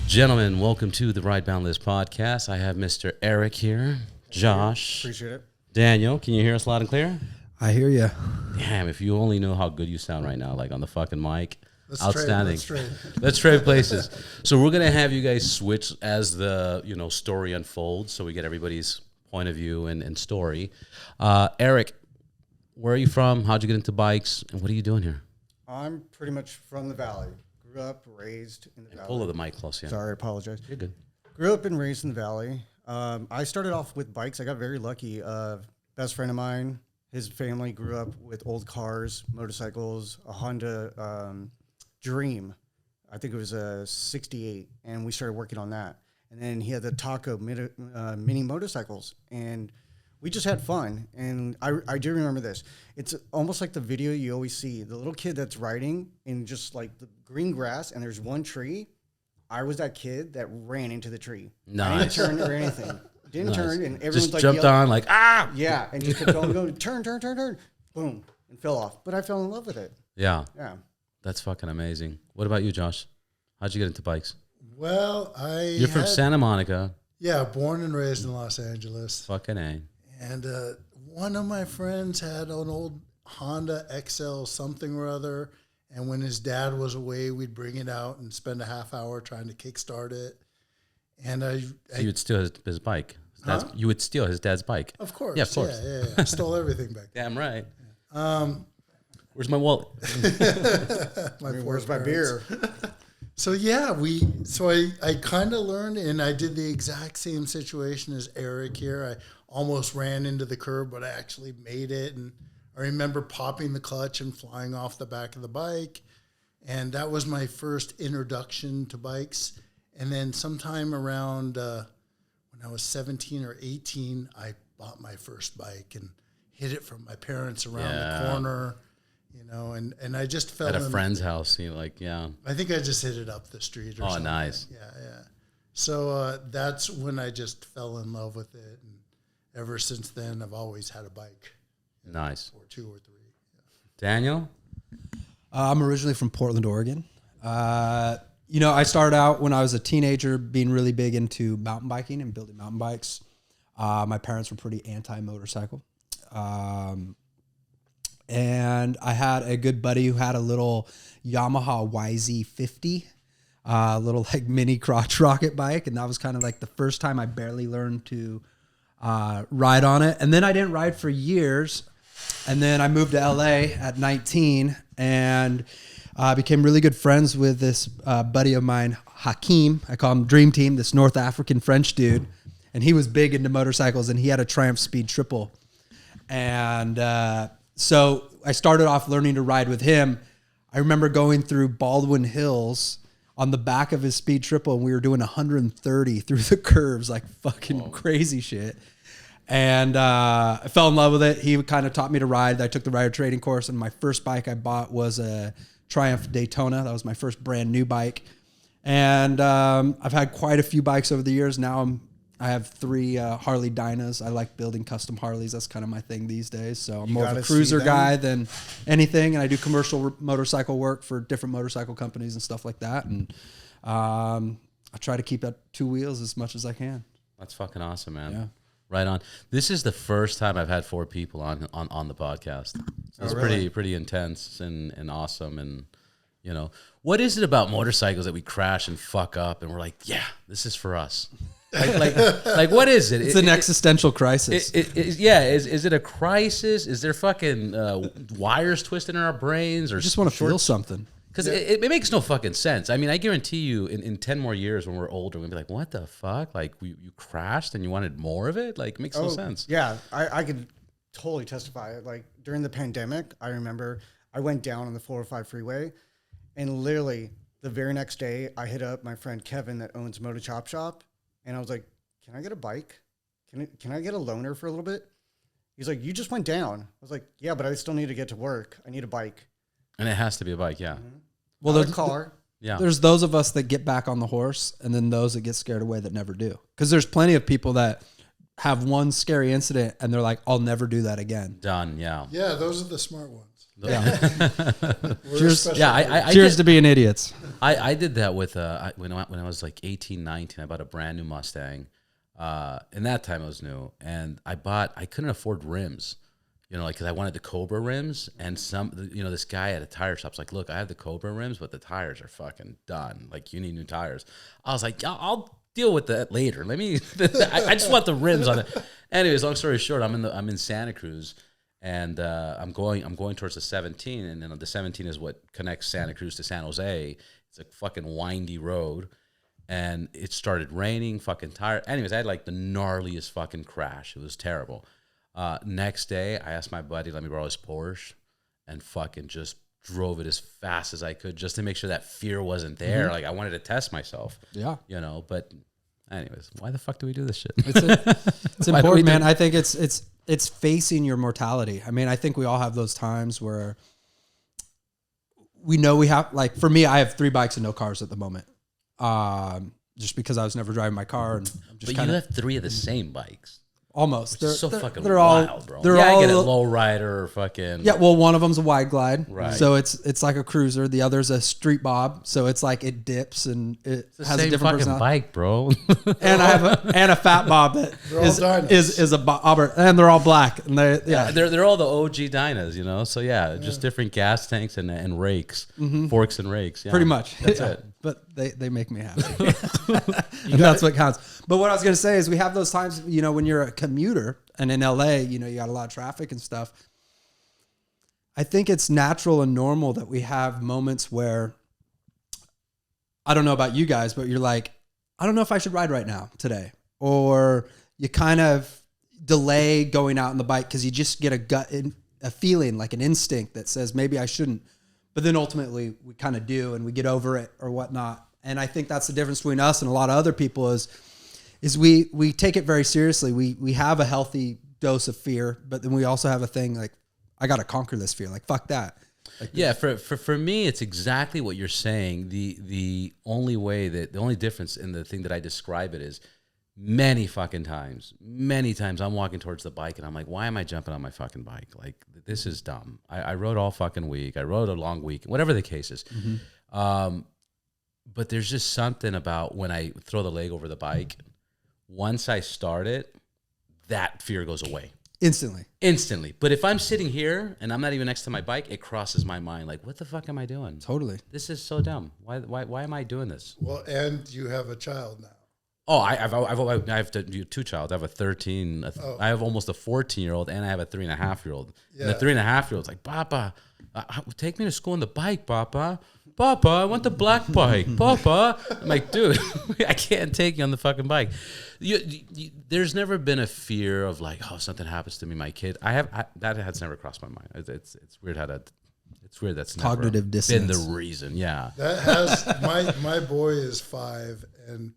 Gentlemen, welcome to the Ride Boundless podcast. I have Mr. Eric here, Josh. Appreciate it. Daniel, can you hear us loud and clear? I hear you. Damn, if you only know how good you sound right now, like on the fucking mic. Outstanding. Let's trade places. So we're gonna have you guys switch as the story unfolds, so we get everybody's point of view and story. Eric, where are you from? How'd you get into bikes, and what are you doing here? I'm pretty much from the valley. Grew up, raised in the valley. Pull the mic close, yeah. Sorry, I apologize. You're good. Grew up and raised in the valley. I started off with bikes. I got very lucky. Best friend of mine, his family grew up with old cars, motorcycles, a Honda Dream. I think it was a 68, and we started working on that. And then he had the Taco mini motorcycles, and we just had fun. And I do remember this. It's almost like the video you always see, the little kid that's riding in just like the green grass, and there's one tree. I was that kid that ran into the tree. Nice. I didn't turn or anything. Didn't turn, and everyone's just like jumped yelling. on like, ah! Yeah, and just kept going, turn, boom, and fell off. But I fell in love with it. Yeah. Yeah. That's fucking amazing. What about you, Josh? How'd you get into bikes? Well, You're from Santa Monica. Yeah, born and raised in Los Angeles. Fucking A. And one of my friends had an old Honda XL something or other. And when his dad was away, we'd bring it out and spend a half hour trying to kickstart it. And So you would steal his bike. Huh? You would steal his dad's bike. Of course. Yeah, of course. Yeah. I stole everything back then. Damn right. Where's my wallet? Where's my beer? So yeah, I kind of learned, and I did the exact same situation as Eric here. I almost ran into the curb, but I actually made it. And I remember popping the clutch and flying off the back of the bike. And that was my first introduction to bikes. And then sometime around when I was 17 or 18, I bought my first bike and hid it from my parents around the corner. And I just fell at a friend's house. I think I just hit it up the street or something. Oh, nice. Yeah. So that's when I just fell in love with it. And ever since then, I've always had a bike. Nice. Or two or three. Yeah. Daniel? I'm originally from Portland, Oregon. I started out when I was a teenager being really big into mountain biking and building mountain bikes. My parents were pretty anti-motorcycle. And I had a good buddy who had a little Yamaha YZ50, little like mini crotch rocket bike. And that was kind of like the first time I barely learned to ride on it. And then I didn't ride for years. And then I moved to LA at 19 and became really good friends with this buddy of mine, Hakeem. I call him Dream Team, this North African French dude. And he was big into motorcycles, and he had a Triumph Speed Triple. And so I started off learning to ride with him. I remember going through Baldwin Hills on the back of his Speed Triple, and we were doing 130 through the curves, like fucking crazy shit. And I fell in love with it. He kind of taught me to ride. I took the rider training course, and my first bike I bought was a Triumph Daytona. That was my first brand new bike. And I've had quite a few bikes over the years. Now I have 3 Harley Dynas. I like building custom Harleys. That's kind of my thing these days. So I'm more of a cruiser guy than anything. And I do commercial motorcycle work for different motorcycle companies and stuff like that. And I try to keep at 2 wheels as much as I can. That's fucking awesome, man. Yeah. Right on. This is the first time I've had 4 people on the podcast. So it's really? pretty intense and awesome. And, what is it about motorcycles that we crash and fuck up and we're like, yeah, this is for us? Like what is it? It's an existential crisis. Is it a crisis? Is there fucking wires twisted in our brains? Or I just want to feel something. Because it makes no fucking sense. I mean, I guarantee you in 10 more years when we're older, we're going to be like, what the fuck? Like, you crashed and you wanted more of it? Like, it makes no sense. Yeah, I could totally testify. Like, during the pandemic, I remember I went down on the 405 freeway, and literally the very next day, I hit up my friend Kevin that owns Moto Chop Shop, and I was like, can I get a bike? Can I get a loaner for a little bit? He's like, you just went down. I was like, yeah, but I still need to get to work. I need a bike. And it has to be a bike, yeah. Mm-hmm. Well, there's a car. Yeah. There's those of us that get back on the horse, and then those that get scared away that never do. Because there's plenty of people that have one scary incident, and they're like, I'll never do that again. Done, yeah. Yeah, those are the smart ones. Cheers. special Yeah, I Cheers did, to being idiots. I did that with when I was like 18, 19. I bought a brand new Mustang. In that time it was new, and I couldn't afford rims, you know, like because I wanted the Cobra rims, and this guy at a tire shop's like, look, I have the Cobra rims, but the tires are fucking done. Like you need new tires. I was like, I'll deal with that later. Let me. I just want the rims on it. Anyways, long story short, I'm in Santa Cruz. And I'm going towards the 17, and then the 17 is what connects Santa Cruz to San Jose. It's a fucking windy road, and it started raining, fucking tired. Anyways, I had like the gnarliest fucking crash. It was terrible. Next day, I asked my buddy, let me borrow his Porsche, and fucking just drove it as fast as I could just to make sure that fear wasn't there. Like I wanted to test myself. Yeah. You know, but anyways, why the fuck do we do this shit? It's important, man. I think it's facing your mortality. I mean, I think we all have those times where we know we have, like, for me, I have 3 bikes and no cars at the moment. Just because I was never driving my car. And I'm just But you have 3 of the same bikes. almost. They're so fucking they're wild, all, bro. They're Yeah, all I get a low rider or fucking. Yeah, well, one of them's a wide glide, Right. so it's like a cruiser. The other's a street bob, so it's like it dips and it It's the has same a different fucking personality. bike, bro. And I have a fat bob that all Dynas. is a bobber, and they're all black. And they're all the OG Dynas, you know. So yeah, just different gas tanks and rakes, forks and rakes. Yeah. pretty much. That's Yeah. it. But they make me happy, and that's what counts. But what I was gonna say is we have those times, you know, when you're a commuter and in LA, you know, you got a lot of traffic and stuff. I think it's natural and normal that we have moments where, I don't know about you guys, but you're like, I don't know if I should ride right now today, or you kind of delay going out on the bike because you just get a feeling, like an instinct that says maybe I shouldn't. But then ultimately we kind of do, and we get over it or whatnot. And I think that's the difference between us and a lot of other people is we take it very seriously. We have a healthy dose of fear, but then we also have a thing like, I got to conquer this fear. Like, fuck that. Like, Yeah, for me, it's exactly what you're saying. The only difference in the thing that I describe it is many times I'm walking towards the bike and I'm like, why am I jumping on my fucking bike? Like, this is dumb. I rode all fucking week. I rode a long week, whatever the case is. But there's just something about when I throw the leg over the bike, once I start it, that fear goes away. Instantly. But if I'm sitting here and I'm not even next to my bike, it crosses my mind like, what the fuck am I doing? Totally. This is so dumb. Why am I doing this? Well, and you have a child now. Oh, I have two child. I have a 13. I have almost a 14-year-old, and I have a 3.5-year-old. Yeah. And the 3.5-year-old's like, Papa, take me to school on the bike, Papa. Papa, I want the black bike, Papa. I'm like, dude, I can't take you on the fucking bike. There's never been a fear of like, oh, something happens to me, my kid. That has never crossed my mind. It's weird how that. It's weird that's Cognitive never dissonance. been the reason. Yeah. That has my boy is 5, and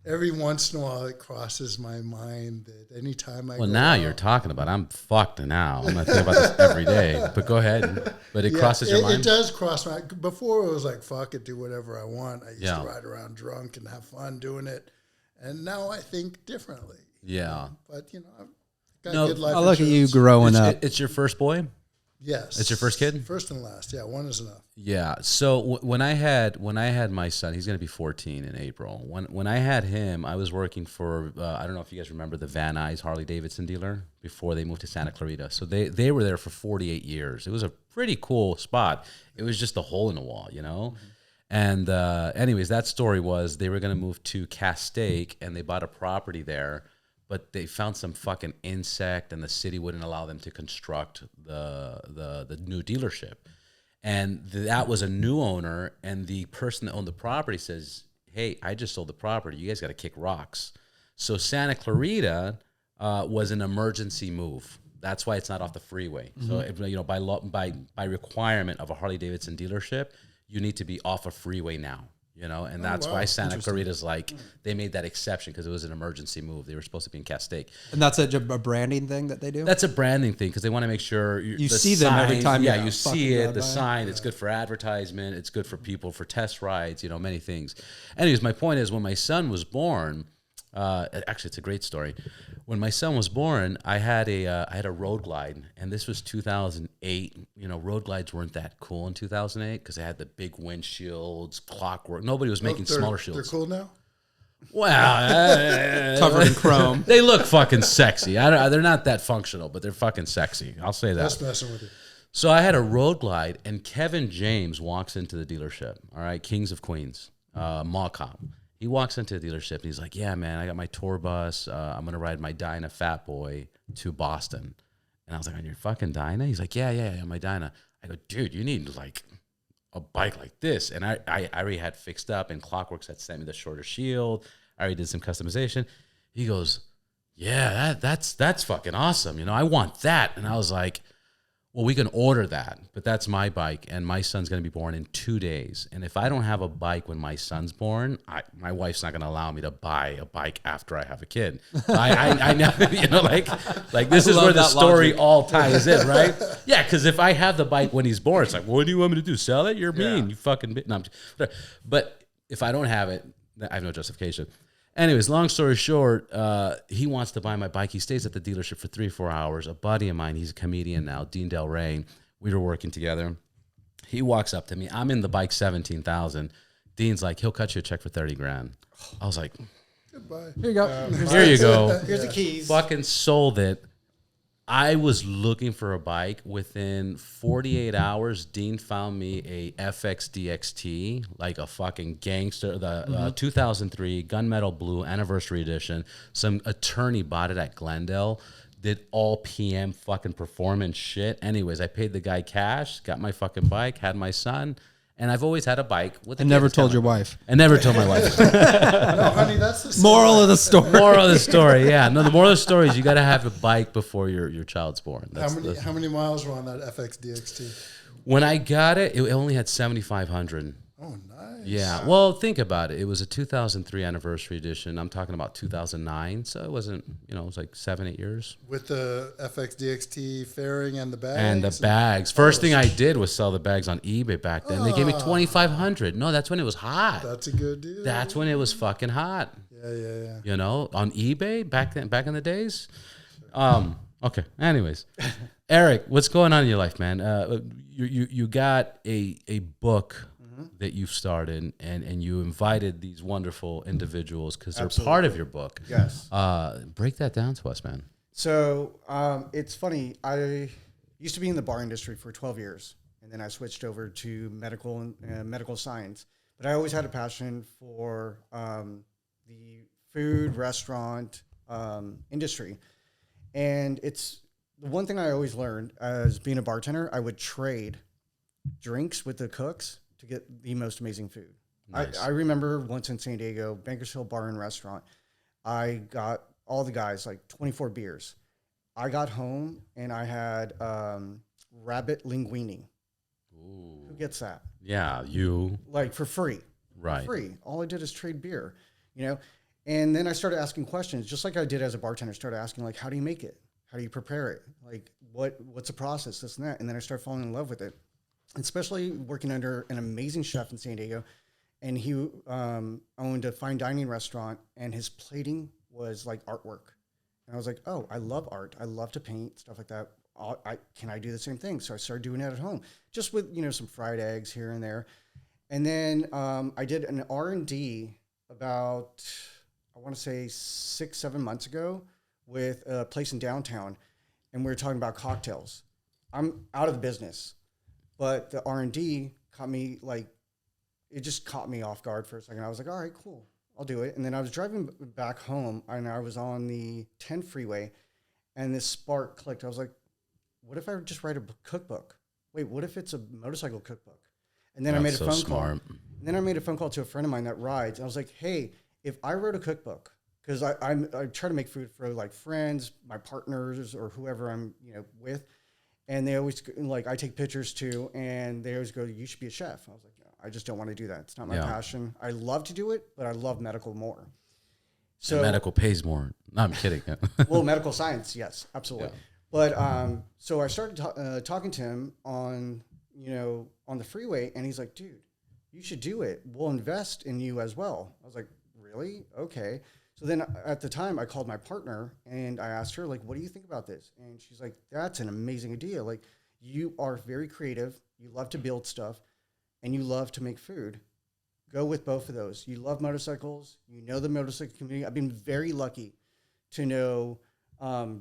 every once in a while it crosses my mind that anytime I Well, go now out, you're talking about I'm fucked now. I'm not thinking about this every day. But go ahead. But it crosses your mind. It does cross my. Before it was like fuck it, do whatever I want. I used Yeah. to ride around drunk and have fun doing it, and now I think differently. Yeah. But you know, I've got No, good life. I look at you insurance. growing up. It's your first boy? Yes, It's your first kid? First and last. Yeah, one is enough. Yeah. So when I had my son, he's going to be 14 in April. When I had him, I was working for I don't know if you guys remember the Van Nuys Harley Davidson dealer before they moved to Santa Clarita. So they were there for 48 years. It was a pretty cool spot. It was just a hole in the wall, you know. And anyways, that story was they were going to move to Castaic, and they bought a property there. But they found some fucking insect, and the city wouldn't allow them to construct the new dealership. And that was a new owner, and the person that owned the property says, hey, I just sold the property. You guys got to kick rocks. So Santa Clarita was an emergency move. That's why it's not off the freeway. So if, you know, by law, by requirement of a Harley Davidson dealership, you need to be off a freeway now. You know, and that's why Santa Clarita's like, they made that exception because it was an emergency move. They were supposed to be in Castaic. And that's a branding thing that they do? That's a branding thing because they want to make sure you see them every time. Yeah, you you see fucking it, the drive by. sign. It's good for advertisement. It's good for people, for test rides, you know, many things. Anyways, my point is when my son was born, actually, it's a great story. when my son was born, I had a Road Glide, and this was 2008. You know, Road Glides weren't that cool in 2008 because they had the big windshields, clockwork. Nobody was making smaller shields. They're cool now? Well, Covered in chrome. they look fucking sexy. They're not that functional, but they're fucking sexy. I'll say that. Just messing with you. So I had a Road Glide, and Kevin James walks into the dealership. All right, Kings of Queens, mall cop. He walks into the dealership, and he's like, yeah, man, I got my tour bus. I'm going to ride my Dyna Fat Boy to Boston. And I was like, on your fucking Dyna? He's like, yeah, my Dyna. I go, dude, you need like a bike like this. And I already had fixed up, and Clockworks had sent me the shorter shield. I already did some customization. He goes, yeah, that's fucking awesome. You know, I want that. And I was like, well, we can order that, but that's my bike, and my son's going to be born in 2 days. And if I don't have a bike when my son's born, my wife's not going to allow me to buy a bike after I have a kid. I know, you know, like this is where the story all ties in, right? Yeah, because if I have the bike when he's born, it's like, what do you want me to do? Sell it? You're mean, you fucking. No, but if I don't have it, I have no justification. Anyways, long story short, he wants to buy my bike. He stays at the dealership for 3-4 hours. A buddy of mine, he's a comedian now, Dean Del Rey. We were working together. He walks up to me. I'm in the bike 17,000. Dean's like, he'll cut you a check for 30 grand. I was like, Goodbye. Here you go. here you go. Here's the keys. Fucking sold it. I was looking for a bike. Within 48 hours, Dean found me a FX DXT, like a fucking gangster, the 2003 gunmetal blue anniversary edition. Some attorney bought it at Glendale, did all PM fucking performance shit. Anyways, I paid the guy cash, got my fucking bike, had my son. And I've always had a bike. With And never told your wife. I never told my wife. No, honey, that's the Moral of the story. Moral of the story, yeah. No, the moral of the story is you got to have a bike before your child's born. How many miles were on that FX DXT? When I got it, it only had 7,500. Oh, nice. Yeah. Well, think about it. It was a 2003 anniversary edition. I'm talking about 2009. So it wasn't, it was like 7-8 years. With the FX DXT fairing and the bags? And the bags. First thing I did was sell the bags on eBay back then. They gave me 2,500. No, that's when it was hot. That's a good deal. That's when it was fucking hot. Yeah. On eBay back in the days. Okay. Anyways, Eric, what's going on in your life, man? You got a book that you've started, and you invited these wonderful individuals because they're part of your book. Yes. Break that down to us, man. So it's funny. I used to be in the bar industry for 12 years, and then I switched over to medical science. But I always had a passion for the food, restaurant industry. And it's the one thing I always learned as being a bartender, I would trade drinks with the cooks to get the most amazing food. Nice. I remember once in San Diego, Bankers Hill Bar and Restaurant, I got all the guys like 24 beers. I got home and I had rabbit linguine. Ooh. Who gets that? Yeah, you. Like for free. Right. For free. All I did is trade beer, And then I started asking questions, just like I did as a bartender. Started asking, like, how do you make it? How do you prepare it? Like, what's the process? This and that. And then I started falling in love with it, especially working under an amazing chef in San Diego. And he owned a fine dining restaurant, and his plating was like artwork. And I was like, oh, I love art. I love to paint, stuff like that. Can I do the same thing? So I started doing it at home, just with, some fried eggs here and there. And then I did an R&D about, I want to say 6-7 months ago with a place in downtown. And we were talking about cocktails. I'm out of the business, but the R&D caught me it just caught me off guard for a second. I was like, all right, cool, I'll do it. And then I was driving back home, and I was on the 10 freeway, and this spark clicked. I was like, what if I just write a cookbook? Wait, what if it's a motorcycle cookbook? And then I made a phone call. And then I made a phone call to a friend of mine that rides. And I was like, hey, if I wrote a cookbook, because I try to make food for like friends, my partners, or whoever I'm with, and they always I take pictures too, and they always go, you should be a chef. I was like, no, I just don't want to do that. It's not my passion. I love to do it, but I love medical more. So and medical pays more. No, I'm kidding. Well, medical science, yes, absolutely. Yeah. But so I started talking to him on the freeway, and he's like, dude, you should do it. We'll invest in you as well. I was like, really? Okay. So then at the time I called my partner and I asked her, like, what do you think about this? And she's like, that's an amazing idea. Like, you are very creative. You love to build stuff and you love to make food. Go with both of those. You love motorcycles. You know the motorcycle community. I've been very lucky to know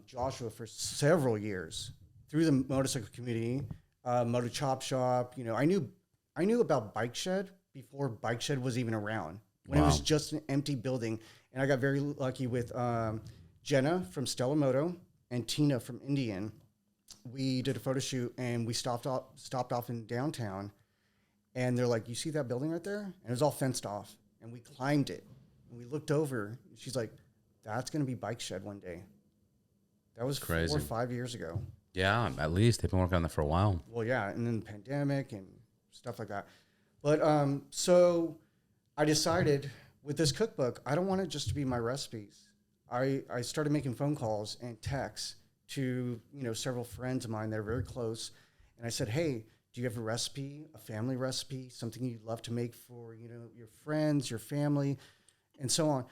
Joshua for several years through the motorcycle community, Motor Chop Shop. You know, I knew about Bike Shed before Bike Shed was even around, when it was just an empty building. And I got very lucky with Jenna from Stella Moto and Tina from Indian. We did a photo shoot and we stopped off in downtown. And they're like, you see that building right there? And it was all fenced off. And we climbed it. And we looked over. And she's like, that's going to be Bike Shed one day. That was crazy. 4 or 5 years ago. Yeah, at least. They've been working on that for a while. Well, yeah. And then the pandemic and stuff like that. But so I decided with this cookbook, I don't want it just to be my recipes. I started making phone calls and texts to, you know, several friends of mine that are very close. And I said, hey, do you have a recipe, a family recipe, something you'd love to make for, you know, your friends, your family, and so on?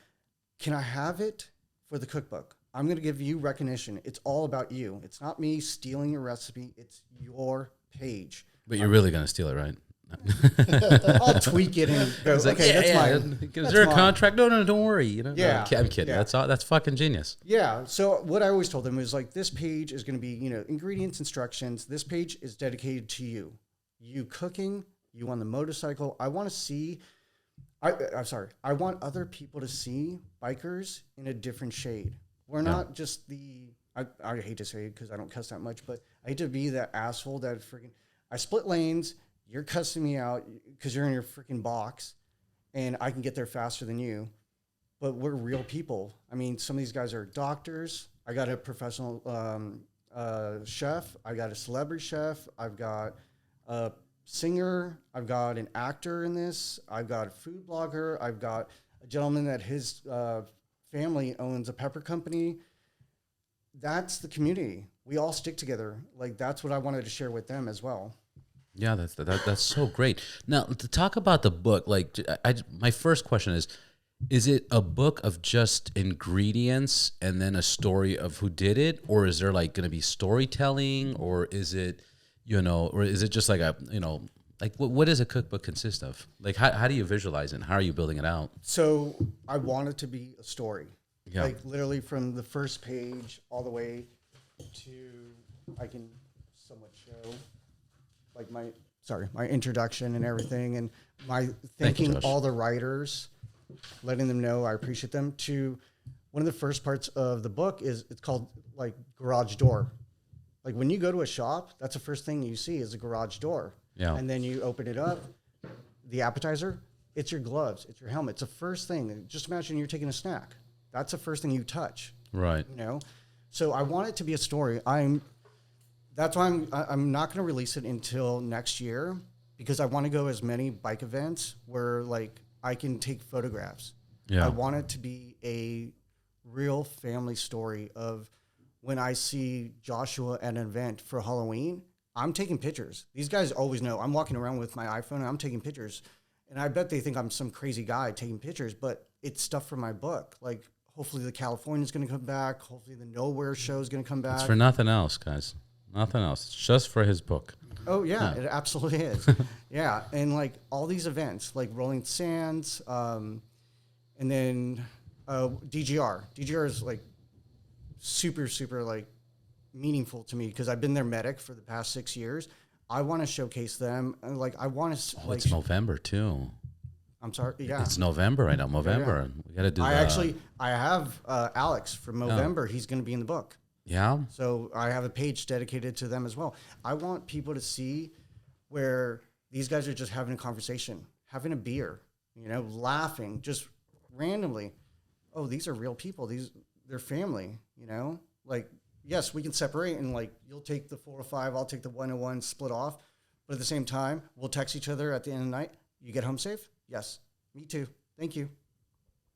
Can I have it for the cookbook? I'm going to give you recognition. It's all about you. It's not me stealing your recipe. It's your page. But you're really going to steal it, right? I'll tweak it and go, Like, okay, that's mine. Is there a contract? No, don't worry. You know, Yeah. No, I'm kidding. Yeah. That's fucking genius. Yeah. So what I always told them was like, this page is going to be, you know, ingredients, instructions. This page is dedicated to you. You cooking, you on the motorcycle. I want to see, I want other people to see bikers in a different shade. We're not just I hate to say it because I don't cuss that much, but I hate to be that asshole that freaking, I split lanes, you're cussing me out because you're in your freaking box and I can get there faster than you. But we're real people. I mean, some of these guys are doctors. I got a professional chef. I got a celebrity chef. I've got a singer. I've got an actor in this. I've got a food blogger. I've got a gentleman that his family owns a pepper company. That's the community. We all stick together. Like, that's what I wanted to share with them as well. Yeah, that's so great. Now, to talk about the book, like, my first question is it a book of just ingredients and then a story of who did it? Or is there, like, going to be storytelling? Or is it, you know, or is it just like a, you know, like, what does a cookbook consist of? Like, how do you visualize it? How are you building it out? So I want it to be a story. Yeah. Like, literally from the first page all the way to, I can somewhat show, like, my introduction and everything, and my thanking all the writers, letting them know I appreciate them. To one of the first parts of the book is, it's called, like, garage door. Like, when you go to a shop, that's the first thing you see is a garage door. Yeah. And then you open it up, the appetizer, it's your gloves, it's your helmet. It's the first thing. Just imagine you're taking a snack. That's the first thing you touch. Right. You know? So I want it to be a story. That's why I'm not going to release it until next year, because I want to go as many bike events where, like, I can take photographs. Yeah. I want it to be a real family story of when I see Joshua at an event for Halloween, I'm taking pictures. These guys always know I'm walking around with my iPhone and I'm taking pictures. And I bet they think I'm some crazy guy taking pictures, but it's stuff from my book. Like, hopefully the California's going to come back. Hopefully the Nowhere show is going to come back. It's for nothing else, guys. Nothing else. It's just for his book. Oh, yeah, it absolutely is. Yeah, and, like, all these events, like Rolling Sands, and then DGR. DGR is, like, super, super, like, meaningful to me because I've been their medic for the past 6 years. I want to showcase them. And, like, I want to... Oh, it's November, too. I'm sorry, yeah. It's November right now. November. Yeah. We got to do that. I have Alex from November. He's going to be in the book. Yeah. So I have a page dedicated to them as well. I want people to see where these guys are just having a conversation, having a beer, you know, laughing, just randomly. Oh, these are real people. They're family, you know? Like, yes, we can separate and, like, you'll take the 405, I'll take the 101, split off. But at the same time, we'll text each other at the end of the night. You get home safe? Yes. Me too. Thank you.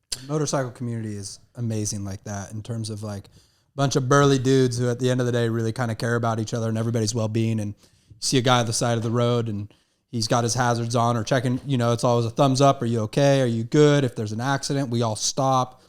The motorcycle community is amazing like that in terms of, like, bunch of burly dudes who at the end of the day really kind of care about each other and everybody's well-being. And you see a guy at the side of the road and he's got his hazards on or checking, you know, it's always a thumbs up. Are you okay? Are you good? If there's an accident, we all stop.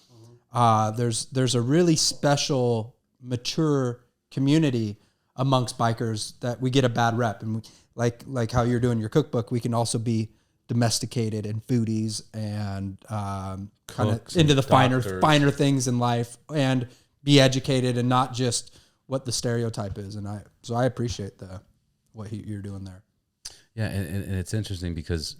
there's a really special, mature community amongst bikers that we get a bad rep, and like how you're doing your cookbook, we can also be domesticated and foodies and kind of into the finer things in life and be educated and not just what the stereotype is. And I appreciate what you're doing there. Yeah, and it's interesting because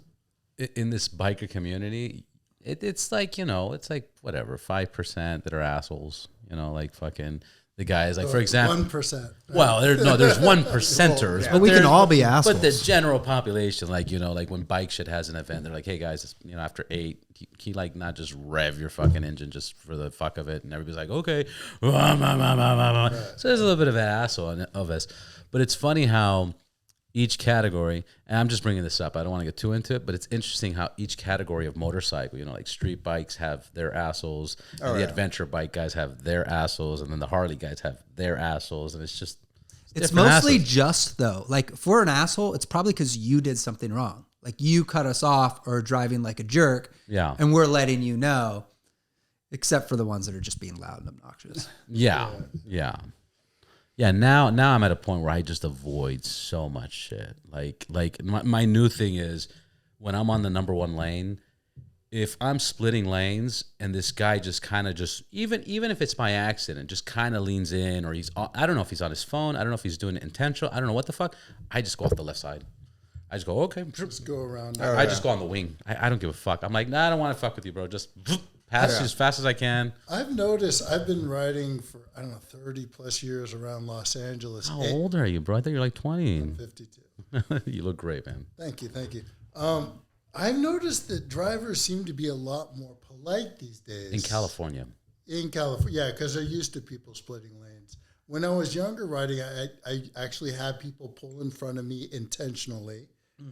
in this biker community, it's like, it's like whatever, 5% that are assholes, like fucking the guys, like for example, 1%. Well, there's 1%ers, but we can all be assholes. But the general population, like like when Bike Shit has an event, they're like, hey guys, after 8, can you like not just rev your fucking engine just for the fuck of it? And everybody's like, okay. So there's a little bit of an asshole of us, but it's funny how each category, and I'm just bringing this up, I don't want to get too into it, but it's interesting how each category of motorcycle, like street bikes have their assholes, and the adventure bike guys have their assholes, and then the Harley guys have their assholes, and it's mostly assholes. just though, like if we're an asshole, it's probably because you did something wrong. Like you cut us off or driving like a jerk, and we're letting you know, except for the ones that are just being loud and obnoxious. Yeah. Now I'm at a point where I just avoid so much shit. Like my new thing is when I'm on the number 1 lane, if I'm splitting lanes and this guy just kind of even if it's by accident, just kind of leans in, or I don't know if he's on his phone, I don't know if he's doing it intentional, I don't know what the fuck. I just go off the left side. I just go, okay. Just go around. I just go on the wing. I don't give a fuck. I'm like, nah, I don't want to fuck with you, bro. Just pass as fast as I can. I've noticed I've been riding for, 30 plus years around Los Angeles. How old are you, bro? I think you're like 20. I'm 52. You look great, man. Thank you. I've noticed that drivers seem to be a lot more polite these days. In California. Yeah, because they're used to people splitting lanes. When I was younger riding, I actually had people pull in front of me intentionally,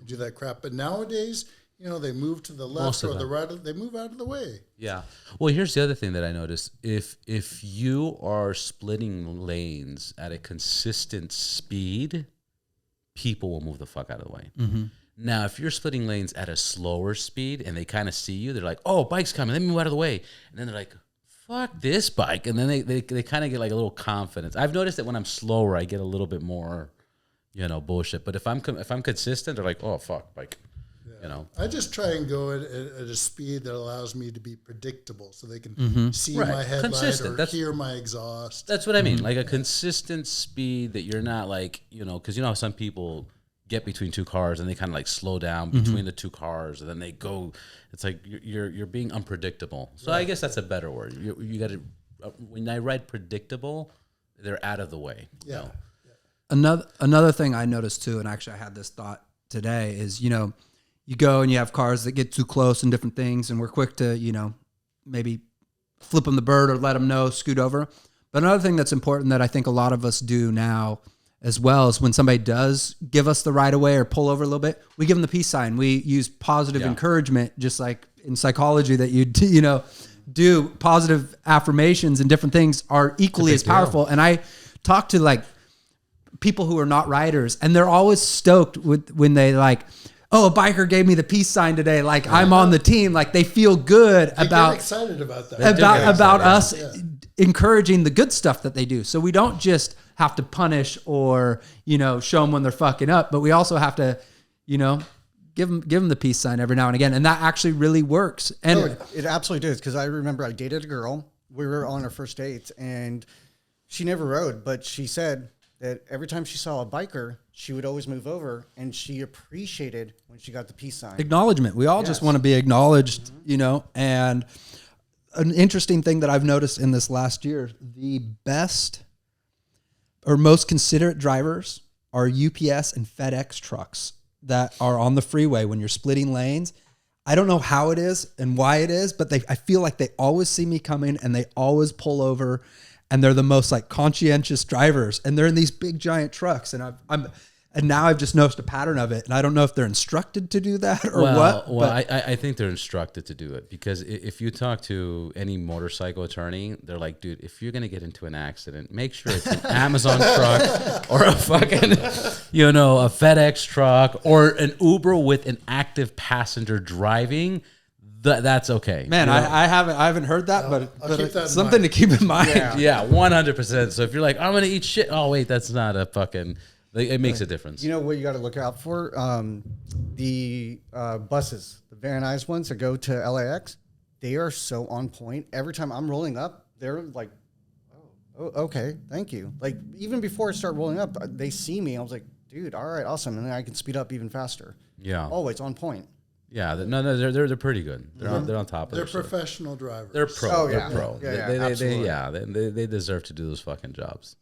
do that crap. But nowadays, they move to the left or the right. They move out of the way. Yeah. Well, here's the other thing that I noticed. If you are splitting lanes at a consistent speed, people will move the fuck out of the way. Mm-hmm. Now, if you're splitting lanes at a slower speed and they kind of see you, they're like, oh, bike's coming. Let me move out of the way. And then they're like, fuck this bike. And then they kind of get like a little confidence. I've noticed that when I'm slower, I get a little bit more, bullshit. But if I'm consistent, they're like, oh, fuck, bike. I just try and go at a speed that allows me to be predictable, so they can see my headlight or hear my exhaust. That's what I mean, like a consistent speed that you're not like, because how some people get between two cars and they kind of like slow down between the two cars, and then they go. It's like you're being unpredictable. So I guess that's a better word. You got to when I write predictable, they're out of the way. Yeah. Another thing I noticed too, and actually I had this thought today, is you go and you have cars that get too close and different things, and we're quick to, maybe flip them the bird or let them know, scoot over. But another thing that's important that I think a lot of us do now as well is when somebody does give us the right of way or pull over a little bit, we give them the peace sign. We use positive encouragement, just like in psychology that you do positive affirmations and different things are equally as powerful. And I talk to like people who are not riders, and they're always stoked when they like, oh, a biker gave me the peace sign today. Like I'm on the team. Like they feel good about excited about that. About us encouraging the good stuff that they do. So we don't just have to punish or, show them when they're fucking up, but we also have to, give them the peace sign every now and again. And that actually really works. And it absolutely does. Cause I remember I dated a girl, we were on our first dates, and she never rode, but she said that every time she saw a biker, she would always move over, and she appreciated when she got the peace sign. Acknowledgement. We all just want to be acknowledged, and an interesting thing that I've noticed in this last year, the best or most considerate drivers are UPS and FedEx trucks that are on the freeway when you're splitting lanes. I don't know how it is and why it is, but I feel like they always see me coming and they always pull over, and they're the most like conscientious drivers, and they're in these big giant trucks. And and now I've just noticed a pattern of it, and I don't know if they're instructed to do that or what. Well, I think they're instructed to do it, because if you talk to any motorcycle attorney, they're like, dude, if you're going to get into an accident, make sure it's an Amazon truck or a fucking, a FedEx truck or an Uber with an active passenger driving. that's okay. Man, You know? I haven't heard that, I'll but keep that in something mind. to keep in mind. Yeah, 100%. So if you're like, I'm gonna eat shit. Oh wait, that's not a fucking. It makes a difference. You know what you got to look out for? The buses, the Van Nuys ones that go to LAX, they are so on point. Every time I'm rolling up, they're like, oh, okay, thank you. Like even before I start rolling up, they see me. I was like, dude, all right, awesome, and then I can speed up even faster. Yeah. Always on point. Yeah. No, they're pretty good. They're on top of They're their shit. professional drivers. They're pro. Oh, They're yeah. pro. Yeah, They absolutely. they deserve to do those fucking jobs.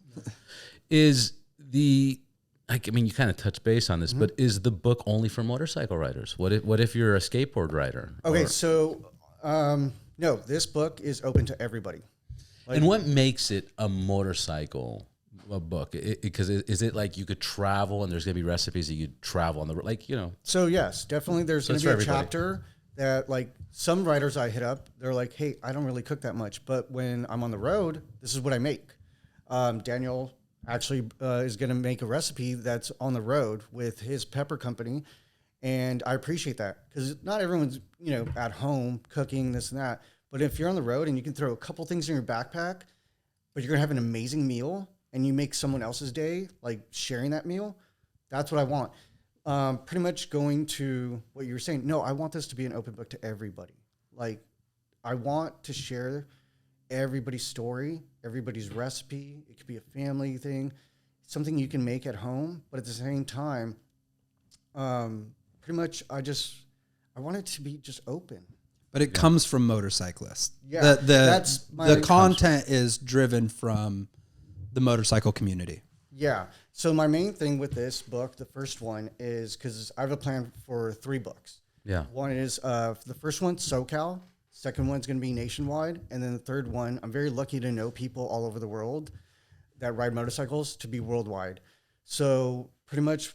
Is the like I mean you kind of touch base on this, but is the book only for motorcycle riders? What if you're a skateboard rider? Okay, Or- so no, this book is open to everybody. and what makes it a motorcycle a book? Because is it like you could travel and there's gonna be recipes that you could travel on the like So yes, definitely. There's going it's to be for a everybody. chapter that like some writers I hit up. They're like, "Hey, I don't really cook that much, but when I'm on the road, this is what I make." Daniel actually is going to make a recipe that's on the road with his pepper company, and I appreciate that because not everyone's at home cooking this and that. But if you're on the road and you can throw a couple things in your backpack, but you're going to have an amazing meal and you make someone else's day, like sharing that meal, that's what I want. Pretty much going to what you were saying. No, I want this to be an open book to everybody. Like, I want to share everybody's story, everybody's recipe. It could be a family thing, something you can make at home. But at the same time, pretty much, I want it to be just open. But it comes from motorcyclists. Yeah, the that's my the content is driven from the motorcycle community. Yeah. So my main thing with this book, the first one, is because I have a plan for 3 books. Yeah. One is the first one, SoCal. Second one's going to be nationwide. And then the third one, I'm very lucky to know people all over the world that ride motorcycles to be worldwide. So pretty much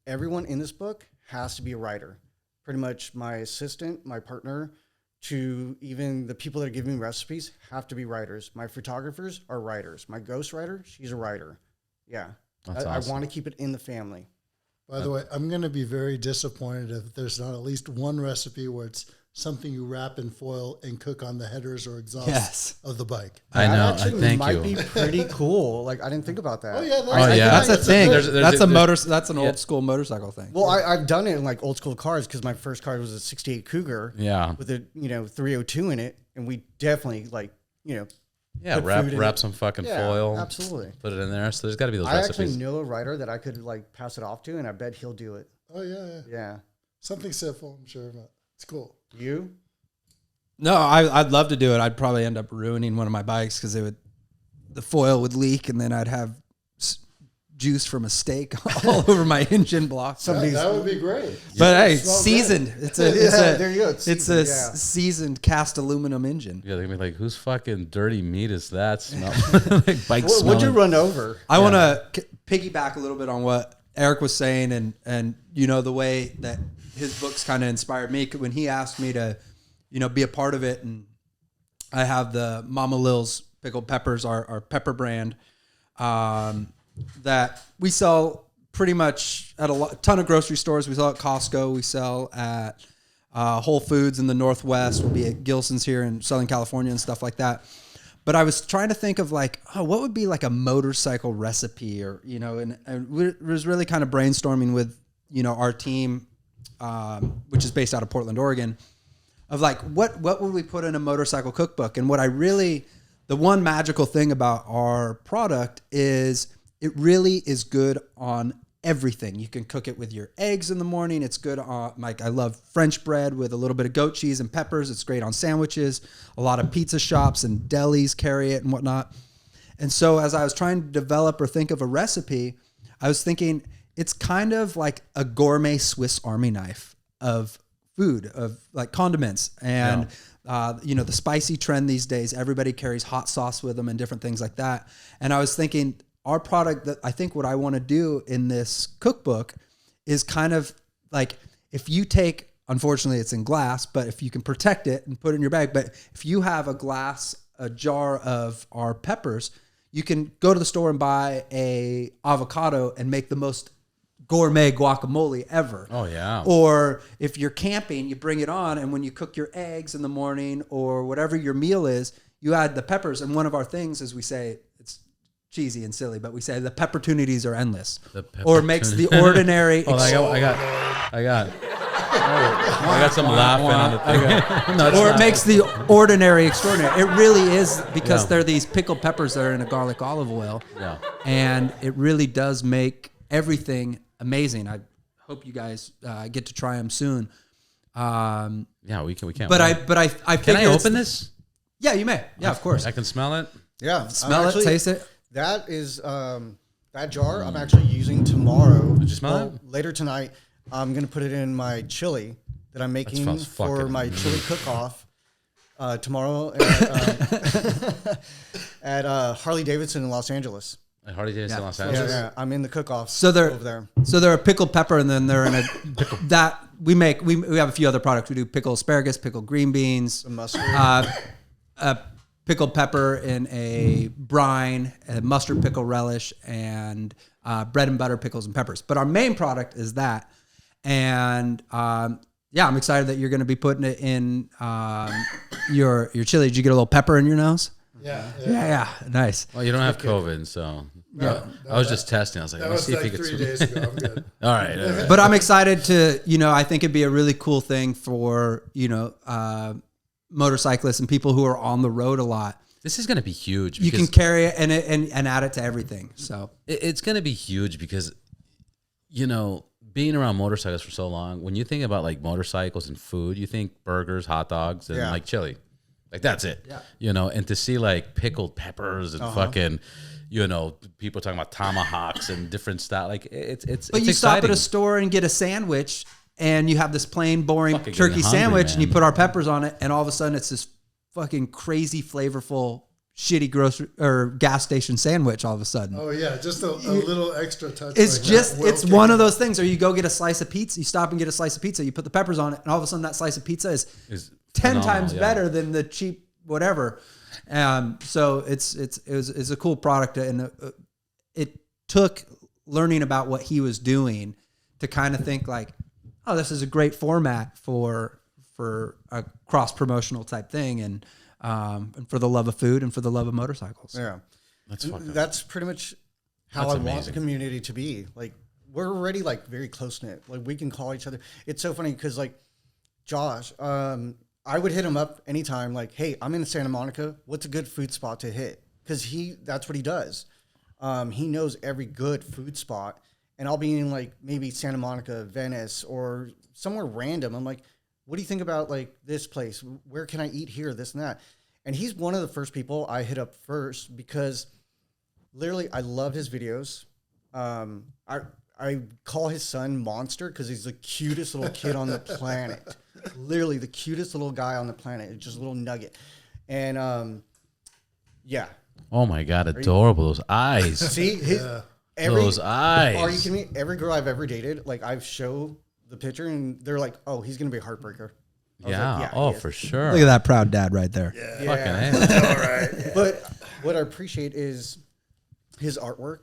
everyone in this book has to be a rider. Pretty much my assistant, my partner, to even the people that are giving me recipes have to be writers. My photographers are writers. My ghostwriter, she's a writer. Yeah. That's I awesome. want to keep it in the family. By the way, I'm going to be very disappointed if there's not at least one recipe where it's something you wrap in foil and cook on the headers or exhaust Yes. of the bike. I know. That actually Thank might you. be pretty cool. Like, I didn't think about that. Oh yeah, That's a thing. there's- That's an yeah. old school motorcycle thing. Well, I've done it in like old school cars because my first car was a '68 Cougar. Yeah. With a 302 in it, and we definitely Yeah, put food in wrap it. some fucking Yeah, foil. absolutely. Put it in there. So there's got to be those I recipes. actually know a writer that I could like pass it off to, and I bet he'll do it. Oh yeah. Yeah. Something simple, I'm sure, but it's cool. You? No, I'd love to do it. I'd probably end up ruining one of my bikes because the foil would leak, and then I'd have juice from a steak all over my engine block. That would be great. But hey, It smells seasoned. It's a there you go. it's a seasoned, yeah. seasoned cast aluminum engine. Yeah, they're gonna be like, whose fucking dirty meat is that? Smell like bike What'd you smelling. run over? I want to piggyback a little bit on what Eric was saying, and the way that his books kind of inspired me when he asked me to, be a part of it. And I have the Mama Lil's pickled peppers, our pepper brand, that we sell pretty much at a ton of grocery stores. We sell at Costco. We sell at Whole Foods in the Northwest. We'll be at Gilson's here in Southern California and stuff like that. But I was trying to think of like, what would be like a motorcycle recipe, or and I was really kind of brainstorming with our team, which is based out of Portland, Oregon, of like what would we put in a motorcycle cookbook. And the one magical thing about our product is it really is good on everything. You can cook it with your eggs in the morning. It's good on, like, I love French bread with a little bit of goat cheese and peppers. It's great on sandwiches. A lot of pizza shops and delis carry it and whatnot. And so as I was trying to develop or think of a recipe, I was thinking it's kind of like a gourmet Swiss Army knife of food, of like condiments. And, the spicy trend these days, everybody carries hot sauce with them and different things like that. And I was thinking, our product, that I think what I want to do in this cookbook is kind of like, if you take, unfortunately it's in glass, but if you can protect it and put it in your bag, but if you have a jar of our peppers, you can go to the store and buy a avocado and make the most gourmet guacamole ever. Oh, yeah. Or if you're camping, you bring it on, and when you cook your eggs in the morning or whatever your meal is, you add the peppers. And one of our things is we say, it's cheesy and silly, but we say the peppertunities are endless. Or makes the ordinary. I got some laughing on the thing. No, or it makes the ordinary extraordinary. It really is, because they're these pickled peppers that are in a garlic olive oil. Yeah. And it really does make everything amazing. I hope you guys get to try them soon. Yeah, we can. But I Can I open this? Yeah, you may. Yeah, of course. I can smell it. Yeah, Smell it, taste it. That is that jar I'm actually using tomorrow. Did you smell it? Later tonight, I'm gonna put it in my chili that I'm making smells for fucking my amazing. chili cook-off tomorrow at Harley Davidson in Los Angeles. I hardly did in Los Yeah, Angeles. yeah, I'm in the cook-off So they're over there. So they're a pickled pepper, and then they're in a that we make. We have a few other products. We do pickled asparagus, pickled green beans, The mustard. a pickled pepper in a brine, a mustard pickle relish, and bread and butter pickles and peppers. But our main product is that, and yeah, I'm excited that you're going to be putting it in your chili. Did you get a little pepper in your nose? Yeah, nice. Well, you don't have COVID, so I was just testing. I was like, That let me was see if like he gets 3 days ago. I'm good. All right. But I'm excited to, I think it'd be a really cool thing for, motorcyclists and people who are on the road a lot. This is going to be huge. You can carry it and add it to everything. So It's going to be huge because, being around motorcycles for so long, when you think about like motorcycles and food, you think burgers, hot dogs, and like chili. Like that's it. Yeah. And to see like pickled peppers and fucking, people talking about tomahawks and different style. Like it's But you exciting. stop at a store and get a sandwich, and you have this plain, boring Fucking turkey getting hungry, sandwich, and you man. put our peppers on it, and all of a sudden it's this fucking crazy, flavorful, shitty grocery or gas station sandwich. All of a sudden, Oh yeah, just a little extra touch. it's like just that. it's one of those things. Or you go get a slice of pizza, you stop and get a slice of pizza, you put the peppers on it, and all of a sudden that slice of pizza is Is 10 phenomenal, times yeah. better than the cheap whatever. So it's a cool product, and it took learning about what he was doing to kind of think like, oh, this is a great format for a cross promotional type thing, and for the love of food and for the love of motorcycles. Yeah. That's pretty much how That's I want amazing. the community to be. Like, we're already like very close knit. Like, we can call each other. It's so funny because like Josh, I would hit him up anytime. Like, hey, I'm in Santa Monica. What's a good food spot to hit? Because that's what he does. He knows every good food spot, and I'll be in like maybe Santa Monica, Venice, or somewhere random. I'm like, what do you think about like this place? Where can I eat here? This and that. And he's one of the first people I hit up first because literally I love his videos. I call his son Monster because he's the cutest little kid on the planet. Literally the cutest little guy on the planet. It's just a little nugget. And yeah. Oh my God, adorable. Those eyes. See Those eyes. Are you kidding me? Every girl I've ever dated, like I've show the picture and they're like, oh, he's gonna be a heartbreaker. I was Yeah. like, Oh, he is. for sure. Look at that proud dad right there. Fucking A. All right. But what I appreciate is his artwork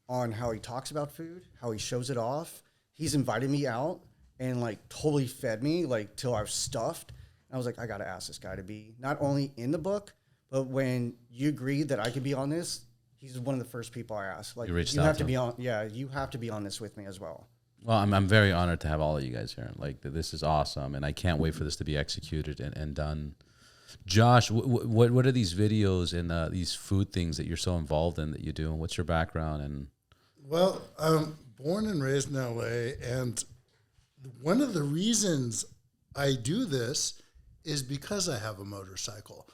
on how he talks about food, how he shows it off. He's invited me out and like totally fed me like till I was stuffed. And I was like, I gotta ask this guy to be not only in the book, but when you agreed that I could be on this, he's one of the first people I asked. Like, You reached you out have to to be on. Yeah, you have to be on this with me as well. Well, I'm very honored to have all of you guys here. Like, this is awesome, and I can't wait for this to be executed and done. Josh, what are these videos and these food things that you're so involved in that you do? What's your background? And Well, I'm born and raised in LA, and one of the reasons I do this is because I have a motorcycle.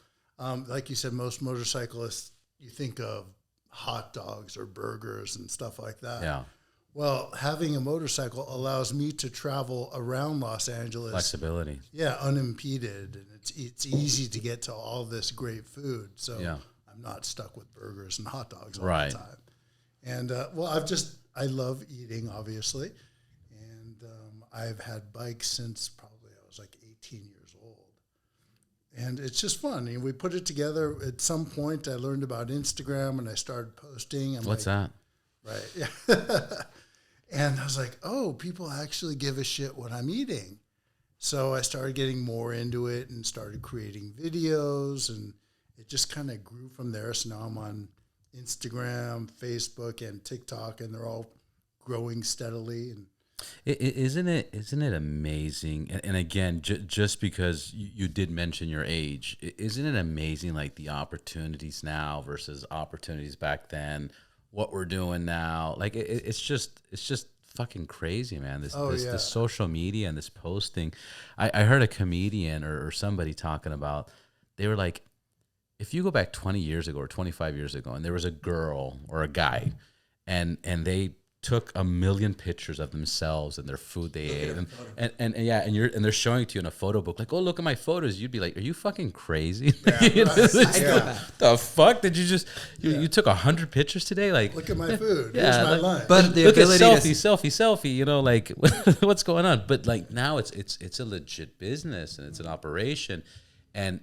Like you said, most motorcyclists, you think of hot dogs or burgers and stuff like that. yeah, Well, having a motorcycle allows me to travel around Los Angeles. flexibility. Yeah, unimpeded, and it's easy to get to all this great food. So Yeah. I'm not stuck with burgers and hot dogs all Right. the time. And well, I love eating, obviously, and I've had bikes since probably I was like 18 years old, and it's just fun. We put it together. At some point, I learned about Instagram, and I started posting. What's that? Right. Yeah. And I was like, oh, people actually give a shit what I'm eating. So I started getting more into it and started creating videos, and it just kind of grew from there. So now I'm on Instagram, Facebook, and TikTok, and they're all growing steadily. And Isn't it amazing? And again, just because you did mention your age, isn't it amazing? Like the opportunities now versus opportunities back then. What we're doing now, like it's just fucking crazy, man. This social media and this posting. I heard a comedian or somebody talking about, they were like, if you go back 20 years ago or 25 years ago and there was a girl or a guy and they took 1 million pictures of themselves and their food they ate and they're showing it to you in a photo book, like, oh, look at my photos, you'd be like, are you fucking crazy? The fuck did you just you took 100 pictures today? Like, look at my food. Here's my lunch. But the look at ability selfie, you know, like what's going on? But like now it's a legit business and it's an operation, and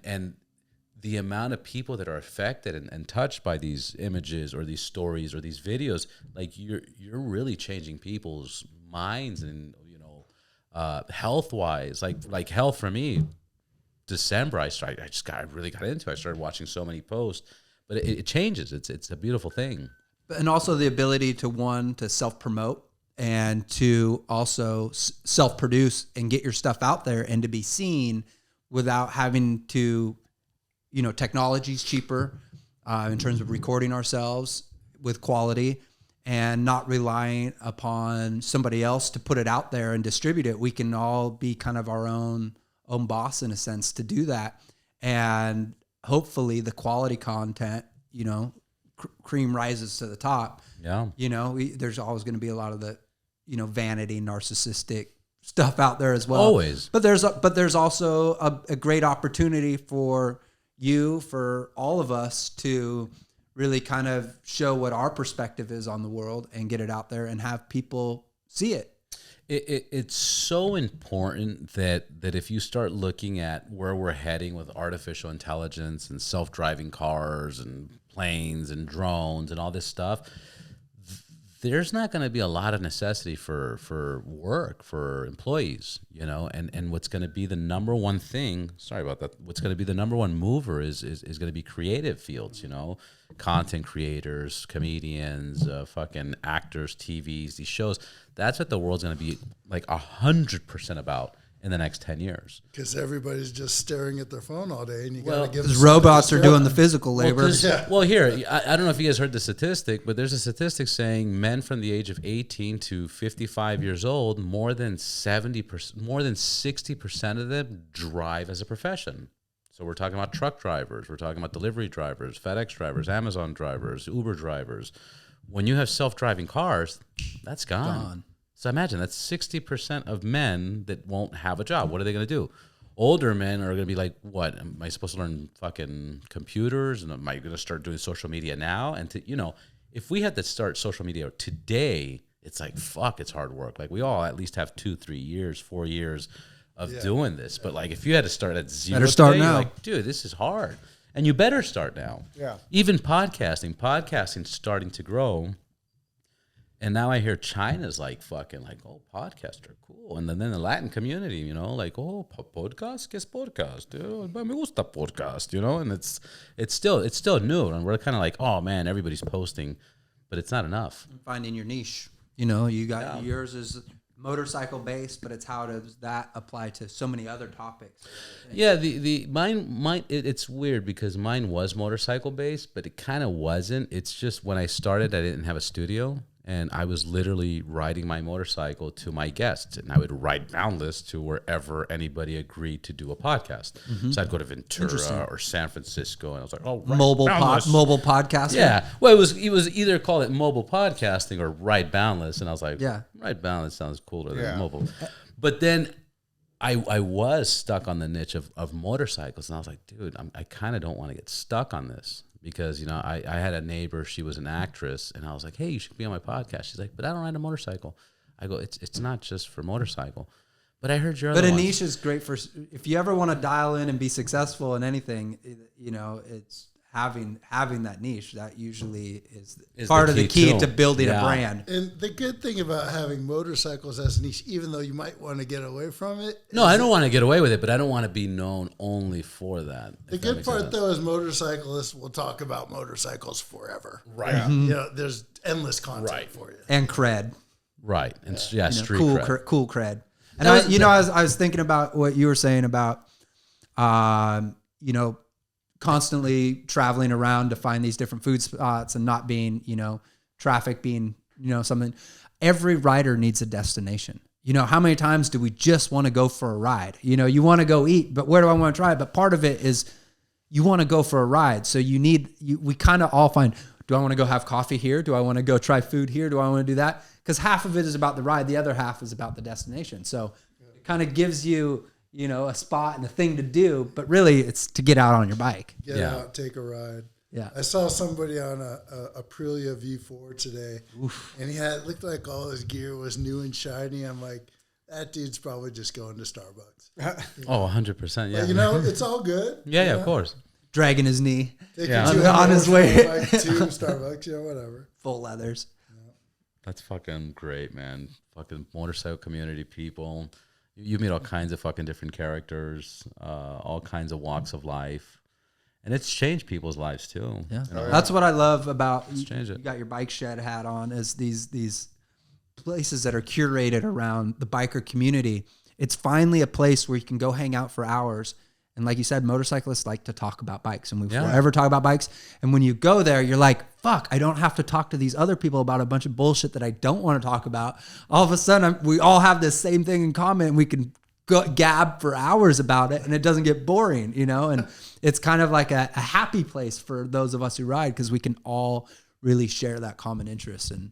the amount of people that are affected and touched by these images or these stories or these videos, like you're really changing people's minds and, you know, health wise, like health for me. December, I really got into it. I started watching so many posts, but it changes. It's a beautiful thing. and also the ability to self-promote and to also self-produce and get your stuff out there and to be seen without having to, technology's cheaper in terms of recording ourselves with quality and not relying upon somebody else to put it out there and distribute it. We can all be kind of our own boss in a sense to do that. And hopefully the quality content, cream rises to the top. Yeah. There's always going to be a lot of the, vanity, narcissistic stuff out there as well. Always. But there's also a great opportunity for all of us to really kind of show what our perspective is on the world and get it out there and have people see it. It's so important that if you start looking at where we're heading with artificial intelligence and self-driving cars and planes and drones and all this stuff, there's not going to be a lot of necessity for work for employees, and what's going to be the number one thing, sorry about that, what's going to be the number one mover is going to be creative fields, content creators, comedians, fucking actors, TVs, these shows. That's what the world's going to be like 100% about in the next 10 years. Because everybody's just staring at their phone all day, and you got to give them robots are doing the physical labor. Well, here, I don't know if you guys heard the statistic, but there's a statistic saying men from the age of 18 to 55 years old, more than 60% of them drive as a profession. So we're talking about truck drivers, we're talking about delivery drivers, FedEx drivers, Amazon drivers, Uber drivers. When you have self-driving cars, that's gone. So imagine that's 60% of men that won't have a job. What are they going to do? Older men are going to be like, what? Am I supposed to learn fucking computers? And am I going to start doing social media now? And if we had to start social media today, it's like, fuck, it's hard work. Like we all at least have 2, 3 years, 4 years of doing this. But like if you had to start at zero, better start today, now. you're like, dude, this is hard. And you better start now. Yeah. Even podcasting's starting to grow. And now I hear China's like fucking like, oh, podcasts are cool. And then the Latin community, like, oh, podcast? ¿Qué es podcast? Me gusta podcast, And it's still new. And we're kind of like, oh, man, everybody's posting. But it's not enough. Finding your niche. You got yours is motorcycle based, but it's how does that apply to so many other topics? Yeah, mine it's weird because mine was motorcycle based, but it kind of wasn't. It's just when I started, I didn't have a studio. And I was literally riding my motorcycle to my guests, and I would ride boundless to wherever anybody agreed to do a podcast. Mm-hmm. So I'd go to Ventura or San Francisco, and I was like, "Oh, mobile podcasting." Yeah, well, it was either call it mobile podcasting or ride boundless, and I was like, "Yeah, ride boundless sounds cooler than mobile." But then I was stuck on the niche of motorcycles, and I was like, "Dude, I kind of don't want to get stuck on this." Because, I had a neighbor, she was an actress, and I was like, hey, you should be on my podcast. She's like, but I don't ride a motorcycle. I go, it's not just for motorcycle. But I heard your other ones. Niche is great for, if you ever want to dial in and be successful in anything, it's having that niche, that usually is Is part the of the key key too. to building Yeah. a brand. And the good thing about having motorcycles as a niche, even though you might want to get away from it, No, I don't want to get away with it, but I don't want to be known only for that. the good part though is motorcyclists will talk about motorcycles forever. Right. You know, there's endless content for you. And cred. Right. And yeah, You know, street cool, cred. cool cred. And That was- I was thinking about what you were saying about, you know, constantly traveling around to find these different food spots and not being, you know, traffic being, you know, something. Every rider needs a destination. You know, how many times do we just want to go for a ride? You know, you want to go eat, but where do I want to try? But part of it is you want to go for a ride. So we kind of all find, do I want to go have coffee here? Do I want to go try food here? Do I want to do that? Because half of it is about the ride. The other half is about the destination. So it kind of gives you, you know, a spot and a thing to do, but really it's to get out on your bike. Get Yeah. out, take a ride. Yeah. I saw somebody on a Aprilia V4 today, and looked like all his gear was new and shiny. I'm like, that dude's probably just going to Starbucks. Oh, 100%. Yeah. But, you know, it's all good. yeah, you yeah, know? of course. Dragging his knee, Take Yeah. your 200 On his way. horsepower bike to Starbucks, you know, whatever. full leathers. That's fucking great, man. Fucking motorcycle community people. You meet all kinds of fucking different characters, all kinds of walks of life. And it's changed people's lives too. Yeah. You know? That's what I love about change it. you got your bike shed hat on, is these places that are curated around the biker community. It's finally a place where you can go hang out for hours. And like you said, motorcyclists like to talk about bikes, and we forever talk about bikes. And when you go there, you're like, fuck, I don't have to talk to these other people about a bunch of bullshit that I don't want to talk about. All of a sudden, we all have this same thing in common, and we can gab for hours about it, and it doesn't get boring, you know? And it's kind of like a happy place for those of us who ride, because we can all really share that common interest. And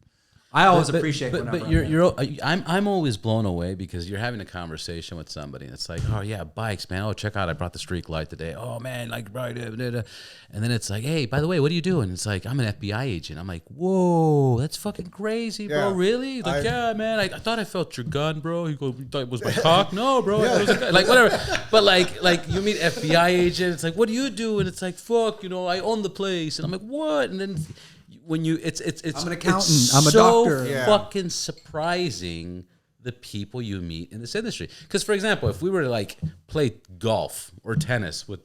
I always appreciate whenever but I'm you're there. I'm always blown away because you're having a conversation with somebody and it's like, oh yeah, bikes, man. Oh, check out, I brought the streak light today. Oh man, like right, and then it's like, hey, by the way, what do you do? And it's like, I'm an FBI agent. I'm like, whoa, that's fucking crazy, bro. Yeah. Really? Like, yeah, man. I thought I felt your gun, bro. You go, you thought it was my cock? No, bro. It was a gun. Like whatever. But like you meet FBI agent. It's like, what do you do? And it's like, fuck, you know, I own the place. And I'm like, what? And then when you, it's I'm an accountant. it's I'm a so doctor. Yeah. fucking surprising the people you meet in this industry. Because for example, if we were to like play golf or tennis with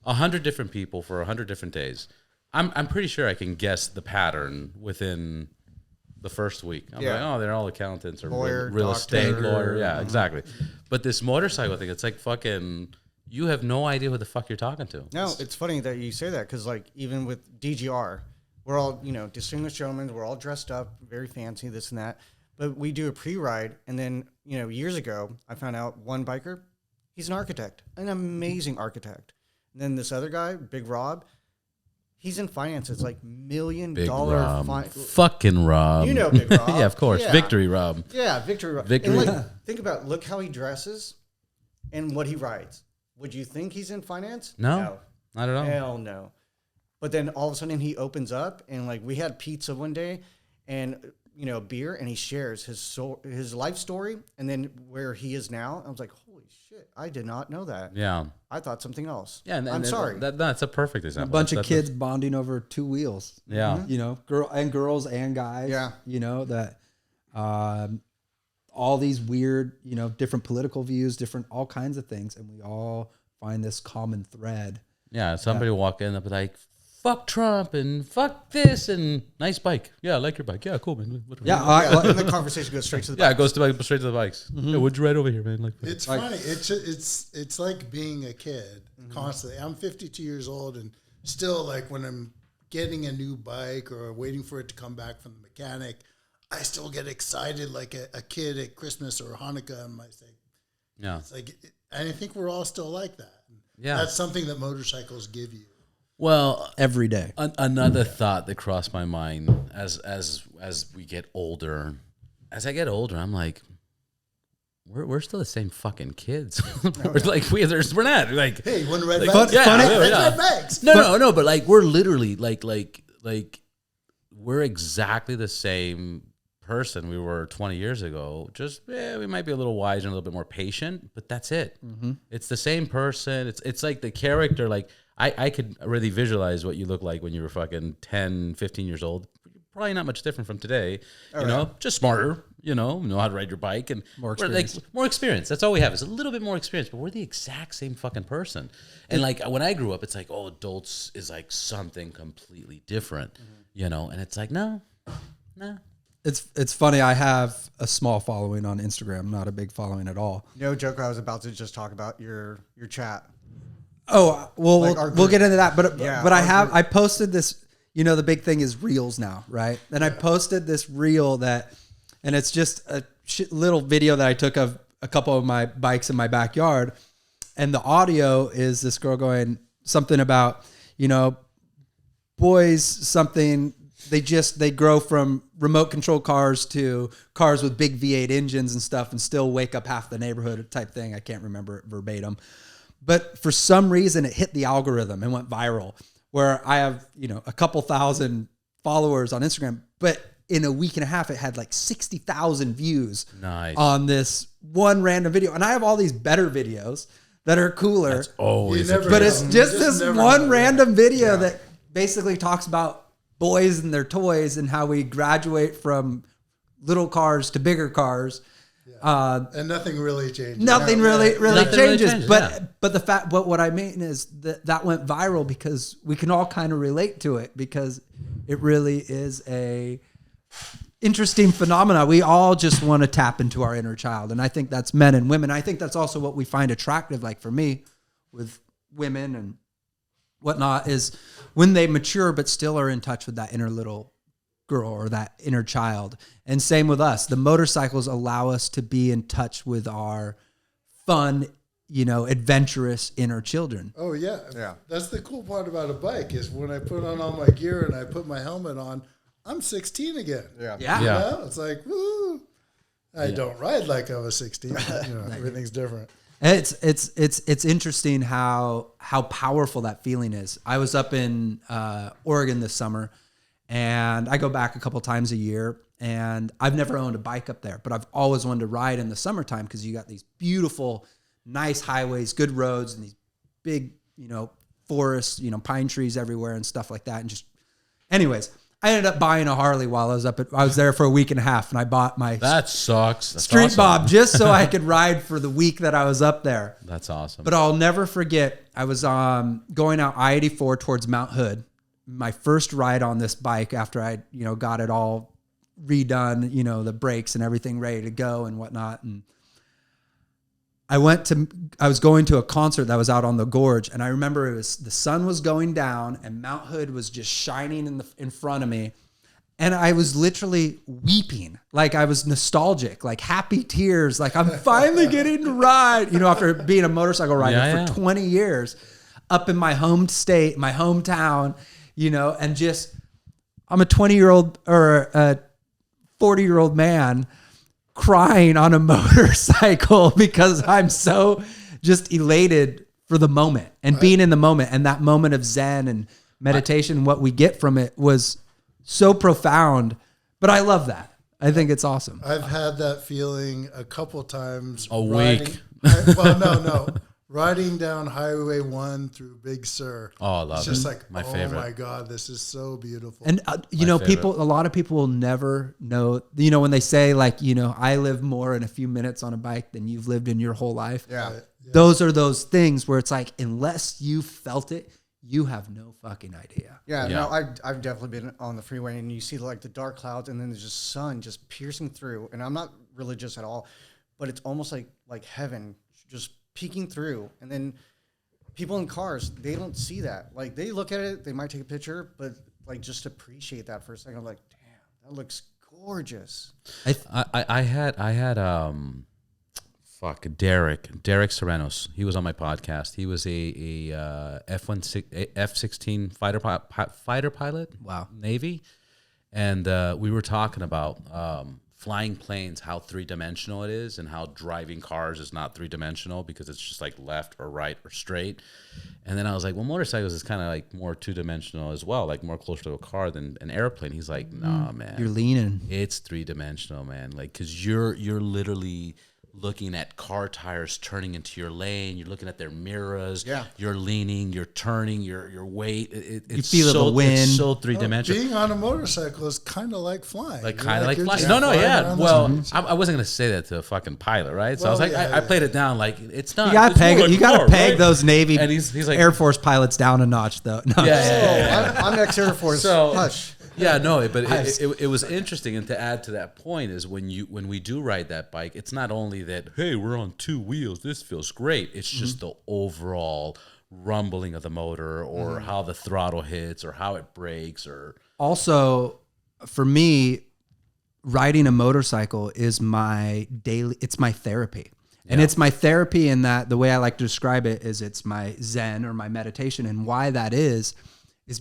100 different people for 100 different days, I'm pretty sure I can guess the pattern within the first week. I'm Yeah. like, oh, they're all accountants or Lawyer, real estate doctor. lawyer. Yeah, exactly. But this motorcycle thing, it's like fucking, you have no idea who the fuck you're talking to. No, it's funny that you say that, because like even with DGR, we're all, you know, distinguished gentlemen. We're all dressed up, very fancy, this and that. But we do a pre-ride, and then, you know, years ago, I found out one biker, he's an architect, an amazing architect. And then this other guy, Big Rob, he's in finance. It's like $1 million Big Rob. fi- Fucking Rob. You know Big Rob. Yeah, of course. Yeah. Victory Rob. Yeah, Victory Rob. Victory. And like, think about, look how he dresses and what he rides. Would you think he's in finance? No. Not at all. Hell no. But then all of a sudden he opens up, and like we had pizza one day and, you know, beer, and he shares his life story and then where he is now. I was like, holy shit, I did not know that. Yeah. I thought something else. Yeah. I'm sorry. That's a perfect A example. bunch of That's- kids bonding over two wheels. Yeah. You know, girls and guys. Yeah. You know, that all these weird, you know, different political views, different all kinds of things, and we all find this common thread. Yeah. Somebody walk in and be like, fuck Trump and fuck this and nice bike. Yeah, I like your bike. Yeah, cool, man. Whatever. Yeah, And the conversation goes straight to the Yeah, it goes to straight to the bikes. Yeah, what'd you ride over here, man? Like, It's funny. It's like being a kid constantly. I'm 52 years old, and still, like, when I'm getting a new bike or waiting for it to come back from the mechanic, I still get excited like a kid at Christmas or Hanukkah. And I say, yeah. it's like, and I think we're all still like that. Yeah. That's something that motorcycles give you. Well, every day. another thought that crossed my mind as we get older, as I get older, I'm like, we're still the same fucking kids. We're like we're not like, Hey, you want to ride like, bikes? yeah, Funny, yeah, let's yeah. ride bikes. No, but like we're literally like we're exactly the same person we were 20 years ago. Just we might be a little wiser and a little bit more patient, but that's it. It's the same person. It's like the character. Like I could already visualize what you look like when you were fucking 10, 15 years old. Probably not much different from today. You know, just smarter. You know how to ride your bike and More experience. More experience. That's all we have is a little bit more experience, but we're the exact same fucking person. And like when I grew up, it's like, oh, adults is like something completely different, you know. And it's like, no. It's funny. I have a small following on Instagram, not a big following at all. No joke. I was about to just talk about your chat. Oh, well, Like we'll get into that. But Yeah, but our I posted this. You know, the big thing is reels now, right? And I posted this reel and it's just a little video that I took of a couple of my bikes in my backyard. And the audio is this girl going something about, you know, boys, something, they grow from remote control cars to cars with big V8 engines and stuff and still wake up half the neighborhood type thing. I can't remember it verbatim. But for some reason, it hit the algorithm and went viral. Where I have, you know, a couple thousand followers on Instagram, but in a week and a half, it had like 60,000 views on this one random video. And I have all these better videos that are cooler. That's always But it's just this one random video that basically talks about boys and their toys and how we graduate from little cars to bigger cars. And nothing really changes. Nothing really changes. yeah. But what I mean is that went viral because we can all kind of relate to it because it really is a interesting phenomena. We all just want to tap into our inner child. And I think that's men and women. I think that's also what we find attractive, like for me with women and whatnot, is when they mature, but still are in touch with that inner little girl or that inner child. And same with us. The motorcycles allow us to be in touch with our fun, you know, adventurous inner children. Oh yeah. Yeah. That's the cool part about a bike is when I put on all my gear and I put my helmet on, I'm 16 again. Yeah. Yeah. You know? It's like, woo. I don't ride like I was 16. But, you know, everything's different. It's interesting how powerful that feeling is. I was up in Oregon this summer, and I go back a couple times a year, and I've never owned a bike up there, but I've always wanted to ride in the summertime because you got these beautiful, nice highways, good roads, and these big, you know, forests, you know, pine trees everywhere and stuff like that. And just, anyways, I ended up buying a Harley while I was I was there for a week and a half, and I bought my That sucks. That's Street awesome. Bob just so I could ride for the week that I was up there. That's awesome. But I'll never forget, I was going out I-84 towards Mount Hood. My first ride on this bike after I, you know, got it all redone, you know, the brakes and everything ready to go and whatnot. And I was going to a concert that was out on the gorge, and I remember the sun was going down and Mount Hood was just shining in front of me. And I was literally weeping. Like I was nostalgic, like happy tears. Like I'm finally getting to ride, you know, after being a motorcycle rider for 20 years up in my home state, my hometown, you know, and just, I'm a 20-year-old or a 40-year-old man crying on a motorcycle because I'm so just elated for the moment and being in the moment, and that moment of Zen and meditation, what we get from it was so profound, but I love that. I think it's awesome. I've had that feeling a couple times. A week. No. Riding down Highway 1 through Big Sur. Oh, I love it. It's just like, my oh favorite. my God, this is so beautiful. And, you know, a lot of people will never know, you know, when they say like, you know, I live more in a few minutes on a bike than you've lived in your whole life. Yeah. Those are those things where it's like, unless you felt it, you have no fucking idea. Yeah, no, I've definitely been on the freeway, and you see like the dark clouds, and then there's just sun just piercing through. And I'm not religious at all, but it's almost like heaven just peeking through. And then people in cars, they don't see that. Like they look at it, they might take a picture, but like just appreciate that for a second. Like, damn, that looks gorgeous. I had Derek Serenos. He was on my podcast. He was a F-16 fighter pilot. Wow. Navy, and we were talking about flying planes, how three-dimensional it is, and how driving cars is not three-dimensional because it's just like left or right or straight. And then I was like, well, motorcycles is kind of like more two-dimensional as well, like more closer to a car than an airplane. He's like, nah, man, You're leaning. it's three-dimensional, man. Like, cause you're literally looking at car tires turning into your lane. You're looking at their mirrors. Yeah. You're leaning. You're turning. Your weight. It's feel the wind. It's so three-dimensional. Being on a motorcycle is kind of like flying. Like You're kind of like you're flying. just No, flying yeah. around the Well, streets. I wasn't gonna say that to a fucking pilot, right? So I was Well, like, yeah, I yeah. played it down like it's not. You got it's more to peg. like You got to car, peg right? those Navy And he's like Air Force pilots down a notch, though. No. Yeah. I'm ex-Air Force. So- Hush. Yeah, no, but it was interesting, and to add to that point is when we do ride that bike, it's not only that hey we're on two wheels, this feels great. It's just the overall rumbling of the motor, or how the throttle hits, or how it brakes, or Also, for me, riding a motorcycle is my daily. It's my therapy. And it's my therapy in that the way I like to describe it is it's my Zen or my meditation. And why that is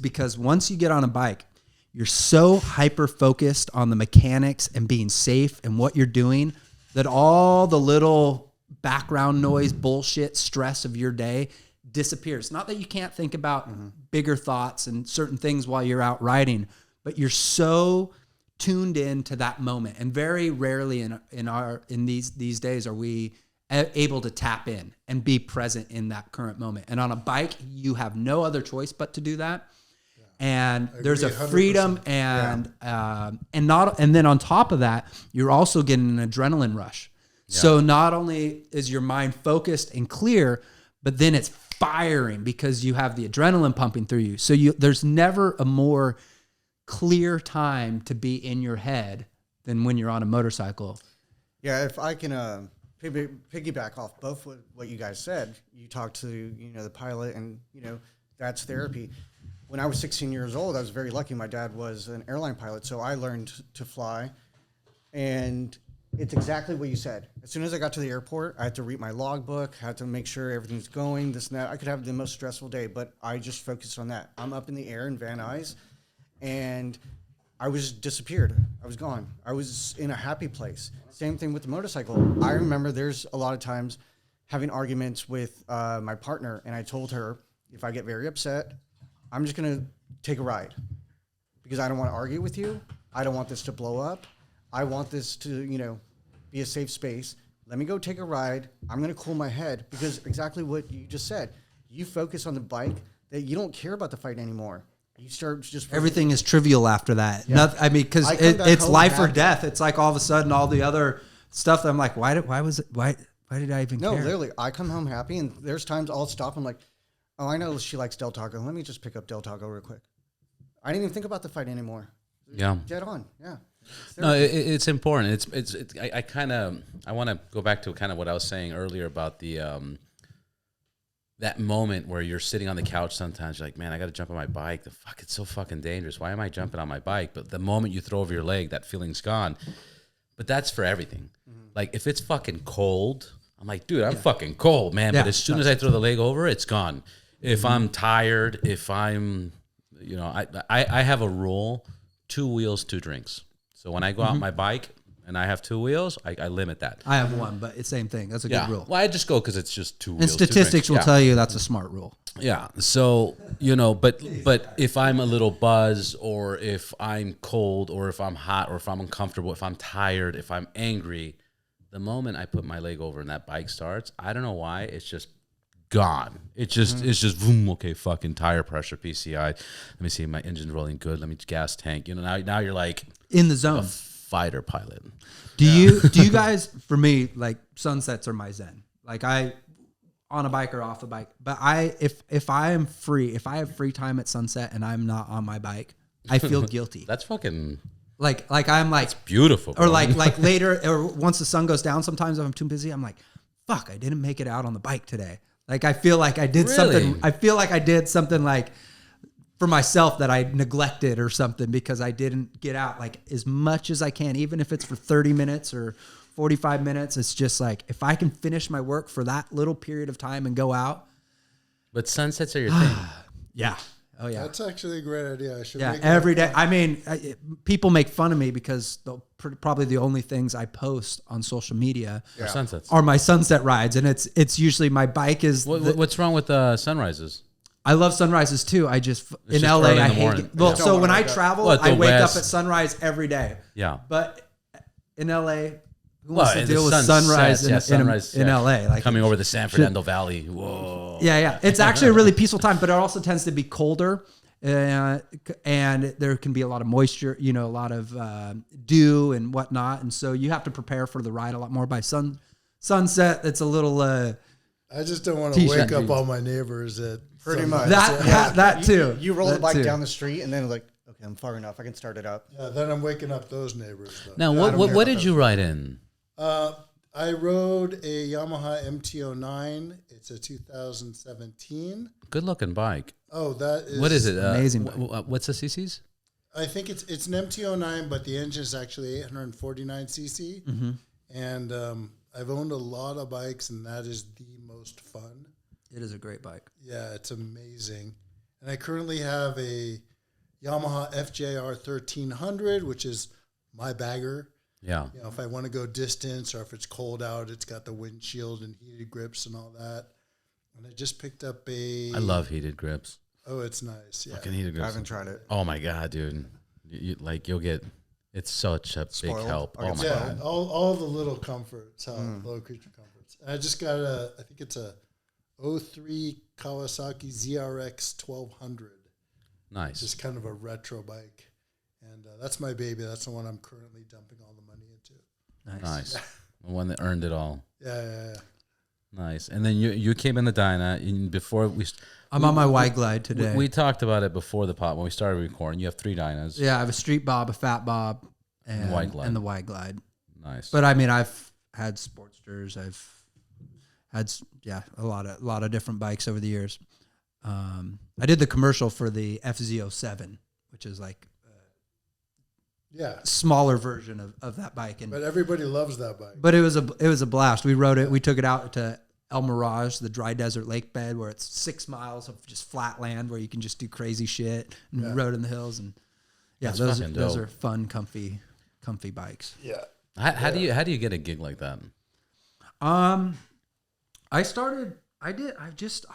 because once you get on a bike, you're so hyper focused on the mechanics and being safe and what you're doing that all the little background noise, bullshit, stress of your day disappears. Not that you can't think about bigger thoughts and certain things while you're out riding, but you're so tuned in to that moment. And very rarely in these days are we able to tap in and be present in that current moment. And on a bike, you have no other choice but to do that. And there's a agree, 100%. freedom and then on top of that, you're also getting an adrenaline rush. Yeah. So not only is your mind focused and clear, but then it's firing because you have the adrenaline pumping through you. So there's never a more clear time to be in your head than when you're on a motorcycle. Yeah, if I can piggyback off both what you guys said, you talked to the pilot, and that's therapy. When I was 16 years old, I was very lucky. My dad was an airline pilot, so I learned to fly. And it's exactly what you said. As soon as I got to the airport, I had to read my logbook, had to make sure everything's going, this and that. I could have the most stressful day, but I just focused on that. I'm up in the air in Van Nuys, and I was disappeared. I was gone. I was in a happy place. Same thing with the motorcycle. I remember there's a lot of times having arguments with my partner, and I told her, if I get very upset, I'm just going to take a ride because I don't want to argue with you. I don't want this to blow up. I want this to, be a safe space. Let me go take a ride. I'm going to cool my head because exactly what you just said. You focus on the bike that you don't care about the fight anymore. You start just everything is trivial after that. Yeah. Because it's life or death. It's like all of a sudden all the other stuff that I'm like, why did I even care? No, literally, I come home happy, and there's times I'll stop. I'm like, oh, I know she likes Del Taco. Let me just pick up Del Taco real quick. I didn't even think about the fight anymore. yeah. Dead on. Yeah. No, it's important. I want to go back to kind of what I was saying earlier about the that moment where you're sitting on the couch. Sometimes you're like, man, I got to jump on my bike. It's so fucking dangerous. Why am I jumping on my bike? But the moment you throw over your leg, that feeling's gone. But that's for everything. Like if it's fucking cold, I'm like, dude, I'm fucking cold, man. Yeah, but as soon as I throw the leg over, it's gone. If I'm tired, if I'm, I have a rule: 2 wheels, 2 drinks. So when I go out my bike and I have 2 wheels, I limit that. I have one, but it's same thing. That's a good rule. Well, I just go because it's just 2 wheels. And 2 statistics drinks. will Yeah. tell you that's a smart rule. Yeah. So, but if I'm a little buzzed, or if I'm cold, or if I'm hot, or if I'm uncomfortable, if I'm tired, if I'm angry, the moment I put my leg over and that bike starts, I don't know why, it's just gone. It's just boom, okay, fucking tire pressure, PCI. Let me see, my engine's rolling good. Let me gas tank. Now you're like In the a zone. fighter pilot. Do you guys, for me, like sunsets are my zen. Like I on a bike or off the bike. But if I am free, if I have free time at sunset and I'm not on my bike, I feel guilty. That's fucking Like I'm like beautiful. Bro. or like later or once the sun goes down, sometimes if I'm too busy, I'm like, fuck, I didn't make it out on the bike today. Like I feel like I did something. I feel like I did something like for myself that I neglected or something because I didn't get out like as much as I can, even if it's for 30 minutes or 45 minutes. It's just like if I can finish my work for that little period of time and go out. But sunsets are your thing. Yeah. Oh yeah. That's actually a great idea. I should. Yeah, make every that day. I mean, people make fun of me because probably the only things I post on social media Or sunsets. are my sunset rides, and it's usually my bike is. What's wrong with sunrises? I love sunrises too. I just in just LA early in I the hate morning. it. Well, Yeah. so when I Don't travel, Well, at I the wake west. up at sunrise every day. Yeah. But in LA, who wants to deal with sunrise in LA? Like coming over the San Fernando Valley. Whoa. Yeah. It's actually a really peaceful time, but it also tends to be colder. And there can be a lot of moisture, a lot of dew and whatnot. And so you have to prepare for the ride a lot more by sunset. It's a little... I just don't want to wake up all my neighbors at Pretty much. That too. You roll the That bike too. down the street and then like, okay, I'm far enough. I can start it up. Yeah, then I'm waking up those neighbors. Though. Now, what did you ride in? I rode a Yamaha MT-09. It's a 2017. Good looking bike. Oh, that is... What is it? Amazing. What's the CCs? I think it's an MT-09, but the engine is actually 849 cc. Mm-hmm. And I've owned a lot of bikes, and that is the most fun. It is a great bike. Yeah, it's amazing. And I currently have a Yamaha FJR 1300, which is my bagger. Yeah. If I want to go distance or if it's cold out, it's got the windshield and heated grips and all that. And I just picked up I love heated grips. Oh, it's nice. Yeah. Fucking heated grips. I haven't tried it. Oh my God, dude. You'll get, it's such a Spoiled. big help. I'll Oh get my Yeah, God. all the little comforts, little creature comforts. And I just got I think it's a 03 Kawasaki ZRX 1200. Nice. Just kind of a retro bike. And that's my baby. That's the one I'm currently dumping all the money into. Nice. The one that earned it all. Yeah. Nice. And then you came in the Dyna, and before I'm on my Y Glide today. we talked about it before the pot when we started recording. You have 3 Dynas. Yeah, I have a street bob, a fat bob, and Y Glide. and the Y Glide. Nice. But I mean, I've had Sportsters. I've had a lot of different bikes over the years. I did the commercial for the FZ07, which is like Yeah. a smaller version of that bike, and But everybody loves that bike. but it was a blast. We rode it. We took it out to El Mirage, the dry desert lake bed, where it's 6 miles of just flat land where you can just do crazy shit. And we rode in the hills, and That's those fucking are dope. fun, comfy bikes. Yeah. How do you get a gig like that? I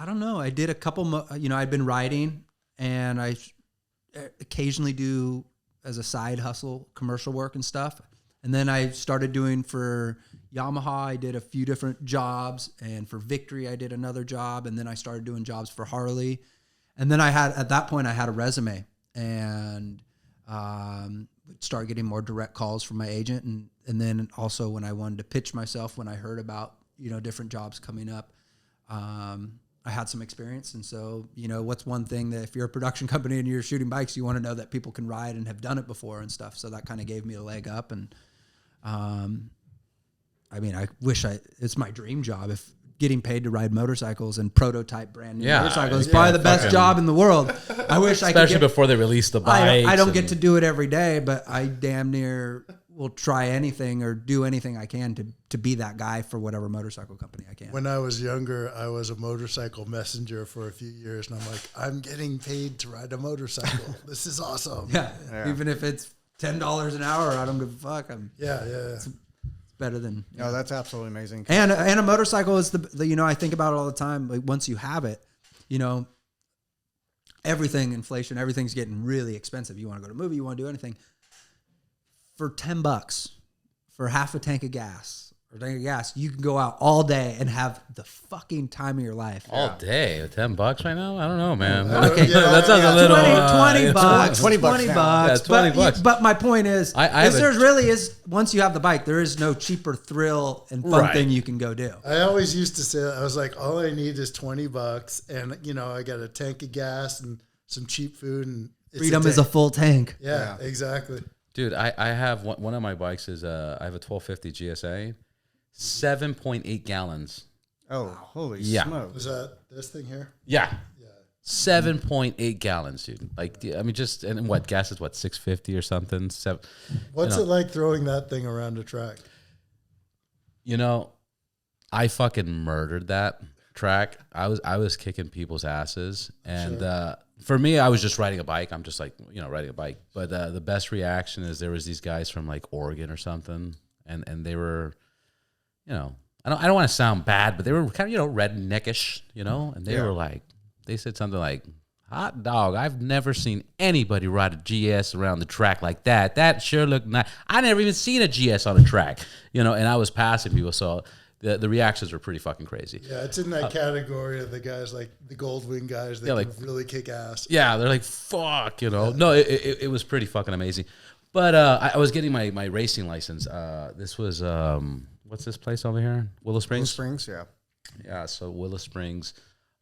don't know. I did a couple, I'd been riding, and I occasionally do as a side hustle commercial work and stuff. And then I started doing for Yamaha. I did a few different jobs, and for Victory, I did another job. And then I started doing jobs for Harley. And then at that point, I had a resume, and would start getting more direct calls from my agent. And then also when I wanted to pitch myself, when I heard about, different jobs coming up, I had some experience. And so, what's one thing that if you're a production company and you're shooting bikes, you want to know that people can ride and have done it before and stuff. So that kind of gave me a leg up. And, I wish it's my dream job. If getting paid to ride motorcycles and prototype brand new motorcycles is probably the best job in the world. I wish I could Especially before they release the bikes. I don't get to do it every day, but I damn near will try anything or do anything I can to be that guy for whatever motorcycle company I can. When I was younger, I was a motorcycle messenger for a few years, and I'm like, I'm getting paid to ride a motorcycle. This is awesome. Yeah. Even if it's $10 an hour, I don't give a fuck. Yeah. It's better than. No, that's absolutely amazing. And a motorcycle is the I think about it all the time. Like once you have it, inflation, everything's getting really expensive. You want to go to a movie, you want to do anything. For $10, for half a tank of gas, you can go out all day and have the fucking time of your life. All day, $10 right now? I don't know, man. Okay, that sounds a little 20 bucks. 20 bucks now. Yeah, 20 bucks. But my point is, I once you have the bike, there is no cheaper thrill and fun thing you can go do. I always used to say, I was like, all I need is $20, and I got a tank of gas and some cheap food, and Freedom is a full tank. Yeah, exactly. Dude, I have one of my bikes is I have a 1250 GSA, 7.8 gallons. Oh, holy Yeah. smokes. Was that this thing here? Yeah. 7.8 gallons, dude. Like, and what, gas is what, 650 or something? What's it like throwing that thing around the track? I fucking murdered that track. I was kicking people's asses. And for me, I was just riding a bike. I'm just like, riding a bike. But the best reaction is there was these guys from like Oregon or something. And they were, I don't want to sound bad, but they were kind of, redneckish, and they were like, they said something like, hot dog, I've never seen anybody ride a GS around the track like that. That sure looked nice. I never even seen a GS on a track, and I was passing people, so the reactions were pretty fucking crazy. Yeah, it's in that category of the guys like the Goldwing guys that can really kick ass. Yeah, they're like, fuck, No, it was pretty fucking amazing. But I was getting my racing license. This was, what's this place over here? Willow Springs? Willow Springs, yeah. Yeah, so Willow Springs.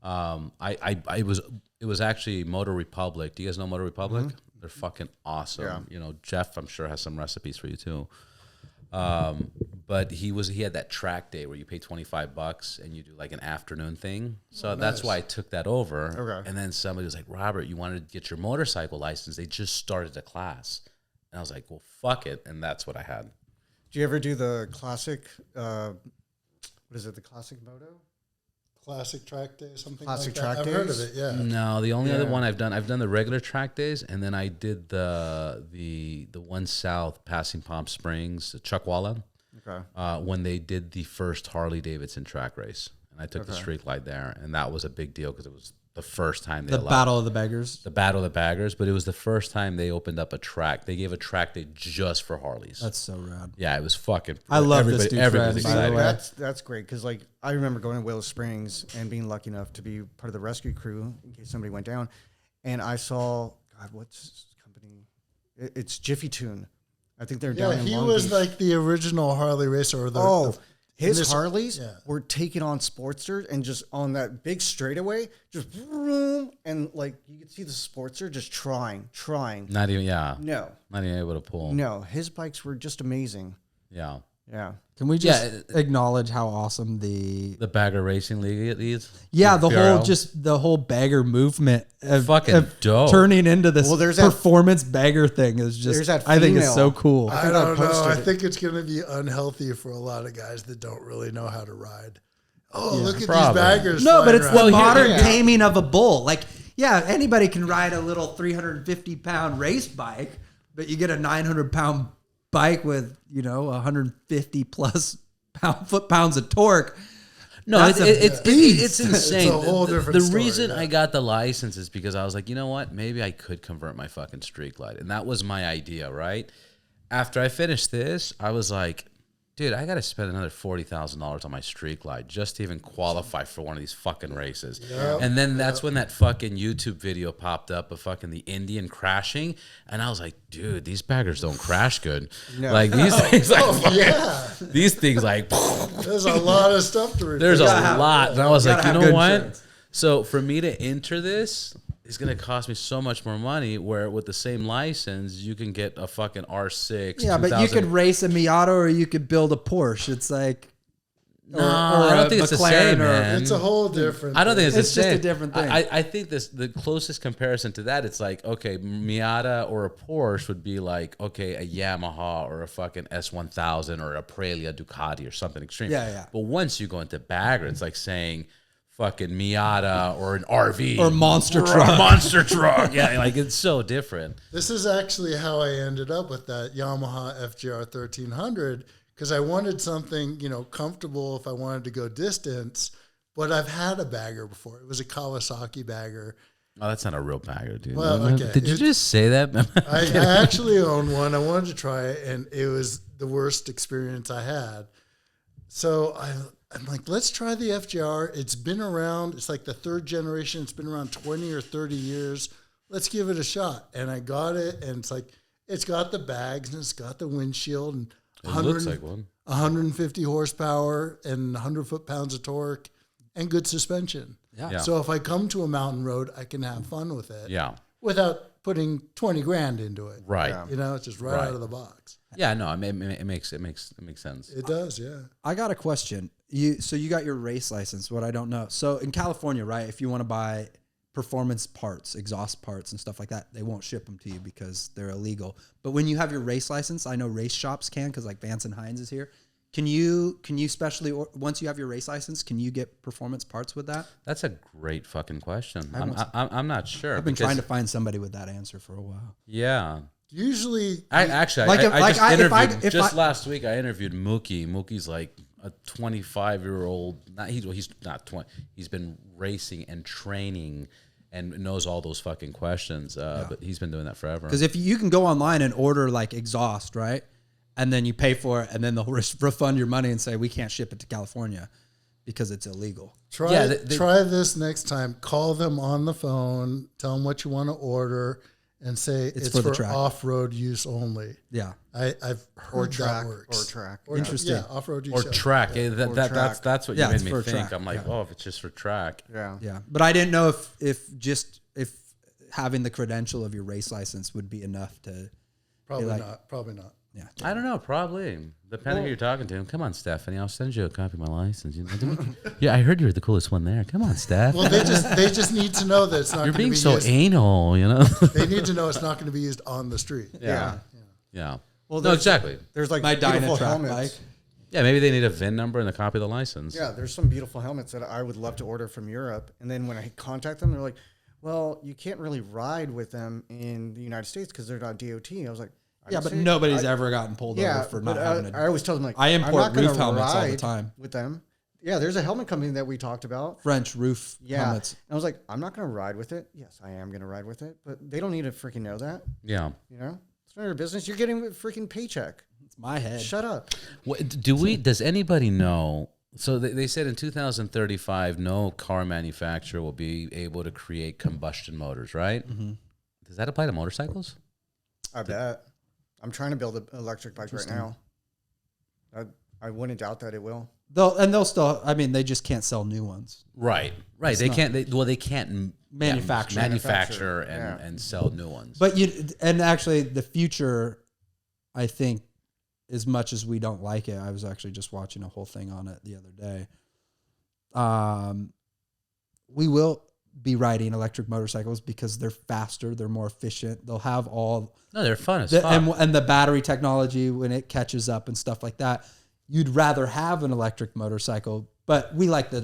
It was actually Motor Republic. Do you guys know Motor Republic? Mm-hmm. They're fucking awesome. Yeah. Jeff, I'm sure, has some recipes for you too. But he had that track day where you pay $25 and you do like an afternoon thing. So that's why I took that over. Okay. And then somebody was like, Robert, you wanted to get your motorcycle license. They just started a class. And I was like, well, fuck it. And that's what I had. Do you ever do the classic, what is it, the classic moto? Classic track day, something Classic like that. track I've heard of days? it, yeah. No, the only other one I've done the regular track days, and then I did the one south passing Palm Springs, Chuckwalla, when they did the first Harley Davidson track race, and I took the street light there, and that was a big deal because it was the first time they allowed Battle of the Beggars. the Battle of the Baggers, but it was the first time they opened up a track. They gave a track day just for Harleys. That's so rad. Yeah, it was fucking. I love this dude, everybody Fred, by the excited. way. That's great because like I remember going to Willow Springs and being lucky enough to be part of the rescue crew in case somebody went down, and I saw what's his company? It's Jiffy Tune. I think they're down in he Long was Beach. like the original Harley racer. Or his Harleys were taking on Sportsters and just on that big straightaway, just vroom, and like you could see the Sportster just trying. Not even No, not even able to pull. no, his bikes were just amazing. Yeah. Yeah. Can we just acknowledge how awesome the Bagger Racing League is? the whole bagger movement of dope. turning into this Well, there's that- performance bagger thing is just There's that I think it's so female. cool. I think don't know. posted I it. think it's going to be unhealthy for a lot of guys that don't really know how to ride. Oh, look at probably. these baggers. No, but flying it's around. the modern yeah. taming of a bull. Like, yeah, anybody can ride a little 350-pound race bike, but you get a 900-pound bike with 150 plus foot-pounds of torque. No, That's it's insane. It's a whole different The story, reason yeah. I got the license is because I was like, you know what? Maybe I could convert my fucking street light. And that was my idea, right? After I finished this, I was like, dude, I got to spend another $40,000 on my street light just to even qualify for one of these fucking races. Yep. And then that's when that fucking YouTube video popped up of fucking the Indian crashing. And I was like, dude, these baggers don't crash good. No. Like these things, these things, like, There's a lot of stuff to repair. there's a lot. And I was like, you know what? Insurance. So for me to enter this, it's going to cost me so much more money, where with the same license, you can get a fucking R6. Yeah, but you 2000 could race a Miata or you could build a Porsche. It's like... No, I don't think it's the same, man. It's a whole different. I don't think it's It's the just same. a different thing. I think the closest comparison to that, it's like, okay, Miata or a Porsche would be like, okay, a Yamaha or a fucking S1000 or a Aprilia Ducati or something extreme. Yeah. But once you go into bagger, it's like saying fucking Miata or an RV Or monster or truck. a monster truck. Yeah, like it's so different. This is actually how I ended up with that Yamaha FJR 1300 because I wanted something, comfortable if I wanted to go distance. But I've had a bagger before. It was a Kawasaki bagger. Oh, that's not a real bagger, dude. Well, okay. Did you just say that? I actually own one. I wanted to try it, and it was the worst experience I had. So I'm like, let's try the FJR. It's been around. It's like the third generation. It's been around 20 or 30 years. Let's give it a shot. And I got it, and it's like, it's got the bags, and it's got the windshield, and It looks like one. 150 horsepower and 100 foot-pounds of torque and good suspension. Yeah. So if I come to a mountain road, I can have fun with it. Yeah. Without putting 20 grand into it. Right. Yeah. It's just right out of the box. Yeah, no, it makes sense. It does, yeah. I got a question. You got your race license, what I don't know. So in California, right, if you want to buy performance parts, exhaust parts and stuff like that, they won't ship them to you because they're illegal. But when you have your race license, I know race shops can, because like Vance and Hines is here. Can you specially, once you have your race license, can you get performance parts with that? That's a great fucking question. I'm not sure. I've been trying to find somebody with that answer for a while. Yeah. Usually, I just interviewed if last week. I interviewed Mookie. Mookie's like a 25-year-old. He's not 20. He's been racing and training and knows all those fucking questions. But he's been doing that forever. Because if you can go online and order like exhaust, right? And then you pay for it, and then they'll refund your money and say, we can't ship it to California because it's illegal. Try this next time. Call them on the phone, tell them what you want to order, and say it's for off-road use only. Yeah. I've heard that works. Or track. Interesting. Yeah, off-road use. Or track. That's what you made me think. Track. I'm like, if it's just for track. Yeah. Yeah. But I didn't know if having the credential of your race license would be enough to. Probably not. Yeah. I don't know. Probably. Depending who you're talking to. Come on, Stephanie. I'll send you a copy of my license. Yeah, I heard you're the coolest one there. Come on, Steph. Well, they just need to know that it's not You're going to be being so used. anal, They need to know it's not going to be used on the street. Yeah. Well, No, exactly. There's like My beautiful Dyna track helmets. bike. Yeah, maybe they need a VIN number and a copy of the license. Yeah, there's some beautiful helmets that I would love to order from Europe. And then when I contact them, they're like, well, you can't really ride with them in the United States because they're not DOT. I was like, Yeah, but nobody's ever gotten pulled over for not having I always tell them, like, I I'm import not gonna roof helmets all the ride time. with them. Yeah, there's a helmet company that we talked about. French roof helmets. And I was like, I'm not going to ride with it. Yes, I am going to ride with it. But they don't need to freaking know that. Yeah. You know? It's none of your business. You're getting a freaking paycheck. It's my head. Shut up. Does anybody know? So they said in 2035, no car manufacturer will be able to create combustion motors, right? Mm-hmm. Does that apply to motorcycles? I bet. I'm trying to build an electric bike right now. I wouldn't doubt that it will. They'll still. I mean, they just can't sell new ones. Right. They can't. They can't manufacture and sell new ones. But actually, the future, I think, as much as we don't like it, I was actually just watching a whole thing on it the other day. We will be riding electric motorcycles because they're faster, they're more efficient. They'll have all. No, they're fun as fuck. And the battery technology when it catches up and stuff like that. You'd rather have an electric motorcycle, but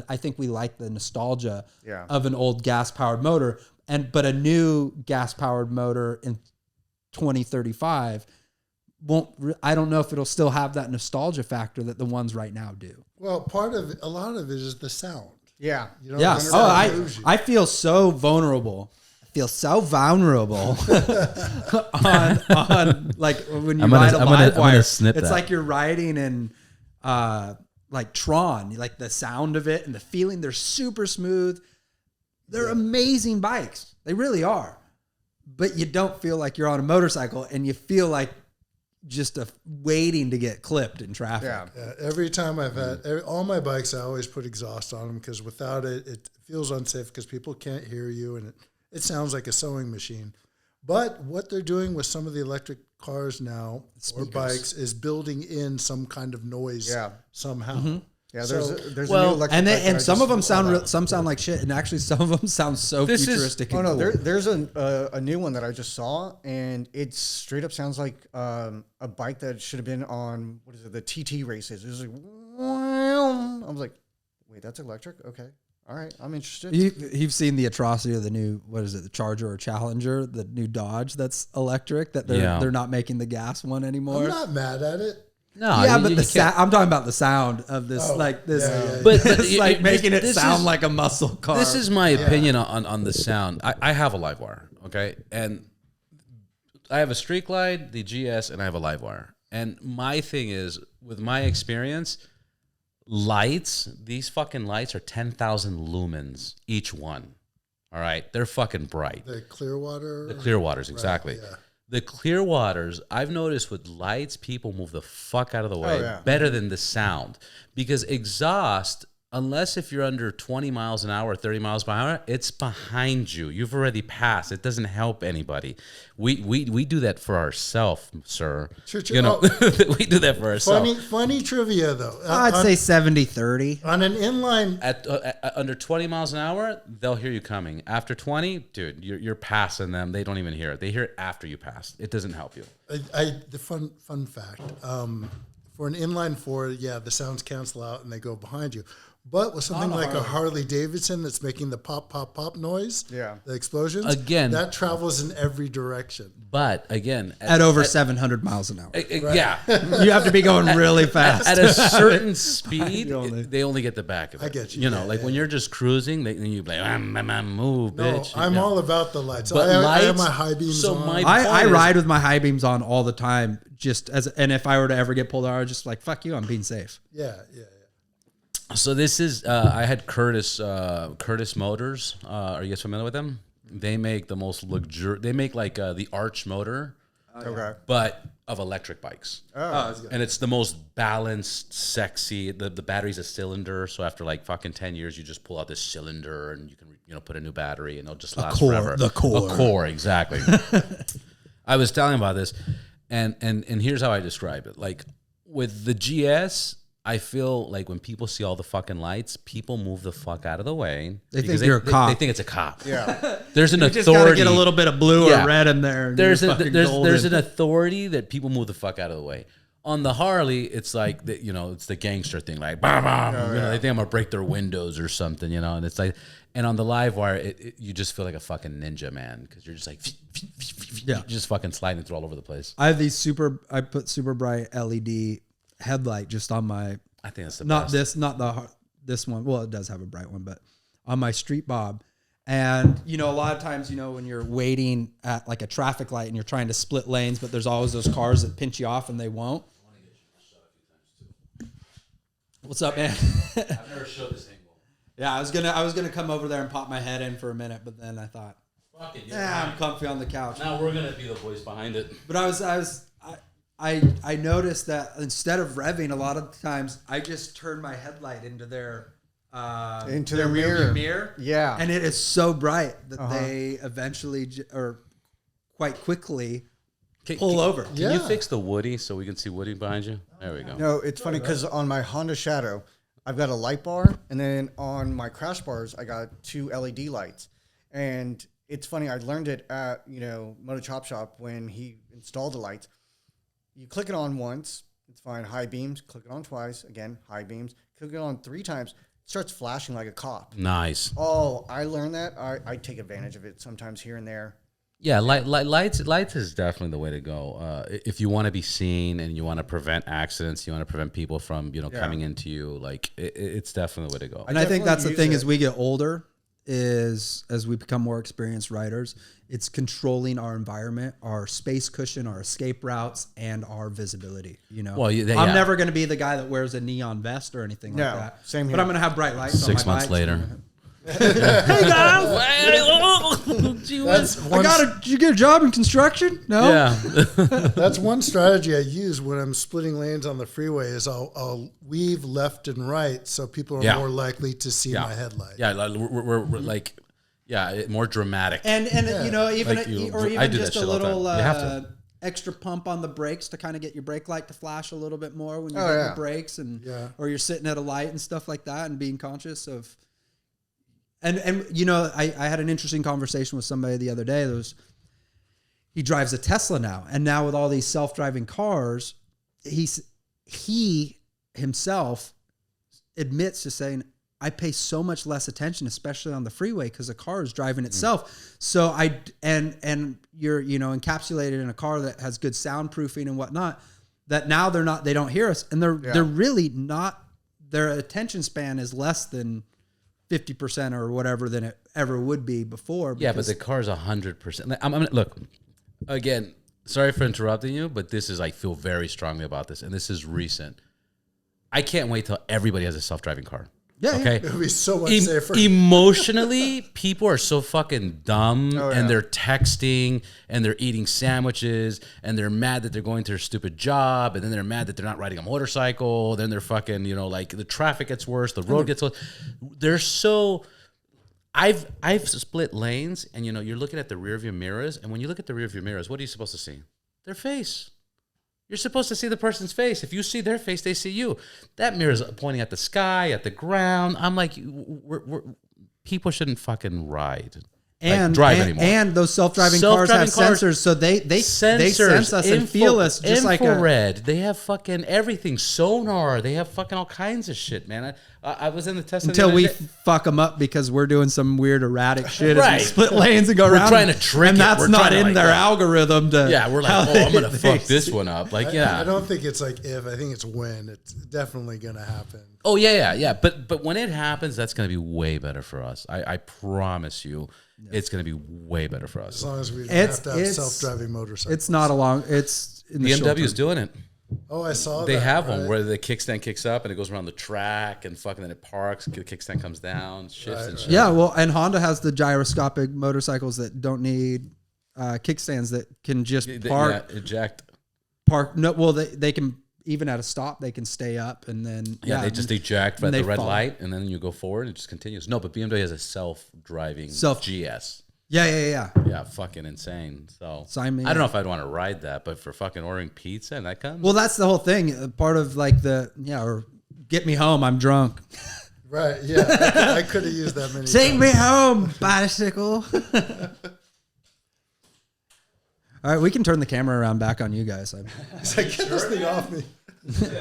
I think we like the nostalgia of an old gas powered motor. But a new gas powered motor in 2035 I don't know if it'll still have that nostalgia factor that the ones right now do. Well, a lot of it is the sound. Yeah. Yeah. Oh, I feel so vulnerable. I feel so vulnerable on like when you ride a live wire. It's like you're riding in like Tron, like the sound of it and the feeling. They're super smooth. They're amazing bikes. They really are. But you don't feel like you're on a motorcycle, and you feel like just waiting to get clipped in traffic. Yeah. Every time I've had all my bikes, I always put exhaust on them because without it, it feels unsafe because people can't hear you, and it sounds like a sewing machine. But what they're doing with some of the electric cars now or bikes is building in some kind of noise somehow. Mm-hmm. Yeah, there's a new electric bike and some of them sound like shit, and actually some of them sound so futuristic. Oh and no, cool. there's a new one that I just saw, and it straight up sounds like a bike that should have been on the TT races. It was like, I was like, wait, that's electric? Okay, all right, I'm interested. You've seen the atrocity of the new the Charger or Challenger, the new Dodge that's electric. That they're not making the gas one anymore. I'm not mad at it. No, but I'm talking about the sound of this, But it's like making it sound like a muscle car. This is my opinion on the sound. I have a live wire, okay, and I have a Street Glide, the GS, and I have a live wire. And my thing is, with my experience, these fucking lights are 10,000 lumens each one. All right, they're fucking bright. The Clearwater. The Clearwaters, exactly. Right, yeah. The Clearwaters, I've noticed with lights, people move the fuck out of the way better than the sound. Because exhaust, unless if you're under 20 miles an hour or 30 miles per hour, it's behind you. You've already passed. It doesn't help anybody. We do that for ourselves, sir. True. You know, we do that for ourselves. Funny trivia, though. I'd say 70-30. On an inline... At under 20 miles an hour, they'll hear you coming. After 20, dude, you're passing them. They don't even hear it. They hear it after you pass. It doesn't help you. The fun fact, for an inline four, the sounds cancel out and they go behind you. But with something Not a like a Harley. Harley Davidson that's making the pop, pop, pop noise, Yeah. the explosions, Again- that travels in every direction. But again, At over 700 miles an hour. yeah, You have to be going really fast. at a certain speed, only- they only get the back of it. I get you. You know, Yeah, like when you're just cruising, then you like, move, No, bitch. I'm Yeah. all about the lights. But I have lights- my high beams so on. my- I point is- ride with my high beams on all the time, and if I were to ever get pulled over, I was just like, fuck you, I'm being safe. yeah. So this is I had Curtis Motors. Are you guys familiar with them? They make the most They make like the Arch motor, Okay. but of electric bikes. And it's the most balanced, sexy. The battery's a cylinder, so after like fucking 10 years, you just pull out this cylinder and you can put a new battery and it'll just last forever. the core. A core, exactly. I was telling about this, and here's how I describe it. Like with the GS, I feel like when people see all the fucking lights, people move the fuck out of the way. They because think you're a cop. They think it's a cop. Yeah. There's an You authority. just gotta get a little bit of blue Yeah. or red in there. And There's you're a, fucking there's golden. an authority that people move the fuck out of the way. On the Harley, it's like it's the gangster thing, like bah, bah, they think I'm gonna break their windows or something, and it's like, and on the live wire, you just feel like a fucking ninja, man, because you're just like, you're just fucking sliding through all over the place. I have these I put super bright LED headlight just on my, I think that's the not best. this one. Well, it does have a bright one, but on my street bob. And, a lot of times, when you're waiting at like a traffic light and you're trying to split lanes, but there's always those cars that pinch you off and they won't. What's up, man? I've never showed this angle. Yeah, I was gonna come over there and pop my head in for a minute, but then I thought, Fuck it, I'm comfy on the couch. Now we're gonna be the voice behind it. But I noticed that instead of revving, a lot of times I just turn my headlight into their their mirror. Yeah. And it is so bright that they eventually or quite quickly pull over. Can you fix the Woody so we can see Woody behind you? There we go. No, it's funny because on my Honda Shadow, I've got a light bar, and then on my crash bars, I got 2 LED lights. And it's funny, I learned it at Moto Chop Shop when he installed the lights. You click it on once, it's fine. High beams. Click it on twice, again, high beams. Click it on 3 times, it starts flashing like a cop. Nice. Oh, I learned that. I take advantage of it sometimes here and there. Yeah, lights is definitely the way to go. If you want to be seen and you want to prevent accidents, you want to prevent people from coming into you. Like it's definitely the way to go. And I think that's the use thing it. as we get older, is as we become more experienced riders, it's controlling our environment, our space cushion, our escape routes, and our visibility. Well, I'm never going to be be the guy that wears a neon vest or anything like No, that. same here. But I'm going to have bright lights. 6 on my months bike. later. Hey guys, Did you get a job in construction? No. Yeah. That's one strategy I use when I'm splitting lanes on the freeway is I'll weave left and right so people are more likely to see my headlight. Yeah, like, we're like, more dramatic. And even Like you- or I even do that just shit a all the time. little You have to. extra pump on the brakes to kind of get your brake light to flash a little bit more when you're Oh, hitting yeah. the brakes or you're sitting at a light and stuff like that, and being conscious of. And I had an interesting conversation with somebody the other day. He drives a Tesla now, and now with all these self-driving cars, he himself admits to saying, I pay so much less attention, especially on the freeway, because the car is driving itself. So and you're encapsulated in a car that has good soundproofing and whatnot, that now they don't hear us, and they're really not. Their attention span is less than 50% or whatever than it ever would be before. Yeah, but the car's 100%. I'm look, again, sorry for interrupting you, but this is, I feel very strongly about this, and this is recent. I can't wait till everybody has a self-driving car. Yeah, Okay. It would be so much safer. Emotionally, people are so fucking dumb, Oh, yeah. and they're texting, and they're eating sandwiches, and they're mad that they're going to their stupid job, and then they're mad that they're not riding a motorcycle. Then they're fucking, like the traffic gets worse, the road gets worse. They're so. I've split lanes, and you're looking at the rearview mirrors, and when you look at the rearview mirrors, what are you supposed to see? Their face. You're supposed to see the person's face. If you see their face, they see you. That mirror is pointing at the sky, at the ground. I'm like, people shouldn't fucking ride. Drive anymore. And those self-driving cars have sensors, so they sense us and feel us just like infrared. They have fucking everything, sonar. They have fucking all kinds of shit, man. I was in the Tesla Until the we other day. fuck them up because we're doing some weird erratic shit. Right. As we split lanes and go We're around. trying to trick and it. that's We're not trying to, in like, their algorithm. To Yeah, we're like, how I'm gonna they fuck see- this one up. Like, yeah. I don't think it's like if. I think it's when. It's definitely gonna happen. Oh yeah. But when it happens, that's gonna be way better for us. I promise you, it's gonna be way better for us. As long as we don't It's- have to have it's- self-driving motorcycles. It's not a long. It's in the short BMW's term. doing it. Oh, I saw They that. have one right? where the kickstand kicks up and it goes around the track and fucking then it parks. The kickstand comes down, shifts and shit. Yeah, well, and Honda has the gyroscopic motorcycles that don't need kickstands that can just park. Yeah, eject. Park. No, well, they can even at a stop they can stay up and then Yeah, they just eject at and the they red fall. light and then you go forward and it just continues. No, but BMW has a self-driving GS. Yeah. Yeah, fucking insane. So I mean, I don't know if I'd want to ride that, but for fucking ordering pizza and that comes. Well, that's the whole thing. Part of like or get me home. I'm drunk. Right. Yeah. I could have used that many. Take times. me home, bicycle. All right, we can turn the camera around back on you guys. It's like, get this thing off me.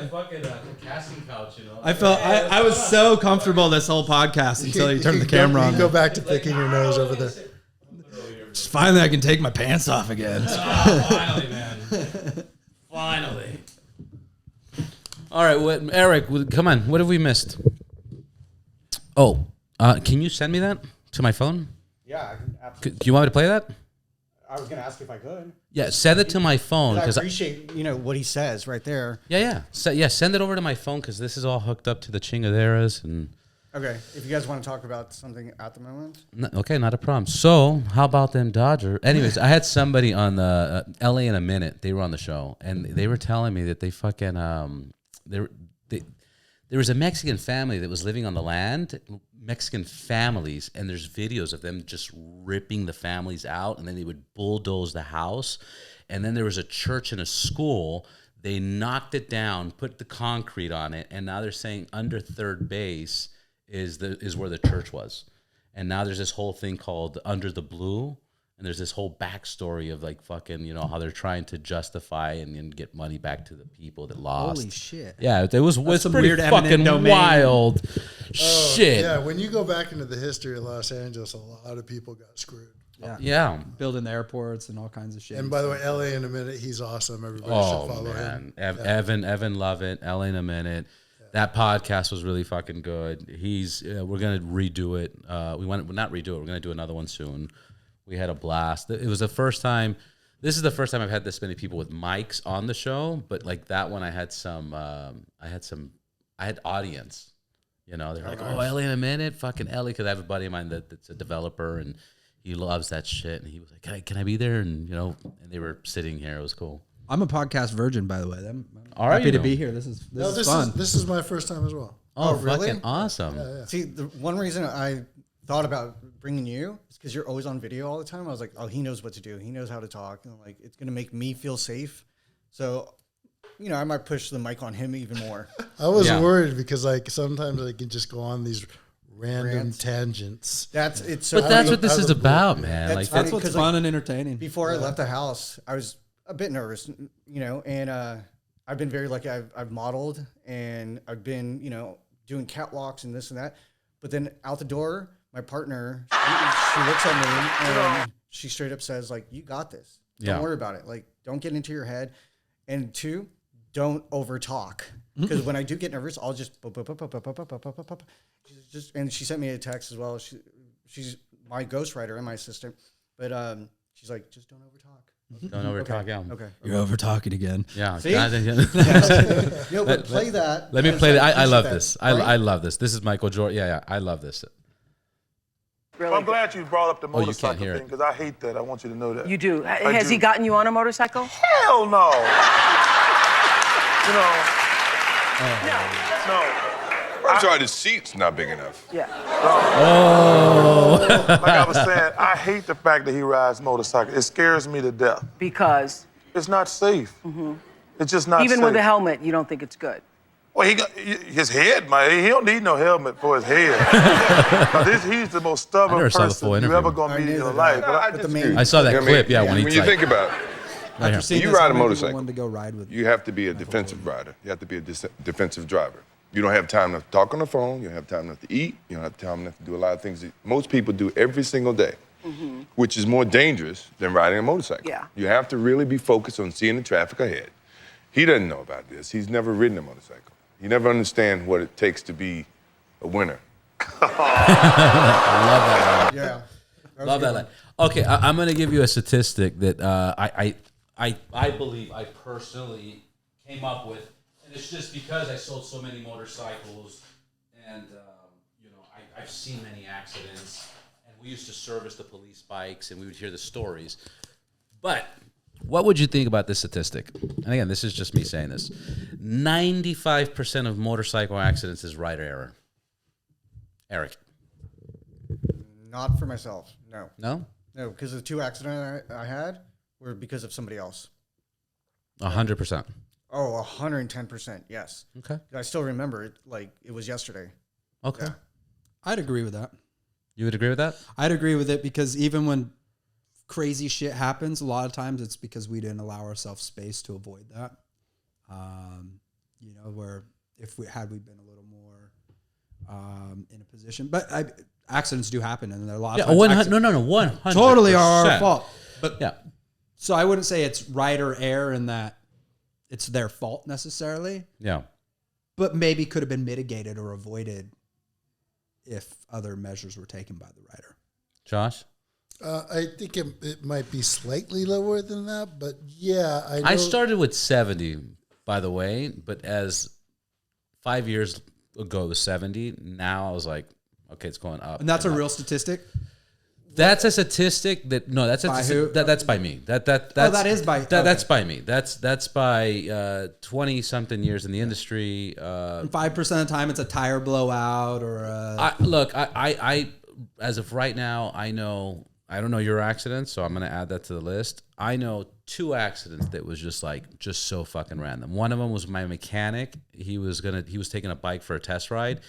fucking casting couch, you know. I felt I was so comfortable this whole podcast until you turned the camera You on. can go back to picking your nose over there. Finally, I can take my pants off again. Finally, man. Finally. All right, Eric, come on. What have we missed? Oh, can you send me that to my phone? Yeah, I can absolutely. Do you want me to play that? I was gonna ask if I could. Yeah, send it to my phone I because appreciate what he says right there. send it over to my phone because this is all hooked up to the chingaderas and. Okay, if you guys want to talk about something at the moment. Okay, not a problem. So, how about them Dodger? Anyways, I had somebody on the LA in a Minute. They were on the show, and they were telling me that they fucking there was a Mexican family that was living on the land, Mexican families, and there's videos of them just ripping the families out, and then they would bulldoze the house, and then there was a church and a school. They knocked it down, put the concrete on it, and now they're saying under third base is where the church was, and now there's this whole thing called Under the Blue, and there's this whole backstory of like fucking how they're trying to justify and get money back to the people that lost. Holy shit! Yeah, it was some pretty weird eminent fucking domain. wild shit. Yeah, when you go back into the history of Los Angeles, a lot of people got screwed. Yeah. Building the airports and all kinds of shit. And by the way, LA in a Minute, he's awesome. Everybody Oh should follow man, him. Evan Lovett, LA in a Minute. That podcast was really fucking good. We're gonna redo it. We want not redo it. We're gonna do another one soon. We had a blast. It was the first time. This is the first time I've had this many people with mics on the show. But like that one, I had audience. They're like, "Oh, LA in a Minute, fucking LA," because I have a buddy of mine that's a developer and he loves that shit. And he was like, "Can I be there?" And and they were sitting here. It was cool. I'm a podcast virgin, by the way. I'm Are happy you? to be here. This is fun. This is my first time as well. Oh, really? fucking awesome. See, the one reason I thought about bringing you is because you're always on video all the time. I was like, oh, he knows what to do. He knows how to talk. And like, it's gonna make me feel safe. So, I might push the mic on him even more. I was Yeah. worried because like sometimes I can just go on these random Rants. tangents. That's so. But that's funny. what this is about, man. That's Like funny. That's what's 'cause, fun and entertaining. Before I left the house, I was a bit nervous, and I've been very lucky. I've modeled and I've been, doing catwalks and this and that. But then out the door, my partner, she looks at me and she straight up says, like, "You got this. Don't Yeah. worry about it. Like, don't get into your head. And two, don't over talk. Because when I do get nervous, I'll just and she sent me a text as well. She's my ghostwriter and my assistant. But she's like, just don't over talk. don't over talk out. Okay. You're over talking again. Yeah. See? Let Play that. me play that. I love that, this. right? I love this. This is Michael Jordan. Yeah. I love this. Well, I'm glad you brought up the Oh, you motorcycle can't hear thing it. because I hate that. I want you to know that. You do. I Has he do. gotten you on a motorcycle? Hell no. No. I'm sorry, the seat's not big enough. Yeah. Like I was saying, I hate the fact that he rides motorcycle. It scares me to death. Because It's not safe. It's just not even safe. with a helmet, you don't think it's good. Well, his head, man, he don't need no helmet for his head. He's the most I stubborn never saw the person full you interview. ever gonna I meet in knew your that. life. But I But just, the main- I saw that I mean, clip. Yeah, when when he's you like, think about it, right here. Seeing you this, ride how a many people motorcycle. wanted to go ride with you have to be a defensive rider. You have to be a defensive driver. You don't have time enough to talk on the phone. You don't have time enough to eat. You don't have time enough to do a lot of things that most people do every single day, which is more dangerous than riding a motorcycle. Yeah. You have to really be focused on seeing the traffic ahead. He doesn't know about this. He's never ridden a motorcycle. He never understands what it takes to be a winner. I love that line. Yeah. Love that line. Okay, I'm going to give you a statistic that I believe I personally came up with, and it's just because I sold so many motorcycles, and I've seen many accidents, and we used to service the police bikes, and we would hear the stories. But what would you think about this statistic? And again, this is just me saying this. 95% of motorcycle accidents is rider error. Eric. Not for myself. No. No? No, because the 2 accidents I had were because of somebody else. 100%. Oh, 110%. Yes. Okay. I still remember it like it was yesterday. Okay. Yeah. I'd agree with that. You would agree with that? I'd agree with it because even when crazy shit happens, a lot of times it's because we didn't allow ourselves space to avoid that. Where if we been a little more in a position, but accidents do happen, and there are a lot of times 100. No, 100. totally are our fault. But yeah, so I wouldn't say it's right or error in that it's their fault necessarily. Yeah, but maybe could have been mitigated or avoided if other measures were taken by the rider. Josh. I think it might be slightly lower than that, but yeah, I started with 70, by the way, but as 5 years ago it was 70. Now I was like, okay, it's going up. And that's a up. real statistic. That's a statistic that's by me. That's that is by that's by me. That's by 20-something years in the industry. 5% of the time it's a tire blowout or I as of right now, I don't know your accidents, so I'm going to add that to the list. I know 2 accidents that was just so fucking random. One of them was my mechanic. He was taking a bike for a test ride.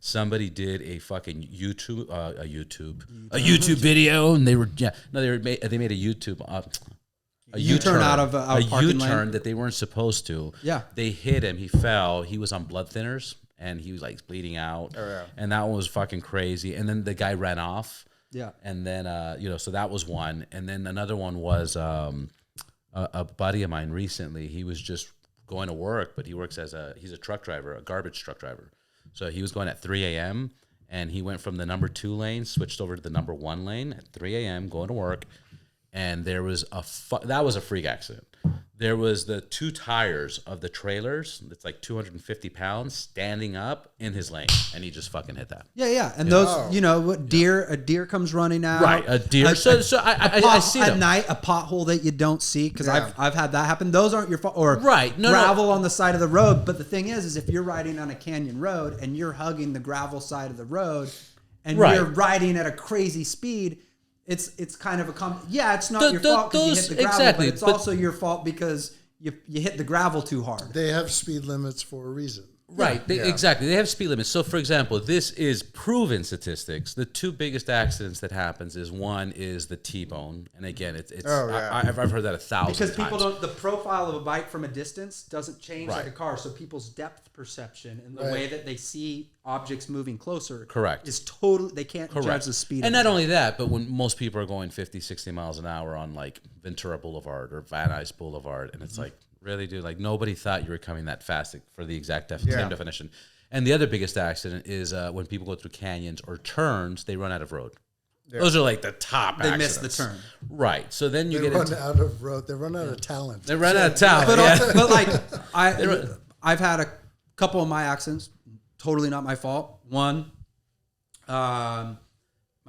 Somebody did a fucking YouTube video, and they made a YouTube a U-turn out of a parking U-turn lane. that they weren't supposed to. Yeah. They hit him. He fell. He was on blood thinners, and he was like bleeding out. Oh, yeah. And that one was fucking crazy. And then the guy ran off. Yeah. And then, so that was one. And then another one was a buddy of mine recently. He was just going to work, but he works he's a truck driver, a garbage truck driver. So he was going at 3 a.m. and he went from the number 2 lane, switched over to the number 1 lane at 3 a.m. going to work. And there was that was a freak accident. There was the 2 tires of the trailers. It's like 250 pounds standing up in his lane, and he just fucking hit that. Yeah. And those, a deer comes running out. Right, a deer. So I see them. At night, a pothole that you don't see, because I've had that happen. Those aren't your fault. Or gravel on the side of the road. But the thing is if you're riding on a canyon road and you're hugging the gravel side of the road and you're riding at a crazy speed, it's kind of it's not your fault because you hit the gravel, but it's also your fault because you hit the gravel too hard. They have speed limits for a reason. Right, exactly. They have speed limits. So, for example, this is proven statistics. The 2 biggest accidents that happens is one is the T-bone, and again, I've heard that 1,000 because times. people don't. The profile of a bike from a distance doesn't change like a car. So people's depth perception and the way that they see objects moving closer, is totally. They can't judge the speed. And not only that, but when most people are going 50, 60 miles an hour on like Ventura Boulevard or Van Nuys Boulevard, and it's like. Really, dude? Like, nobody thought you were coming that fast for the exact same definition. And the other biggest accident is when people go through canyons or turns, they run out of road. Yeah. Those are like the top accidents. They miss the turn. Right. So then you They run out of road. They run out of talent. They run out of talent. But like, I've had a couple of my accidents, totally not my fault. One, my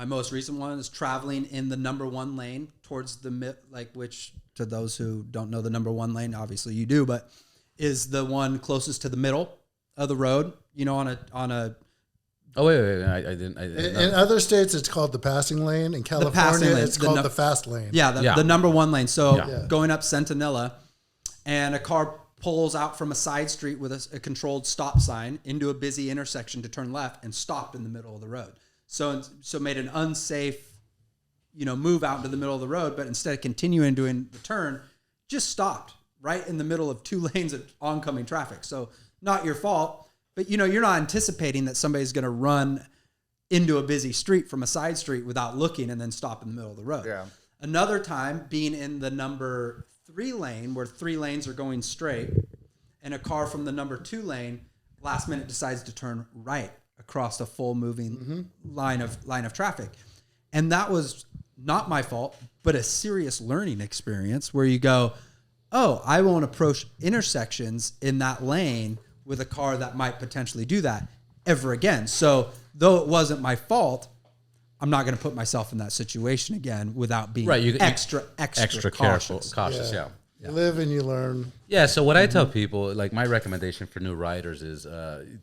most recent one is traveling in the number 1 lane towards the which to those who don't know the number 1 lane, obviously you do, but is the one closest to the middle of the road. On a. Oh wait! I didn't. In other states, it's called the passing lane. In California, it's called the fast lane. Yeah, the number 1 lane. So going up Centinela, and a car pulls out from a side street with a controlled stop sign into a busy intersection to turn left and stopped in the middle of the road. So made an unsafe, move out into the middle of the road, but instead of continuing doing the turn, just stopped right in the middle of 2 lanes of oncoming traffic. So not your fault. but you're not anticipating that somebody's going to run into a busy street from a side street without looking and then stop in the middle of the road. Yeah. Another time being in the number 3 lane where 3 lanes are going straight, and a car from the number 2 lane last minute decides to turn right across a full moving line of traffic. And that was not my fault, but a serious learning experience where you go, oh, I won't approach intersections in that lane with a car that might potentially do that ever again. So though it wasn't my fault, I'm not going to put myself in that situation again without being extra careful, cautious. Yeah. You live and you learn. Yeah. So what I tell people, like my recommendation for new riders is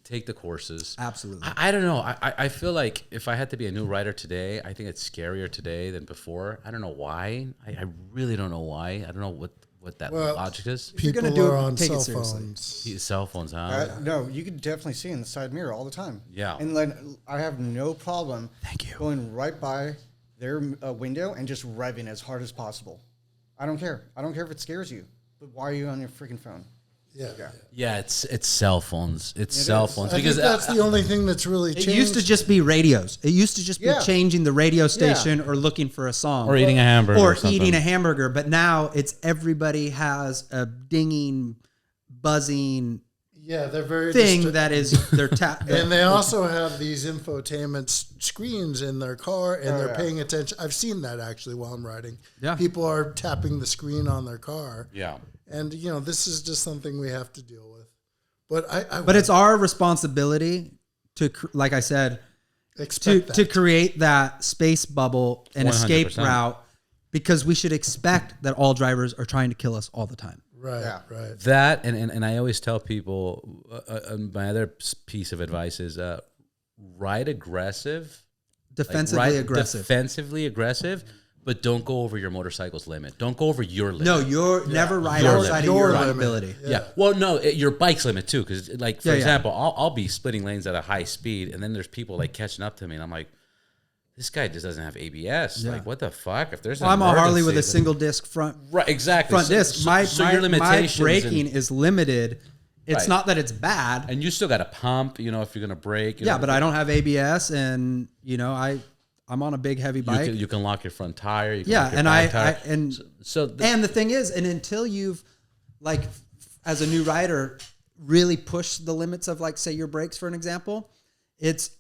take the courses. Absolutely. I don't know. I feel like if I had to be a new rider today, I think it's scarier today than before. I don't know why. I really don't know why. I don't know what that logic is. People gonna do are it, on take it cell seriously. phones. Cell phones, huh? No, you can definitely see in the side mirror all the time. Yeah. And like, I have no problem Thank you. going right by their window and just revving as hard as possible. I don't care. I don't care if it scares you. But why are you on your freaking phone? Yeah. Yeah, it's cell phones. It's cell phones I because think that's the only thing that's really It changed. used to just be radios. It used to just be Yeah. changing the radio station or looking for a song. or eating a hamburger or something. eating a hamburger. But now it's everybody has a dinging, buzzing yeah, they're very thing that is their tap. and they also have these infotainment screens in their car, and they're yeah. paying attention. I've seen that actually while I'm riding. Yeah. People are tapping the screen on their car. Yeah. And this is just something we have to deal with. But But it's our responsibility to, like I said, expect to that. create that space bubble and escape 100%. route, because we should expect that all drivers are trying to kill us all the time. Right, Yeah. right. That and I always tell people my other piece of advice is ride aggressive, Defensively aggressive. defensively aggressive, but don't go over your motorcycle's limit. Don't go over your limit. No, you're never ride Your outside limit. of your Your limit. ability. Yeah. Well, no, your bike's limit too. Because, like, for Yeah, yeah. example, I'll be splitting lanes at a high speed, and then there's people like catching up to me, and I'm like, this guy just doesn't have ABS. Yeah. Like, what the fuck? If there's Well, an I'm a Harley with a emergency- single disc front right, exactly. front disc. My your limitations braking is limited. It's Right. not that it's bad. and you still got to pump. If you're gonna brake. Yeah, but I don't have ABS, and I'm on a big heavy bike. You can lock your front tire. You can Yeah, lock your and back tire. and the thing is, and until you've, like, as a new rider, really push the limits of, like, say your brakes, for an example,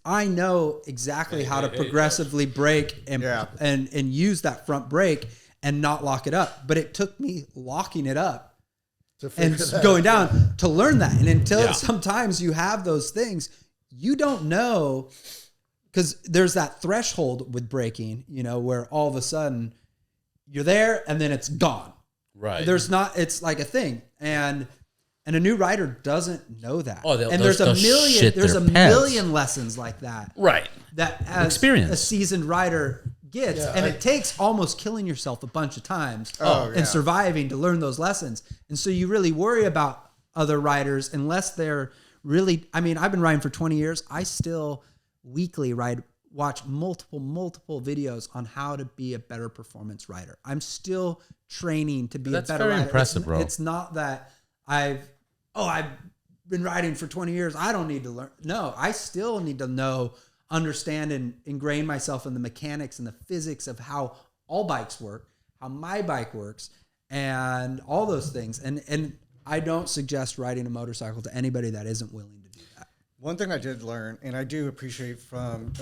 I know exactly how to progressively brake and Yeah. and use that front brake and not lock it up. But it took me locking it up To and figure that going out. down to learn that. And until Yeah. sometimes you have those things, you don't know, because there's that threshold with braking, where all of a sudden you're there and then it's gone. right. It's like a thing. And a new rider doesn't know that. Oh, they'll- and they'll- there's they'll a million shit there's their a pants. million lessons like that right. that as Experience. a seasoned rider gets. Yeah, And it takes almost killing yourself a bunch of times Oh, yeah. and surviving to learn those lessons. And so you really worry about other riders unless they're really, I've been riding for 20 years. I still weekly watch multiple videos on how to be a better performance rider. I'm still training to be That's a better very rider. impressive, It's, bro. It's not that I've been riding for 20 years. I don't need to learn. No, I still need to know, understand, and ingrain myself in the mechanics and the physics of how all bikes work, how my bike works, and all those things. And I don't suggest riding a motorcycle to anybody that isn't willing to do that. One thing I did learn, and I do appreciate from,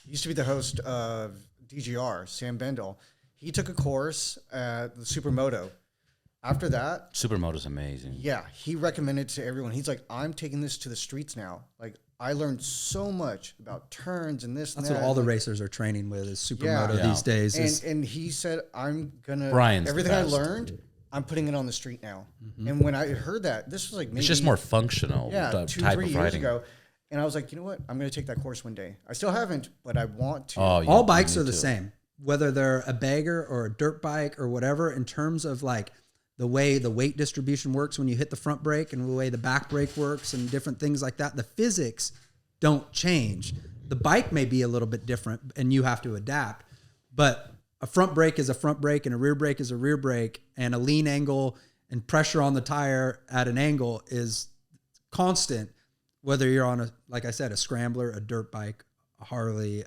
used to be the host of DGR, Sam Bendel. He took a course at the Supermoto. After that, Supermoto's amazing. yeah, he recommended to everyone. He's like, I'm taking this to the streets now. Like, I learned so much about turns and this and That's that. what all the Like, racers are training with is Supermoto Yeah. these days. and he said, I'm gonna Brian's everything the I best. learned, I'm putting it on the street now. Mm-hmm. And when I heard that, this was like maybe It's just more functional. yeah, the 2-3 type of years riding. ago. And I was like, you know what? I'm gonna take that course one day. I still haven't, but I want to. Oh, you- All you bikes need are the to. same, whether they're a bagger or a dirt bike or whatever, in terms of like the way the weight distribution works when you hit the front brake and the way the back brake works and different things like that. The physics don't change. The bike may be a little bit different and you have to adapt, but a front brake is a front brake and a rear brake is a rear brake, and a lean angle and pressure on the tire at an angle is constant. whether you're on like I said, a scrambler, a dirt bike, a Harley,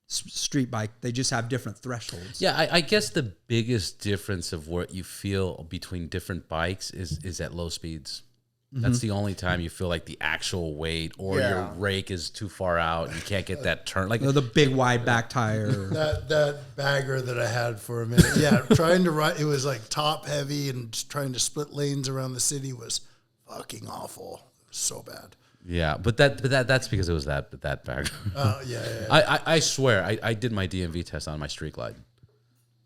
street bike, they just have different thresholds. Yeah, I guess the biggest difference of what you feel between different bikes is at low speeds. That's the only time you feel like the actual weight or your rake is too far out. You can't get that turn. Like The big wide back tire. That bagger that I had for a minute. Yeah, trying to ride, it was like top heavy and just trying to split lanes around the city was fucking awful. It was so bad. yeah, but that's because it was that bag. Yeah. I swear I did my DMV test on my street glide.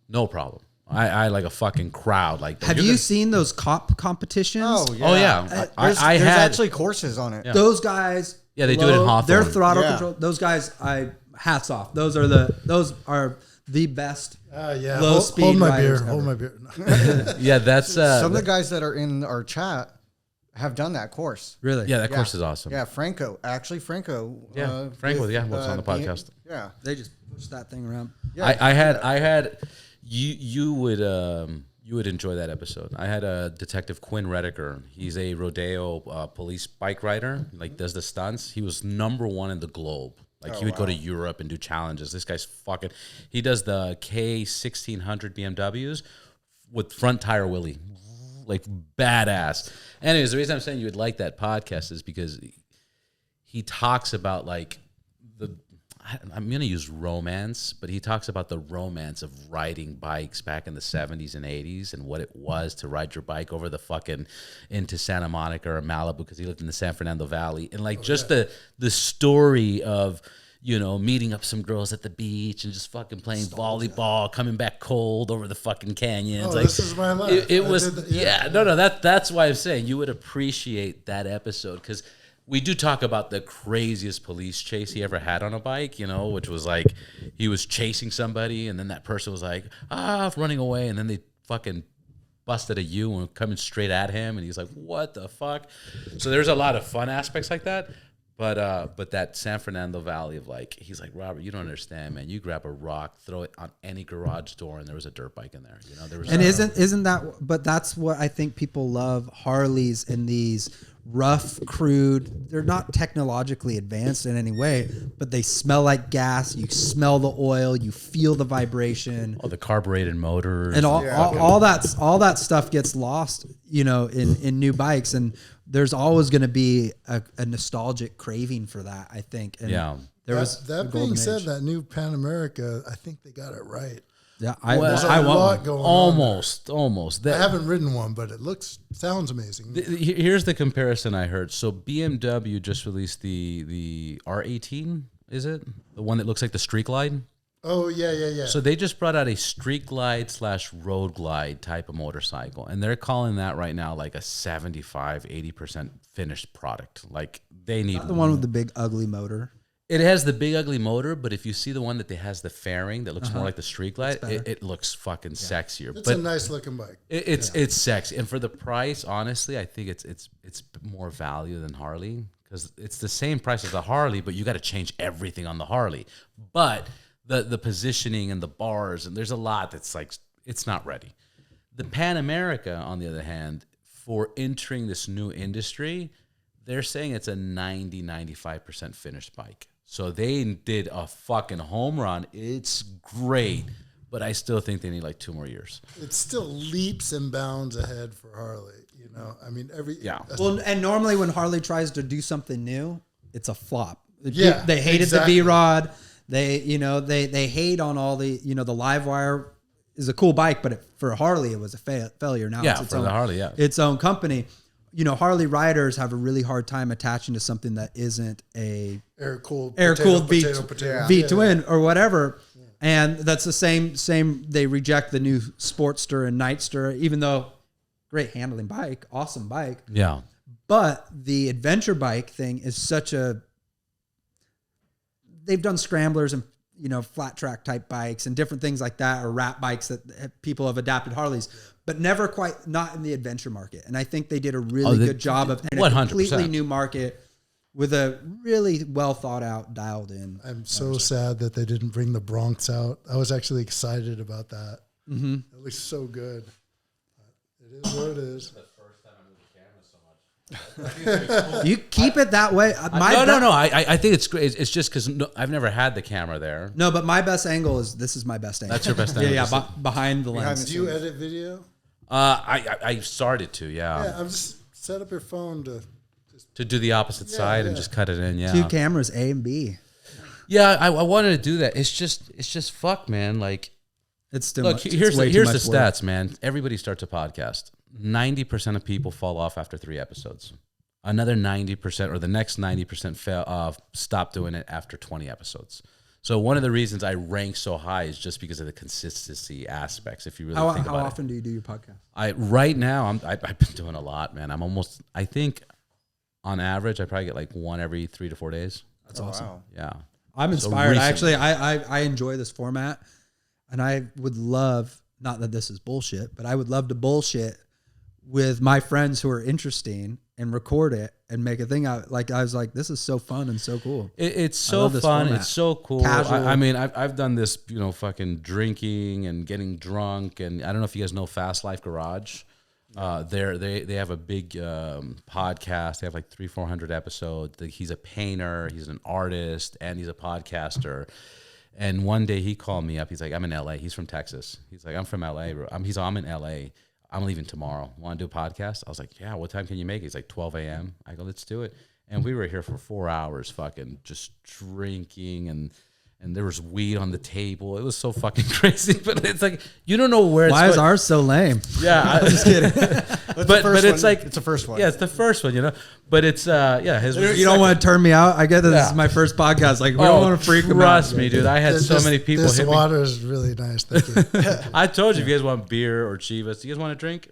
No problem. I like a fucking crowd. Like, Have you seen those cop competitions? Oh yeah. Oh yeah, There's I had actually courses on it. Those guys. Yeah, they do it in Hawthorne. Their throttle Yeah. control. Those guys. Hats off. Those are the best. Yeah. Low Hold speed my riders beer. ever. Hold my beer. yeah. That's Some of the guys that are in our chat have done that course. Really? yeah. That course is awesome. Yeah, Franco. Actually, Franco. Yeah, Franco, was on the podcast. Yeah. They just push that thing around. Yeah. I had you would enjoy that episode. I had a Detective Quinn Rediker. He's a rodeo police bike rider. Like does the stunts. He was #1 in the globe. Like he would go to Europe and do challenges. This guy's fucking. He does the K1600 BMWs with front tire wheelie, like badass. Anyways, the reason I'm saying you would like that podcast is because he talks about like I'm going to use romance, but he talks about the romance of riding bikes back in the 70s and 80s and what it was to ride your bike over the fucking into Santa Monica or Malibu because he lived in the San Fernando Valley. And like the story of, you know, meeting up some girls at the beach and just fucking playing volleyball, coming back cold over the fucking canyons. Oh, like, this is my life. It was, that's why I'm saying you would appreciate that episode because we do talk about the craziest police chase he ever had on a bike, you know, which was like he was chasing somebody and then that person was like, running away. And then they fucking busted a U and coming straight at him. And he's like, what the fuck? So there's a lot of fun aspects like that. But that San Fernando Valley of like, he's like, Robert, you don't understand, man. You grab a rock, throw it on any garage door, and there was a dirt bike in there. You know, there was. And isn't that? But that's what I think people love Harleys and these rough, crude. They're not technologically advanced in any way, but they smell like gas. You smell the oil. You feel the vibration. the carbureted motors And all that stuff gets lost, you know, in new bikes, and there's always going to be a nostalgic craving for that, I think. And there was that being said, that new Pan America, I think they got it right. Yeah, There's a lot going on. Almost. I haven't ridden one, but it sounds amazing. Here's the comparison I heard. So BMW just released the R18. Is it the one that looks like the Street Glide? Oh yeah. So they just brought out a Street Glide / Road Glide type of motorcycle, and they're calling that right now like a 75-80% finished product. Like they need the one with the big ugly motor. It has the big ugly motor, but if you see the one that has the fairing that looks more like the Street Glide, it looks fucking sexier. It's a nice looking bike. It's sexy, and for the price, honestly, I think it's more value than Harley because it's the same price as the Harley, but you got to change everything on the Harley. But the positioning and the bars, and there's a lot that's like it's not ready. The Pan America, on the other hand, for entering this new industry, they're saying it's a 90-95% finished bike. So they did a fucking home run. It's great, but I still think they need like 2 more years. It's still leaps and bounds ahead for Harley. You know, I mean, Well, and normally when Harley tries to do something new, it's a flop. Yeah, They hated exactly. the V-Rod. They hate on all the, you know, the Livewire is a cool bike, but for Harley, it was a failure. Now it's its for own, the Harley, its own company. You know, Harley riders have a really hard time attaching to something that isn't a air-cooled V twin or whatever. Yeah. And that's the same, they reject the new Sportster and Nightster, even though great handling bike, awesome bike. Yeah. But the adventure bike thing is they've done scramblers and, you know, flat track type bikes and different things like that, or rat bikes that people have adapted Harleys, but never quite not in the adventure market. And I think they did a really good job of in a 100%. completely new market with a really well thought out, dialed in. I'm so sad that they didn't bring the Bronx out. I was actually excited about that. It looks so good. It is what it is. You keep it that way. No. I think it's great. It's just because I've never had the camera there. No, but my best angle is this is my best angle. That's your best angle. Yeah, behind the lens. Do you edit video? I started to, Yeah, I'm just set up your phone to do the opposite side and just cut it in. Yeah, 2 cameras, A and B. Yeah, I wanted to do that. It's just fuck, man. Like, It's too look, much. here's It's way the too much work. stats, man. Everybody starts a podcast. 90% of people fall off after 3 episodes. Another 90% or the next 90% stop doing it after 20 episodes. So one of the reasons I rank so high is just because of the consistency aspects. If you really think How about often do you do your podcast? right now I've been doing a lot, man. I think on average I probably get like one every 3 to 4 days. That's awesome. Wow. Yeah. I'm inspired. Actually, I enjoy this format, and I would love, not that this is bullshit, but I would love to bullshit with my friends who are interesting and record it and make a thing out. Like, I was like, this is so fun and so cool. It's so fun. format. It's so cool. Casual. I mean, I've done this, fucking drinking and getting drunk. And I don't know if you guys know Fast Life Garage. They have a big podcast. They have like 300-400 episodes. He's a painter, he's an artist, and he's a podcaster. And one day he called me up. He's like, I'm in LA. He's from Texas. He's like, I'm from LA, bro. I'm in LA. I'm leaving tomorrow. Want to do a podcast? I was like, yeah. What time can you make it? He's like, 12 a.m. I go, let's do it. And we were here for 4 hours, fucking just drinking, and there was weed on the table. It was so fucking crazy. But it's like, you don't know where. Why is ours so lame? Yeah, I'm just kidding. but it's like it's the first one. Yeah, it's the first one, But it's his. You don't want to turn me out? I get that this is my first podcast. Like, we don't want to freak them out. Trust me, dude. I had so many people This hit me. water is really nice. Thank you. I told you if you guys want beer or Chivas. Do you guys want a drink?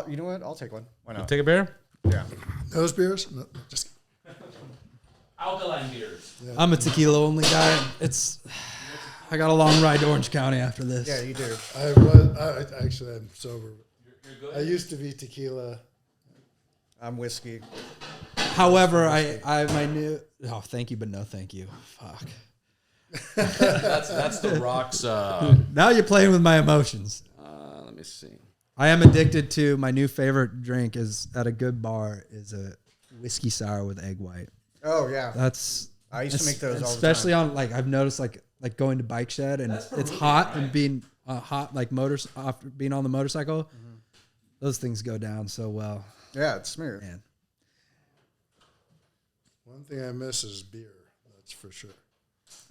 You know what? I'll take one. Why not? Take a beer? Yeah. Those beers? No, just Alkaline beers. I'm a tequila only guy. I got a long ride to Orange County after this. Yeah, you do. Actually, I'm sober. You're good? I used to be tequila. I'm whiskey. However, my new. Oh, thank you, but no, thank you. Fuck. That's the Rock's. Now you're playing with my emotions. Let me see. I am addicted to my new favorite drink is at a good bar is a whiskey sour with egg white. Oh yeah. I used to make those all the time. Especially on like I've noticed like going to bike shed and it's hot and being hot like after being on the motorcycle. Mm-hmm. Those things go down so well. Yeah, it's smooth. Man. One thing I miss is beer. That's for sure.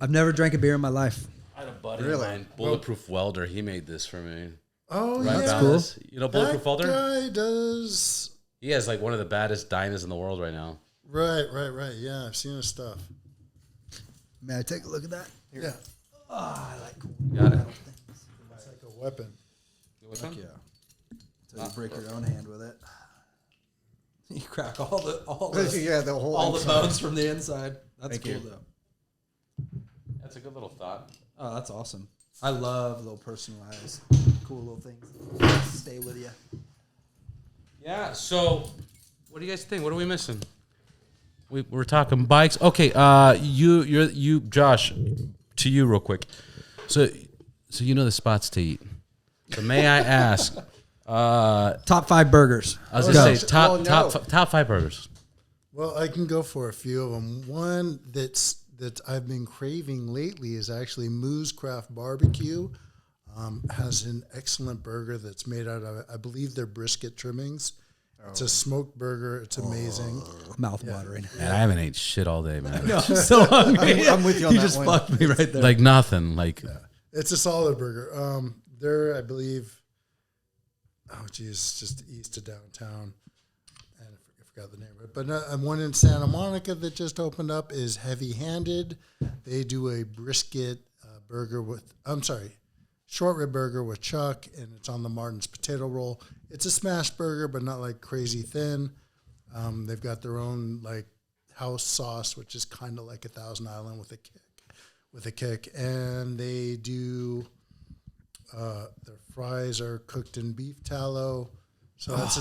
I've never drank a beer in my life. I had a buddy of mine, Bulletproof Welder. He made this for me. Oh, Right, yeah. cool. You know Bulletproof Welder? Guy does. He has like one of the baddest diners in the world right now. Right. Yeah, I've seen his stuff. May I take a look at that? Yeah. I like cool. Got it. It's like a weapon. Which one? Yeah. So you break your own hand with it. You crack all the Yeah, the whole all the inside. bones from the inside. That's Thank cool you. though. That's a good little thought. Oh, that's awesome. I love little personalized, cool little things. Stay with you. Yeah. So, what do you guys think? What are we missing? We're talking bikes. Okay. You, Josh, to you real quick. So you know the spots to eat. So may I ask? Top 5 burgers. I was gonna say Go. top 5 burgers. Well, I can go for a few of them. One that I've been craving lately is actually Moo's Craft Barbecue. Has an excellent burger that's made out of, I believe they're brisket trimmings. It's a smoked burger. It's amazing. Mouth watering. Man, I haven't ate shit all day, man. No, I'm so hungry. I'm with you on You that just one. fucked me right there. Like nothing. Like It's a solid burger. They're, I believe, just east of downtown. And I forgot the name of it. But one in Santa Monica that just opened up is Heavy Handed. They do a brisket burger short rib burger with chuck, and it's on the Martin's potato roll. It's a smash burger, but not like crazy thin. They've got their own like house sauce, which is kind of like a Thousand Island with a kick. And they do their fries are cooked in beef tallow. So that's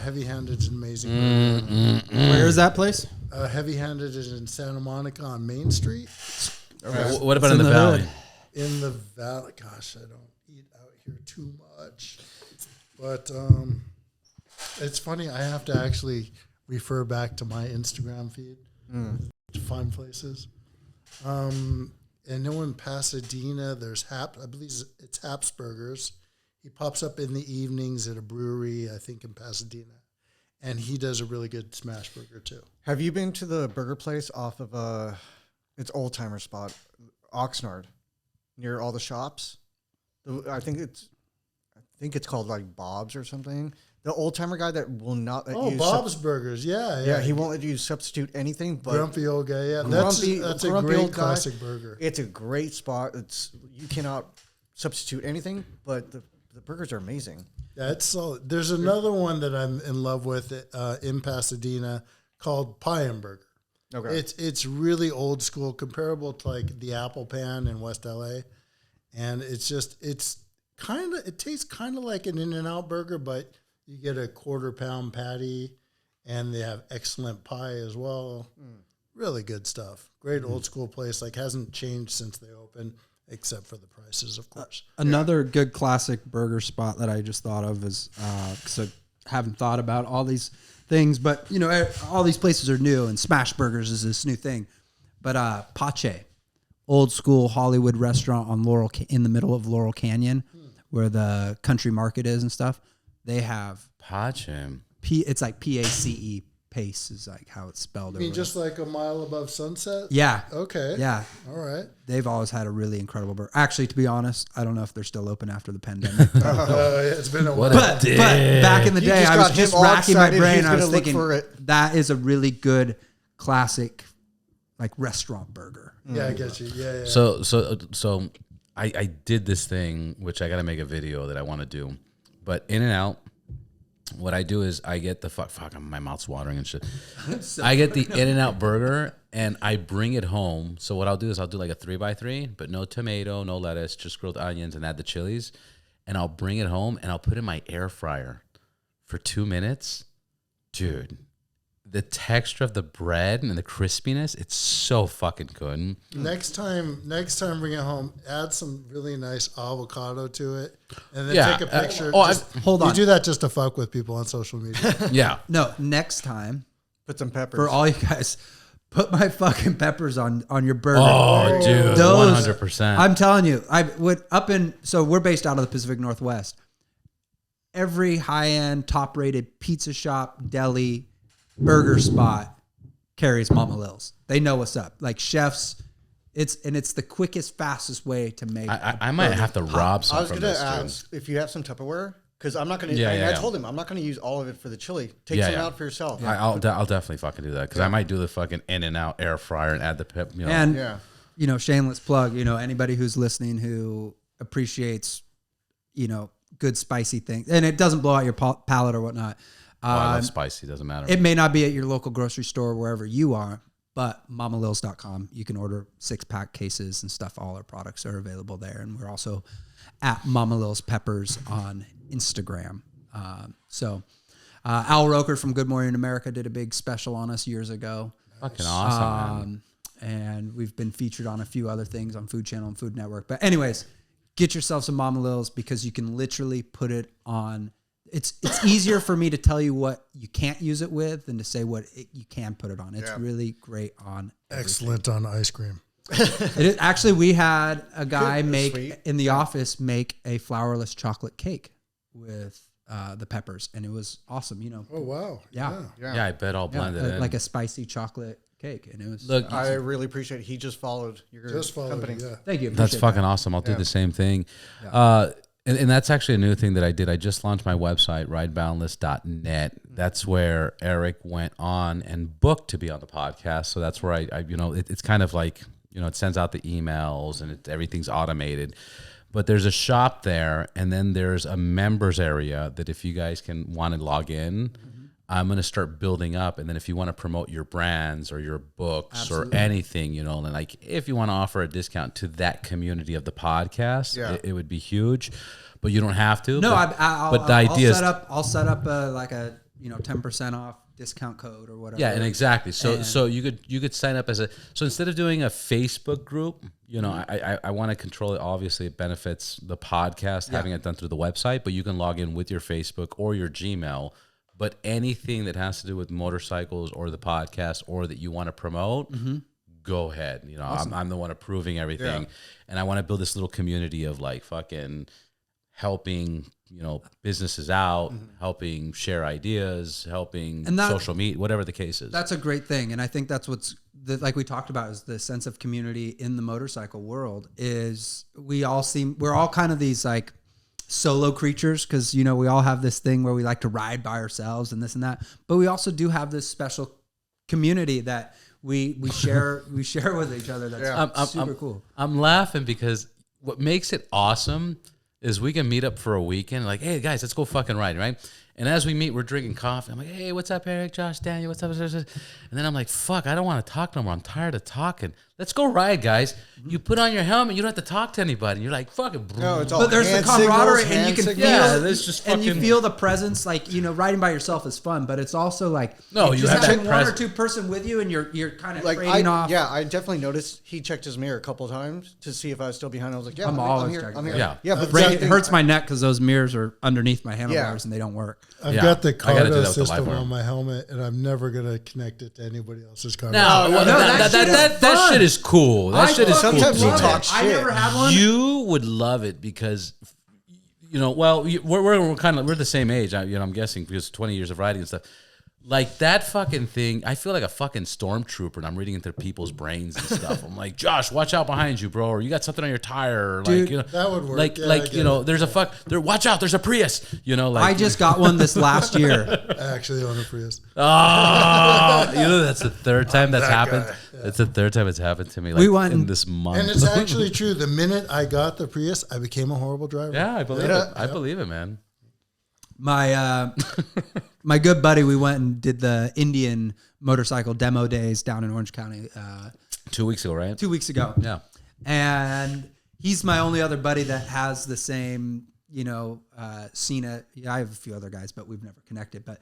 Heavy Handed is an amazing burger. Where is that place? Heavy Handed is in Santa Monica on Main Street. what about It's in the in the valley? hood. In the valley, gosh, I don't eat out here too much. But It's funny. I have to actually refer back to my Instagram feed to find places. And in Pasadena, there's I believe it's Hap's Burgers. He pops up in the evenings at a brewery, I think, in Pasadena. And he does a really good smash burger, too. Have you been to the burger place off of it's old timer spot, Oxnard, near all the shops? I think it's called like Bob's or something. The old timer guy that will not let you Bob's Burgers. Yeah. he won't let you substitute anything. But Grumpy old guy. Yeah, that's a grumpy great old guy. classic burger. It's a great spot. You cannot substitute anything, but the burgers are amazing. Yeah, it's solid. There's another one that I'm in love with in Pasadena called Pie and Burger. Okay. It's really old school, comparable to like the Apple Pan in West LA, and it tastes kind of like an In-N-Out burger, but you get a 1/4 pound patty, and they have excellent pie as well. Really good stuff. Great old school place. Like hasn't changed since they opened, except for the prices, of course. Another good classic burger spot that I just thought of is because I haven't thought about all these things, but you know, all these places are new, and Smash Burgers is this new thing. But Pache, old school Hollywood restaurant on in the middle of Laurel Canyon, where the country market is and stuff. They have Pachim. It's like PACE. Pace is like how it's spelled. You mean just like a mile above Sunset? Yeah. Okay. Yeah. All right. They've always had a really incredible burger. Actually, to be honest, I don't know if they're still open after the pandemic. It's been a while. But back in the day, just I was got just him all racking my excited. brain. He's I was gonna look thinking for it. that is a really good classic, like restaurant burger. Yeah, I get you. Yeah. So I did this thing, which I got to make a video that I want to do, but In-N-Out. What I do is I get the my mouth's watering and shit. I get the In-N-Out burger and I bring it home. So what I'll do is I'll do like a 3x3, but no tomato, no lettuce, just grilled onions and add the chilies. And I'll bring it home and I'll put it in my air fryer for 2 minutes. Dude, the texture of the bread and the crispiness, it's so fucking good. Next time bring it home, add some really nice avocado to it, and then Yeah. take a picture. Hold on. You do that just to fuck with people on social media. Yeah. No, next time Put some peppers. for all you guys, put my fucking peppers on your burger. Oh, dude, Those- 100%. I'm telling you, so we're based out of the Pacific Northwest. Every high-end, top-rated pizza shop, deli, burger spot carries Mama Lil's. They know what's up. Like chefs, it's the quickest, fastest way to make. I might have to rob some I was from going this, to dude. ask if you have some Tupperware, because I'm not going to. Yeah, yeah, I yeah. told him I'm not going to use all of it for the chili. Take Yeah, some yeah. out for yourself. I'll definitely fucking do that because I might do the fucking In-N-Out air fryer and add the pep. You know. And Yeah. you know, shameless plug. You know, anybody who's listening who appreciates, you know, good spicy things, and it doesn't blow out your palate or whatnot. I love spicy. Doesn't matter. It may not be at your local grocery store, wherever you are, but mamalils.com. You can order 6-pack cases and stuff. All our products are available there. And we're also at Mama Lil's Peppers on Instagram. Al Roker from Good Morning America did a big special on us years ago. Fucking awesome, man. And we've been featured on a few other things on Food Channel and Food Network. But anyways, get yourself some Mama Lil's because you can literally put it on. It's easier for me to tell you what you can't use it with than to say you can put it on. It's really great on everything. Excellent on ice cream. It is, actually, we had a guy Sweet. in the office make a flourless chocolate cake with the peppers, and it was awesome. You know, Oh wow. yeah, Yeah, I bet I'll blend it in. like a spicy chocolate cake, and it was. Look, I really appreciate it. He just followed your company. Yeah. Thank you. that's appreciate fucking that. awesome. I'll do the same thing. And that's actually a new thing that I did. I just launched my website, rideboundless.net. That's where Eric went on and booked to be on the podcast. So that's where I you know, it's kind of like, you know, it sends out the emails and everything's automated. But there's a shop there, and then there's a members area that if you guys want to log in, I'm going to start building up. And then if you want to promote your brands or your books or anything, you know, and like if you want to offer a discount to that community of the podcast, it would be huge. But you don't have to. No, but the idea is I'll set up like a 10% off discount code or whatever. yeah, and exactly. So you could sign up so instead of doing a Facebook group, you know, I want to control it. Obviously, it benefits the podcast having it done through the website, but you can log in with your Facebook or your Gmail. But anything that has to do with motorcycles or the podcast or that you want to promote, go ahead. You know, I'm the one approving everything. And I want to build this little community of like fucking helping, you know, businesses out, helping share ideas, helping social media, whatever the case is. That's a great thing. And I think that's like we talked about, is the sense of community in the motorcycle world. Is we're all kind of these like solo creatures, because, you know, we all have this thing where we like to ride by ourselves and this and that, but we also do have this special community that we share with each other. That's super cool. I'm laughing because what makes it awesome is we can meet up for a weekend, like, hey guys, let's go fucking ride, right? And as we meet, we're drinking coffee. I'm like, hey, what's up, Eric, Josh, Daniel, what's up? And then I'm like, fuck, I don't want to talk no more. I'm tired of talking. Let's go ride, guys. You put on your helmet, you don't have to talk to anybody. You're like, fucking. No, it's all But there's the camaraderie, and you can feel, there's just and you fucking- feel the presence. Like, you know, riding by yourself is fun, but it's also like, No, you just have having that one or presence. two person with you, and you're kind of Like trading off. Yeah, I definitely noticed he checked his mirror a couple times to see if I was still behind. I was like, yeah, I'm I'm always here. checking. I'm here. Yeah. Yeah, but It hurts my neck because those mirrors are underneath my handlebars and they don't work. I've got the I gotta do cargo that with the system LiveWire. on my helmet, and I'm never gonna connect it to anybody else's cargo. That shit is cool. That shit is cool. Sometimes to he me. talks I shit. never had one. You would love it because, you know, well, we're kind of, we're the same age. I'm guessing because 20 years of riding and stuff. Like that fucking thing, I feel like a fucking stormtrooper, and I'm reading into people's brains and stuff. I'm like, Josh, watch out behind you, bro, or you got something on your tire, or Dude, like, you know, that would work. Like, Yeah, I like get you know, it. there's watch out, there's a Prius, you know, like I just got one this last year. I actually own a Prius. oh, you know, that's the third time that's that happened. guy. Yeah. That's the third time it's happened to me. Like We went in and- this month, And it's actually true. The minute I got the Prius, I became a horrible driver. yeah, I believe it. I believe it, man. My my good buddy, we went and did the Indian motorcycle demo days down in Orange County 2 weeks ago, right? 2 weeks ago. Yeah. And he's my only other buddy that has the same, you know, scene. I have a few other guys, but we've never connected. But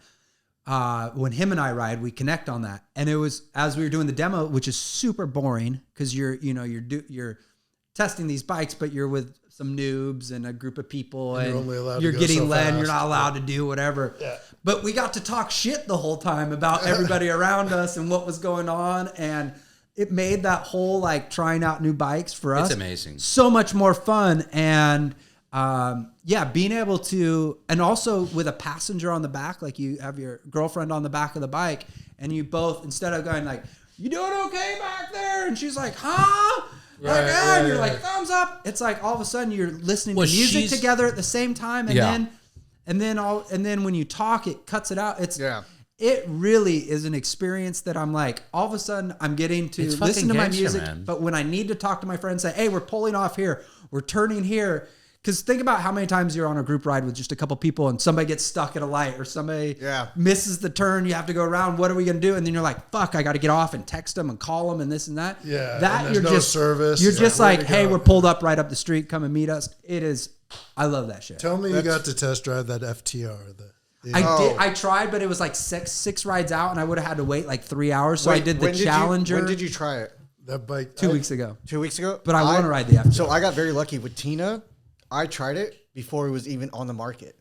when him and I ride, we connect on that. And it was as we were doing the demo, which is super boring because you're testing these bikes, but you're with some noobs and a group of people, And and you're only allowed to you're go getting so led. And you're fast. not allowed to do whatever. Yeah. But we got to talk shit the whole time about everybody around us and what was going on, and it made that whole like trying out new bikes for us. It's amazing. So much more fun. And being able to, and also with a passenger on the back, like you have your girlfriend on the back of the bike, and you both, instead of going like, you doing okay back there? And she's like, huh? Like, and you're like, thumbs up. It's like all of a sudden you're listening Well, to music she's- together at the same time, and then when you talk, it cuts it out. It really is an experience that I'm like, all of a sudden I'm getting to It's listen to fucking my gangster, music, man. but when I need to talk to my friends, say, hey, we're pulling off here, we're turning here. Because think about how many times you're on a group ride with just a couple people and somebody gets stuck at a light or somebody misses the turn. You have to go around. What are we going to do? And then you're like, fuck, I got to get off and text them and call them and this and that. Yeah, That and there's you're no just service. You're Yeah, just where like, to hey, go? we're pulled up right up the street. Come and meet us. It is. I love that shit. Tell me you got to test drive that FTR. I did. I tried, but it was like six rides out, and I would have had to wait like 3 hours. So I did the Challenger. When did you try it? That bike. 2 weeks ago. 2 weeks ago? But I want to ride the FTR. So I got very lucky with Tina. I tried it before it was even on the market.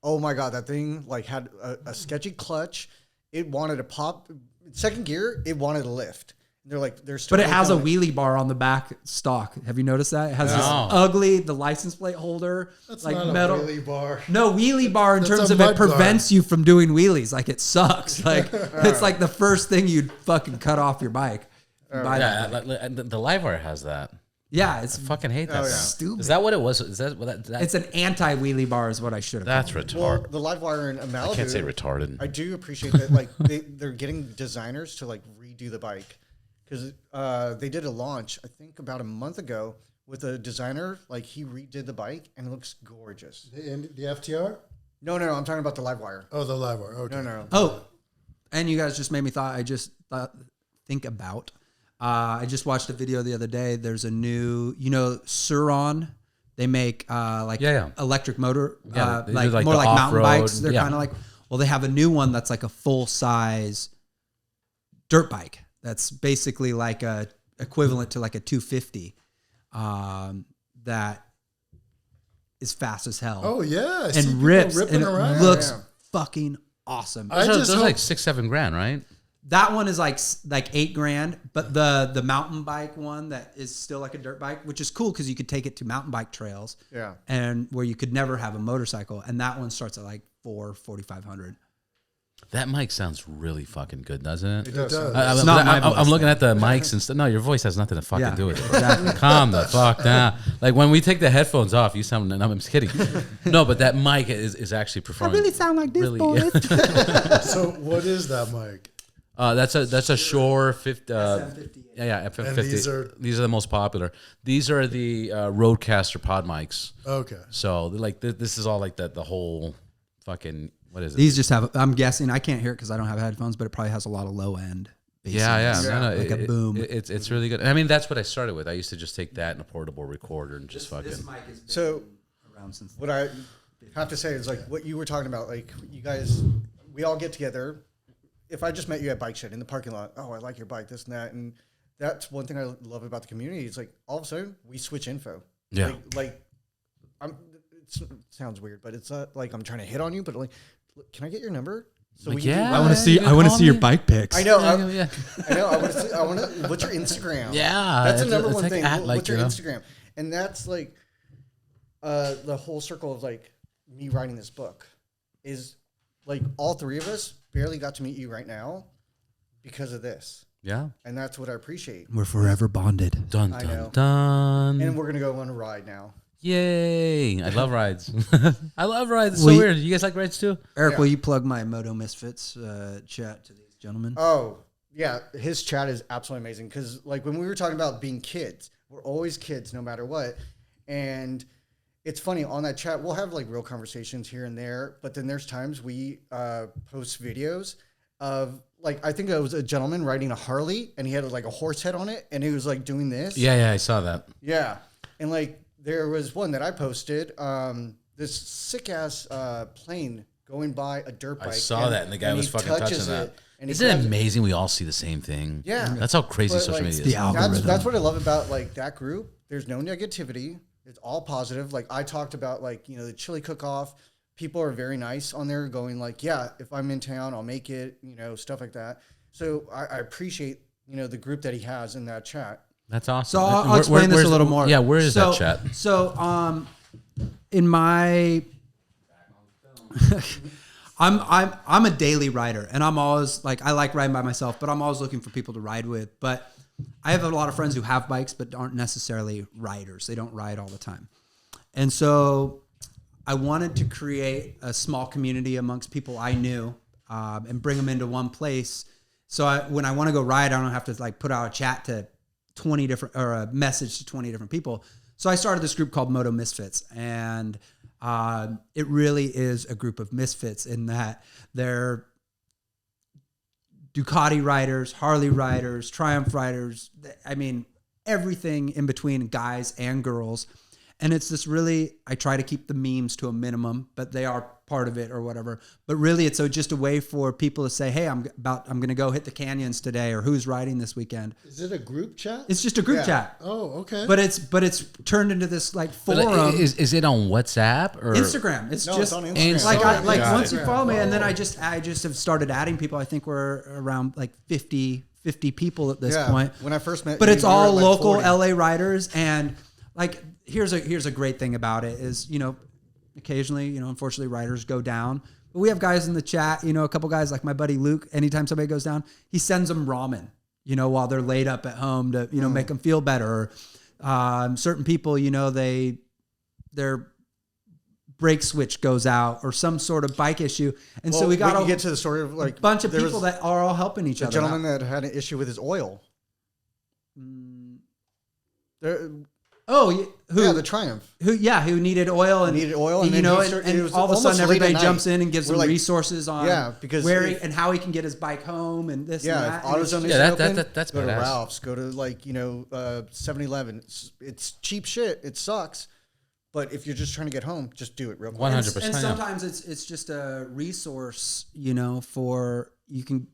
Oh my God, that thing like had a sketchy clutch. It wanted to pop. Second gear, it wanted to lift. And they're like, they're still. But it has a wheelie bar on the back stock. Have you noticed that? It has this ugly, the license plate holder, That's like not metal. a wheelie bar. No, wheelie bar in That's terms a of it mud guard. prevents you from doing wheelies. Like it sucks. Like it's like the first thing you'd fucking cut off your bike. Buy that Yeah, thing. the LiveWire has that. Yeah, it's I fucking hate that. thing. stupid. Is that what it was? Is that what that? It's an anti-wheelie bar is what I should have. That's called it. Well, retarded. the Livewire in Malibu. I can't say retarded. I do appreciate that. Like they're getting designers to like redo the bike because they did a launch I think about a month ago with a designer. Like he redid the bike and it looks gorgeous. The FTR? No, I'm talking about the Livewire. Oh, the live wire. Okay. No. Oh, and you guys just made me think about. I just watched a video the other day. There's a new, Suron. They make electric motor, they do like like more the like mountain off-road, bikes. They're yeah. kind of like, well, they have a new one that's like a full size dirt bike. That's basically like a equivalent to like a 250. That is fast as hell. Oh, yeah. I see and people rips ripping and it around. looks Yeah. fucking awesome. I Those just are hope- like $6-7 grand, right? That one is like $8,000, but the mountain bike one that is still like a dirt bike, which is cool because you could take it to mountain bike trails. Yeah. And where you could never have a motorcycle, and that one starts at like $4,500. That mic sounds really fucking good, doesn't it? It does. does. It's not my I'm voice, looking at the mics and stuff. No, your voice has nothing to fucking Yeah, do with it. exactly. Calm the fuck down. Like when we take the headphones off, you sound. No, I'm just kidding. No, but that mic is actually performing. sound like this, really, boys. So what is that mic? That's a Shure 50. SM58. Yeah, FM50. And these are the most popular. These are the Rodecaster pod mics. Okay. So like this is all like the whole fucking what is it? These just have, I'm guessing, I can't hear it because I don't have headphones, but it probably has a lot of low end. Yeah. No, Like a boom. It's really good. I mean, that's what I started with. I used to just take that and a portable recorder and just fucking. This mic has been So around since. what I have to say is like what you were talking about. Like you guys, we all get together. If I just met you at Bike Shed in the parking lot, oh, I like your bike, this and that, and that's one thing I love about the community. It's like all of a sudden we switch info. Yeah. Like it sounds weird, but it's not like I'm trying to hit on you, but like, can I get your number? So Like, can do yeah. I want to you see. can I want to call see your me. bike pics. I know. Yeah. I know. I want to. What's your Instagram? Yeah, that's the it's- number it's one like thing. at, like, What's your you know. Instagram? And that's like the whole circle of like me writing this book is like all three of us barely got to meet you right now because of this, Yeah. and that's what I appreciate. We're forever bonded. Dun I dun know. dun. And we're gonna go on a ride now. Yay! I love rides. I love rides. It's so We- weird. You guys like rides too? Eric, Yeah. will you plug my Moto Misfits chat to these gentlemen? Oh yeah, his chat is absolutely amazing because like when we were talking about being kids, we're always kids no matter what, and it's funny on that chat we'll have like real conversations here and there, but then there's times we post videos of like I think it was a gentleman riding a Harley and he had like a horse head on it and he was like doing this. Yeah, I saw that. Yeah. And like there was one that I posted, this sick ass plane going by a dirt bike. I saw that, and the guy was he fucking touches touching that. and he Isn't it grabs amazing? We all see the same thing. Yeah. That's how crazy But, social like, media the is. algorithm. That's what I love about like that group. There's no negativity. It's all positive. Like I talked about like, you know, the chili cook-off. People are very nice on there going like, yeah, if I'm in town, I'll make it, you know, stuff like that. So I appreciate, you know, the group that he has in that chat. That's awesome. So I'll explain this where's a little more. Yeah, where is So- that chat? So, in my, I'm a daily rider, and I'm always like I like riding by myself, but I'm always looking for people to ride with. But I have a lot of friends who have bikes, but aren't necessarily riders. They don't ride all the time, and so I wanted to create a small community amongst people I knew and bring them into one place. So when I want to go ride, I don't have to like put out a chat to 20 different or a message to 20 different people. So I started this group called Moto Misfits, and it really is a group of misfits in that they're Ducati riders, Harley riders, Triumph riders. I mean, everything in between, guys and girls. And it's this really, I try to keep the memes to a minimum, but they are part of it or whatever. But really, it's just a way for people to say, hey, I'm going to go hit the canyons today, or who's riding this weekend. Is it a group chat? It's just a group chat. Oh, okay. But it's turned into this like But, forum. is it on WhatsApp or Instagram. It's No, just it's on Instagram. like Got once it. you follow me, and then I just have started adding people. I think we're around like 50 people at this Yeah. point. When I first met But you, it's we were all at, like, local 40. LA riders, and like here's a great thing about it is, you know, occasionally, you know, unfortunately riders go down. But we have guys in the chat, you know, a couple guys like my buddy Luke, anytime somebody goes down, he sends them ramen, you know, while they're laid up at home to, you know, make them feel better. Certain people, you know, their brake switch goes out or some sort of bike issue. And so we got can a get to the story of like bunch of there people was that are all helping each the other. gentleman out. that had an issue with his oil. There, Oh, who the Triumph. who needed oil and Needed oil, and you then know, he started- it and was all of a almost sudden late at everybody night. jumps in and gives We're them like- resources on because where if- and how he can get his bike home and this and Yeah, that. if And it's AutoZone just- isn't Yeah, open, that's go to badass. Ralph's, go to like, you know, 7-Eleven. It's cheap shit. It sucks. But if you're just trying to get home, just do it real quick. 100%. And yeah. sometimes it's just a resource, you know, for you can.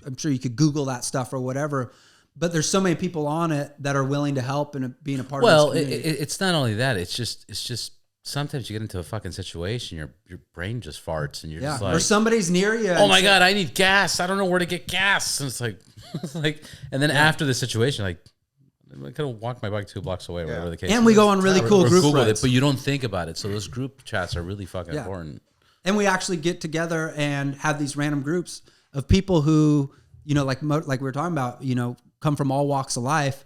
I'm sure you could Google that stuff or whatever. But there's so many people on it that are willing to help and being a part Well, of this community. it's not only that. It's just sometimes you get into a fucking situation, your brain just farts, and you're just like, or somebody's near you. oh my God, I need gas. I don't know where to get gas. And it's like, and then after the situation, like, I could have walked my bike 2 blocks away, whatever the case. And we go on really cool group Google rides. it, but you don't think about it. So those group chats are really fucking important. And we actually get together and have these random groups of people who, you know, like we were talking about, you know, come from all walks of life.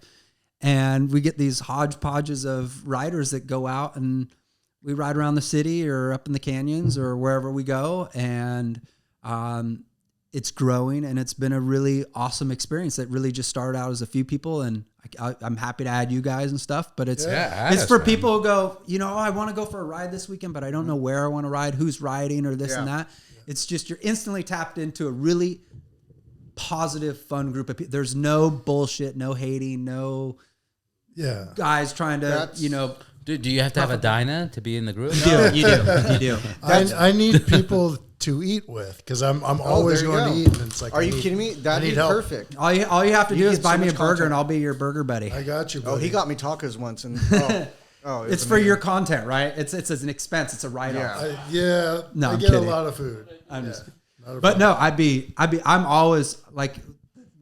And we get these hodgepodges of riders that go out and we ride around the city or up in the canyons or wherever we go. And it's growing, and it's been a really awesome experience that really just started out as a few people. And I'm happy to add you guys and stuff, but it's for people who go, you know, oh, I want to go for a ride this weekend, but I don't know where I want to ride, who's riding or this and that. It's just, you're instantly tapped into a really positive, fun group of people. There's no bullshit, no hating, no guys trying to, you know. Do you have to have a Dinah to be in the group? You do. I need people to eat with because I'm always going to eat. And it's like, are you kidding me? That'd be perfect. All you have to do is get buy so me a much burger, content. and I'll be your burger buddy. I got you, buddy. Oh, he got me tacos once, and it's for your content, right? It's an expense. It's a write-off. No, I I'm get kidding. a lot of food. But no, I'm always like,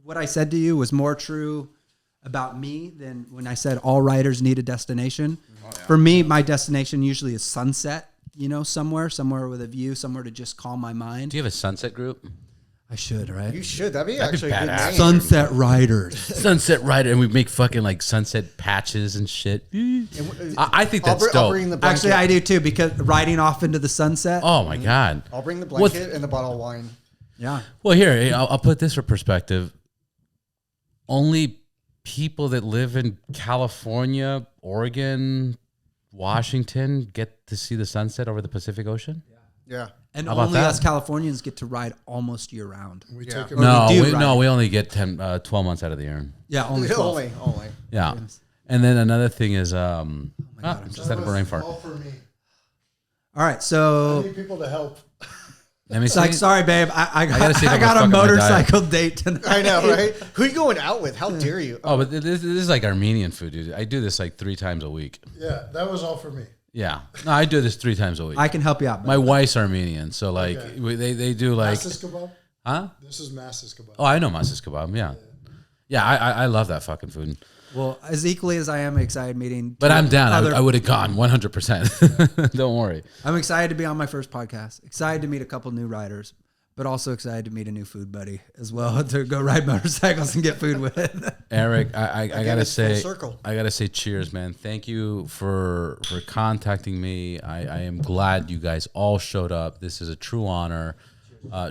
what I said to you was more true about me than when I said all writers need a destination. For me, my destination usually is sunset, you know, somewhere with a view, somewhere to just calm my mind. Do you have a sunset group? I should, right? You should. That'd be actually a good badass. name. Sunset Riders. Sunset Rider, and we make fucking like sunset patches and shit. I think that's dope. I'll bring the blanket. Actually, I do too, because riding off into the sunset. Oh my God. I'll bring the blanket and the bottle of wine. Yeah. Well, here, I'll put this for perspective. Only people that live in California, Oregon, Washington get to see the sunset over the Pacific Ocean? Yeah. And How about only that? us Californians get to ride almost year round. We take it. We only get 12 months out of the year. Yeah, only 12. Only. Yeah. And then another thing is, God, just had a brain fart. All for me. All right, I so need people to help. Let me it's see. like, sorry, babe, I gotta see if I'm got a fucking my motorcycle date tonight. I know, right? Who are you going out with? How dare you? Oh, but this is like Armenian food, dude. I do this like 3 times a week. Yeah, that was all for me. Yeah. No, I do this 3 times a week. I can help you out. My wife's Armenian, so like they do like, Masses kebab? huh? This is Masses kebab. Oh, I know Masas kebab. Yeah. Yeah, I love that fucking food. Well, as equally as I am excited meeting. But I'm down. other- I would have gone 100%. Don't worry. I'm excited to be on my first podcast. Excited to meet a couple new riders, but also excited to meet a new food buddy as well to go ride motorcycles and get food with. Eric, I gotta it's full say, circle. I gotta say, cheers, man. Thank you for contacting me. I am glad you guys all showed up. This is a true honor.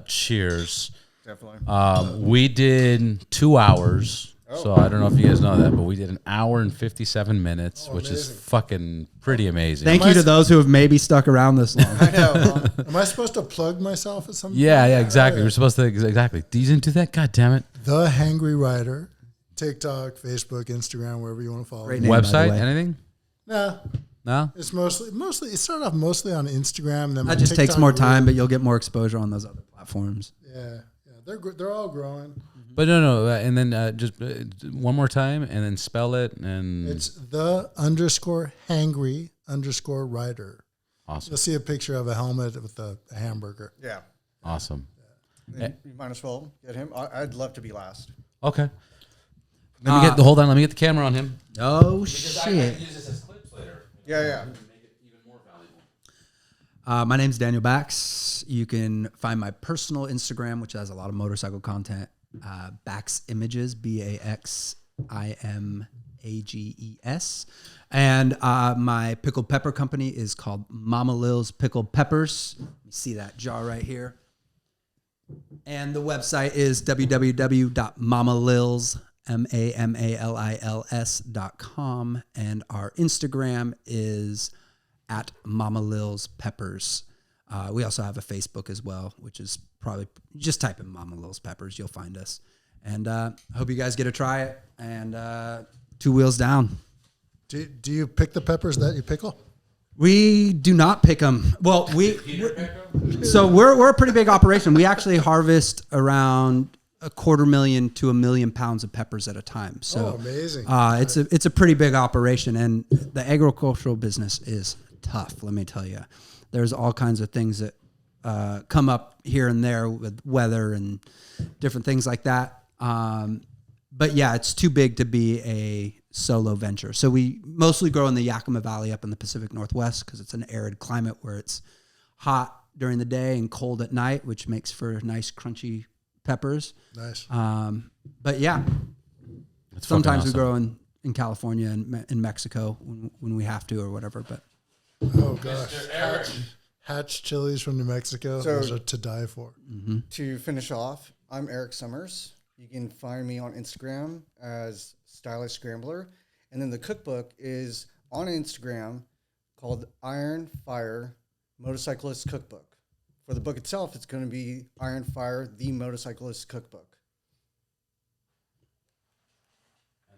Cheers. Definitely. We did 2 hours. So I don't know if you guys know that, but we did 1 hour and 57 minutes, which is fucking pretty amazing. Thank you to those who have maybe stuck around this long. I know. Am I supposed to plug myself at some point? Yeah, exactly. We're supposed to exactly. You didn't do that? God damn it. The Hangry Rider. TikTok, Facebook, Instagram, wherever you want to follow. Great me. name, by the Website? way. Anything? Nah, No? it's mostly. It started off mostly on Instagram. And then That my just takes TikTok more grew. time, but you'll get more exposure on those other platforms. Yeah, they're all growing. But no. And then just one more time and then spell it. And It's _hangry_rider. awesome. You'll see a picture of a helmet with a hamburger. Yeah. Awesome. You might as well get him. I'd love to be last. Okay. Let me hold on. Let me get the camera on him. Oh, shit. Yeah. My name's Daniel Bax. You can find my personal Instagram, which has a lot of motorcycle content. Bax Images, BAXIMAGES. And my pickled pepper company is called Mama Lil's Pickled Peppers. You see that jar right here. And the website is www.mamalils.com. And our Instagram is at Mama Lil's Peppers. We also have a Facebook as well, which is probably just type in Mama Lil's Peppers. You'll find us. And I hope you guys get to try it. And 2 wheels down. Do you pick the peppers that you pickle? We do not pick them. Well, we're a pretty big operation. We actually harvest around 250,000 to 1 million pounds of peppers at a time. So amazing! It's a pretty big operation, and the agricultural business is tough. Let me tell you, there's all kinds of things that come up here and there with weather and different things like that. But yeah, it's too big to be a solo venture. So we mostly grow in the Yakima Valley up in the Pacific Northwest because it's an arid climate where it's hot during the day and cold at night, which makes for nice crunchy peppers. Nice. But yeah, That's sometimes fucking we awesome. grow in California and in Mexico when we have to or whatever. But Oh gosh. Hatch chilies from New Mexico. So- Those are to die for. To finish off, I'm Eric Summers. You can find me on Instagram as Stylish Scrambler. And then the cookbook is on Instagram called Iron Fire Motorcyclist Cookbook. For the book itself, it's going to be Iron Fire, the Motorcyclist Cookbook.